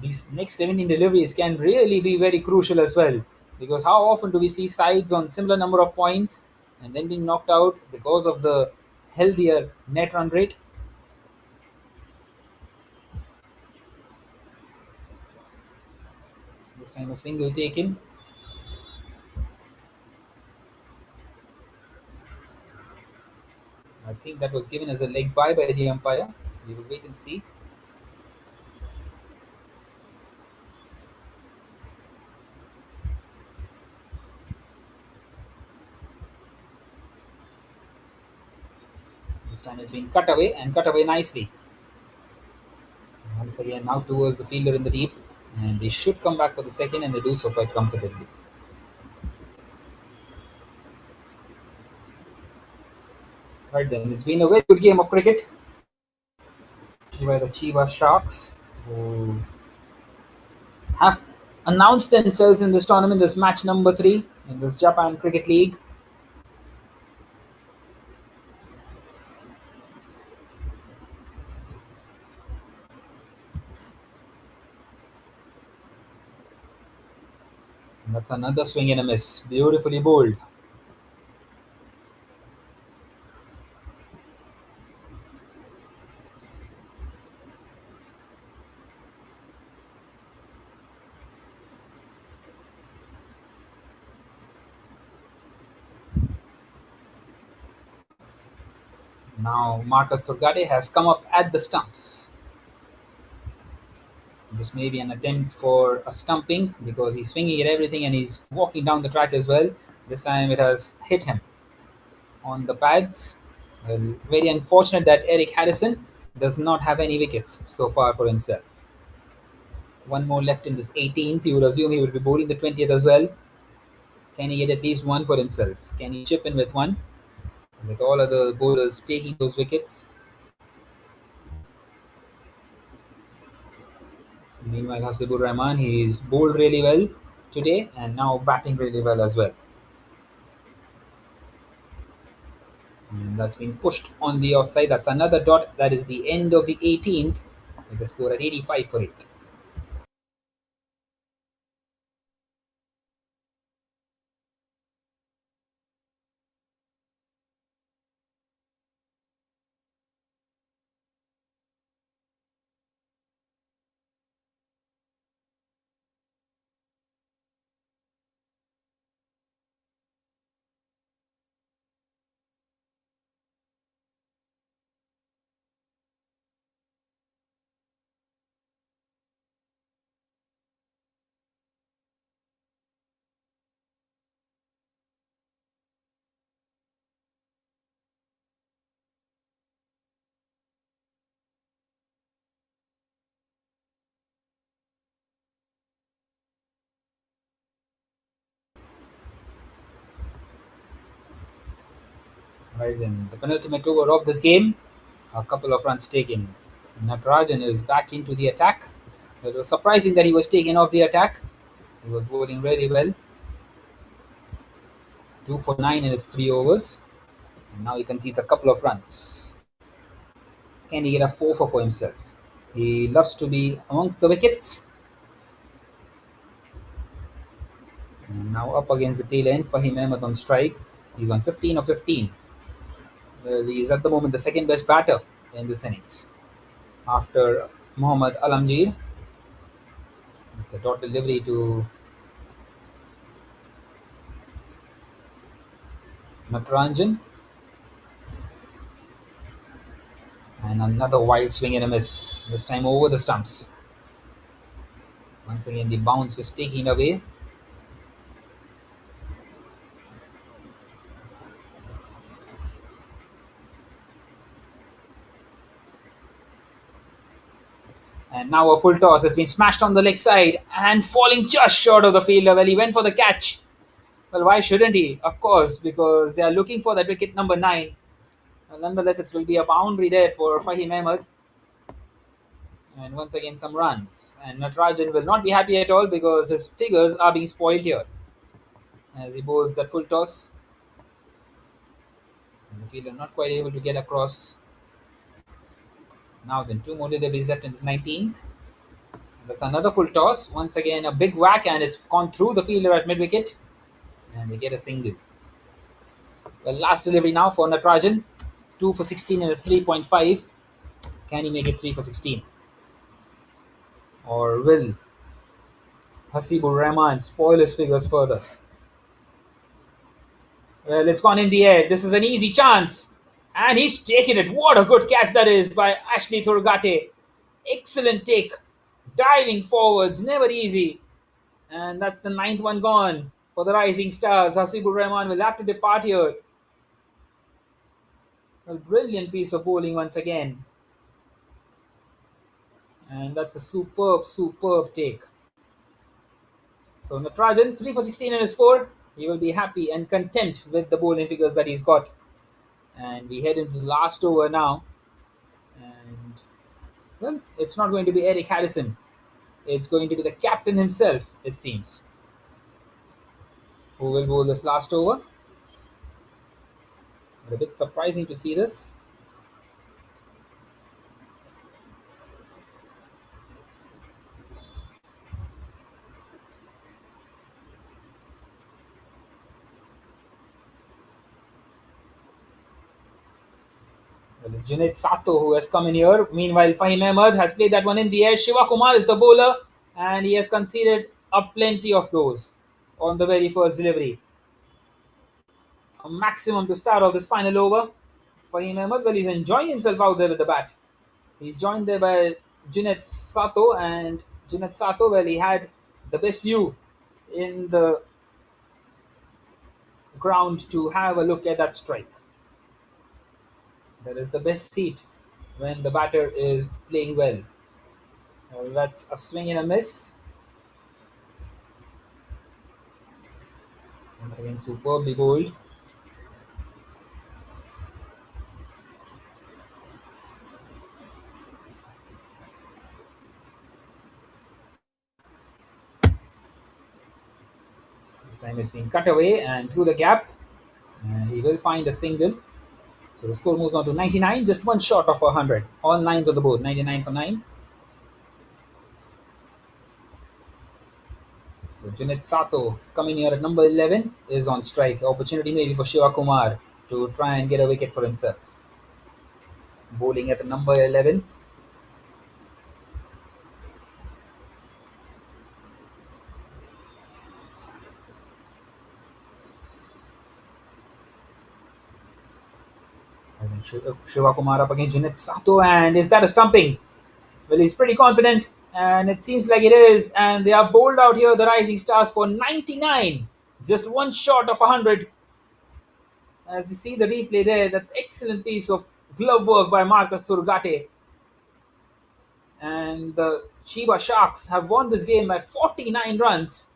These next 17 deliveries can really be very crucial as well, because how often do we see sides on similar number of points and then being knocked out because of the healthier net run rate? This time a single taken. I think that was given as a leg by the umpire. We will wait and see. This time it's been cut away and cut away nicely. Once again, now towards the fielder in the deep, and they should come back for the second, and they do so quite comfortably. Right then, it's been a very good game of cricket by the Chiba Sharks, who have announced themselves in this tournament, this match number 3 in this Japan Cricket League. And that's another swing and a miss. Beautifully bowled. Now Marcus Turgade has come up at the stumps. This may be an attempt for a stumping because he's swinging at everything and he's walking down the track as well. This time it has hit him on the pads. Well, very unfortunate that Eric Harrison does not have any wickets so far for himself. One more left in this 18th. You would assume he would be bowling the 20th as well. Can he get at least one for himself? Can he chip in with one? With all other bowlers taking those wickets. Meanwhile, Hasibur Rahman, he's bowled really well today and now batting really well as well. And that's been pushed on the offside. That's another dot. That is the end of the 18th with the score at 85 for 8. Right then, the penultimate over of this game, a couple of runs taken. Natarajan is back into the attack. It was surprising that he was taken off the attack. He was bowling really well. 2 for 9 in his 3 overs. And now he concedes a couple of runs. Can he get a 4 for himself? He loves to be amongst the wickets. And now up against the tail end, Fahim Ahmed on strike. He's on 15 of 15. Well, he's at the moment the second best batter in this innings. After Mohammad Alamgir. It's a dot delivery to Natarajan. And another wild swing and a miss. This time over the stumps. Once again, the bounce is taken away. And now a full toss. It's been smashed on the leg side and falling just short of the fielder. Well, he went for the catch. Well, why shouldn't he? Of course, because they are looking for that wicket number 9. Well, nonetheless, it will be a boundary there for Fahim Ahmed. And once again, some runs. And Natarajan will not be happy at all because his figures are being spoiled here. As he bowls that full toss. And the fielder not quite able to get across. Now then, 2 more deliveries left in this 19th. That's another full toss. Once again, a big whack and it's gone through the fielder at mid-wicket. And they get a single. Well, last delivery now for Natarajan. 2 for 16 and it's 3.5. Can he make it 3 for 16? Or will Hasibur Rahman spoil his figures further? Well, it's gone in the air. This is an easy chance. And he's taken it. What a good catch that is by Ashley Thurgate. Excellent take. Diving forwards, never easy. And that's the 9th one gone for the Rising Stars. Hasibur Rahman will have to depart here. A brilliant piece of bowling once again. And that's a superb take. So Natarajan, 3 for 16 in his 4. He will be happy and content with the bowling figures that he's got. And we head into the last over now. And, well, it's not going to be Eric Harrison. It's going to be the captain himself, it seems, who will bowl this last over. But a bit surprising to see this. Well, it's Junaid Sato who has come in here. Meanwhile, Fahim Ahmed has played that one in the air. Shiva Kumar is the bowler, and he has conceded a plenty of those on the very first delivery. A maximum to start off this final over. Fahim Ahmed, well, he's enjoying himself out there with the bat. He's joined there by Junaid Sato, and Junaid Sato, well, he had the best view in the ground to have a look at that strike. That is the best seat when the batter is playing well. That's a swing and a miss. Once again, superbly bowled. This time it's been cut away and through the gap. And he will find a single. So the score moves on to 99, just one short of 100. All nines on the board, 99 for 9. So Junaid Sato coming here at number 11 is on strike. Opportunity maybe for Shiva Kumar to try and get a wicket for himself. Bowling at the number 11. Shiva Kumar up against Junaid Sato, and is that a stumping? Well, he's pretty confident, and it seems like it is. And they are bowled out here, the Rising Stars, for 99, just one short of 100. As you see the replay there, that's excellent piece of glove work by Marcus Turgate. And the Chiba Sharks have won this game by 49 runs.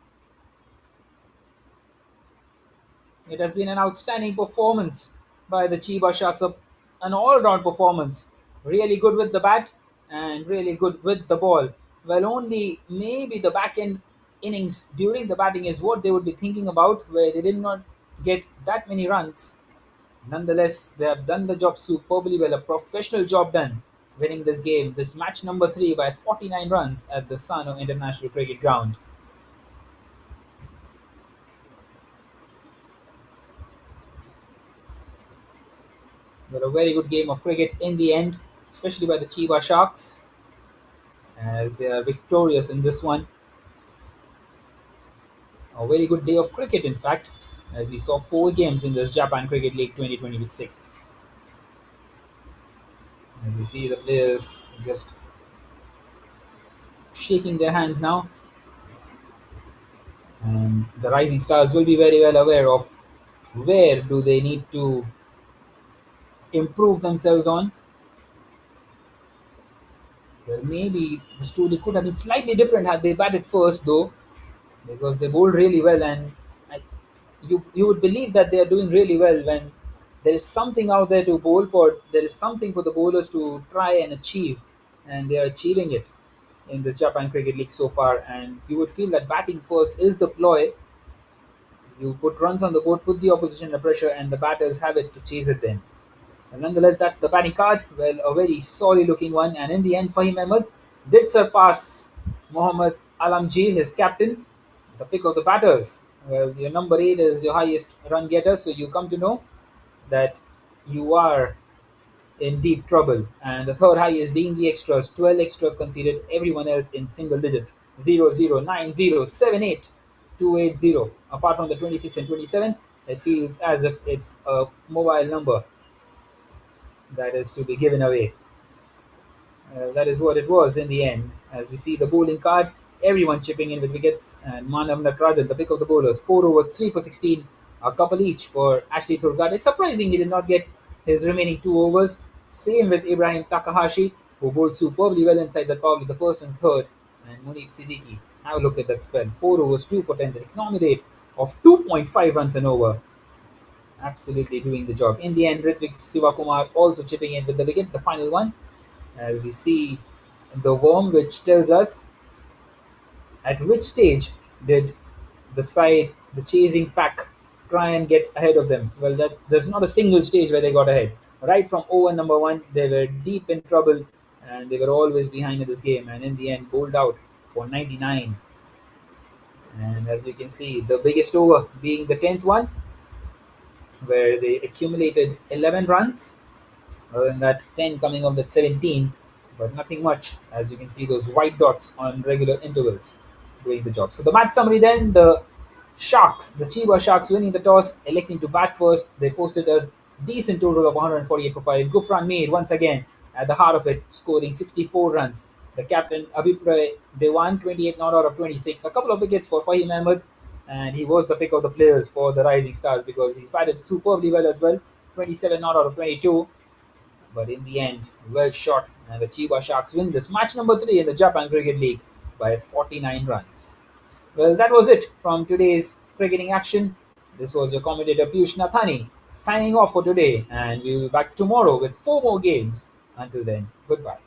It has been an outstanding performance by the Chiba Sharks, an all-round performance. Really good with the bat and really good with the ball. Well, only maybe the back-end innings during the batting is what they would be thinking about, where they did not get that many runs. Nonetheless, they have done the job superbly well, a professional job done, winning this game, this match number 3 by 49 runs at the Sano International Cricket Ground. But a very good game of cricket in the end, especially by the Chiba Sharks, as they are victorious in this one. A very good day of cricket, in fact, as we saw 4 games in this Japan Cricket League 2026. As you see the players just shaking their hands now. And the Rising Stars will be very well aware of where do they need to improve themselves on. Well, maybe the story could have been slightly different had they batted first, though, because they bowled really well, and you would believe that they are doing really well when there is something out there to bowl for. There is something for the bowlers to try and achieve, and they are achieving it in this Japan Cricket League so far. And you would feel that batting first is the ploy. You put runs on the board, put the opposition under pressure, and the batters have it to chase it then. And nonetheless, that's the batting card. Well, a very sorry looking one. And in the end, Fahim Ahmed did surpass Mohammad Alamgir, his captain, the pick of the batters. Well, your number 8 is your highest run getter, so you come to know that you are in deep trouble. And the third highest being the extras, 12 extras conceded, everyone else in single digits, 00, 90, 78, 280. Apart from the 26 and 27, it feels as if it's a mobile number that is to be given away. That is what it was in the end. As we see the bowling card, everyone chipping in with wickets, and Manav Natarajan, the pick of the bowlers, 4 overs, 3 for 16, a couple each for Ashley Thurgade. Surprisingly, did not get his remaining 2 overs. Same with Ibrahim Takahashi, who bowled superbly well inside that power with the first and third, and Munib Siddiqui. Have a look at that spell. 4 overs, 2 for 10, the economy rate of 2.5 runs an over. absolutely doing the job. In the end, Ritvik Sivakumar also chipping in with the wicket, the final one, as we see the worm, which tells us at which stage did the chasing pack, try and get ahead of them. Well, there's not a single stage where they got ahead. Right from over number one, they were deep in trouble and they were always behind in this game. And in the end, bowled out for 99. And as you can see, the biggest over being the 10th one, where they accumulated 11 runs. Other than that, 10 coming off that 17th, but nothing much. As you can see, those white dots on regular intervals doing the job. So the match summary then, the Sharks, the Chiba Sharks winning the toss, electing to bat first. They posted a decent total of 148 for 5. Gufran Mir once again at the heart of it, scoring 64 runs. The captain Abhipray, they won 28 not out of 26. A couple of wickets for Fahim Ahmed, and he was the pick of the players for the Rising Stars because he's batted superbly well as well. 27 not out of 22. But in the end, well shot, and the Chiba Sharks win this match number 3 in the Japan Cricket League by 49 runs. Well, that was it from today's cricketing action. This was your commentator Piyush Nathani signing off for today, and we will be back tomorrow with 4 more games. Until then, goodbye.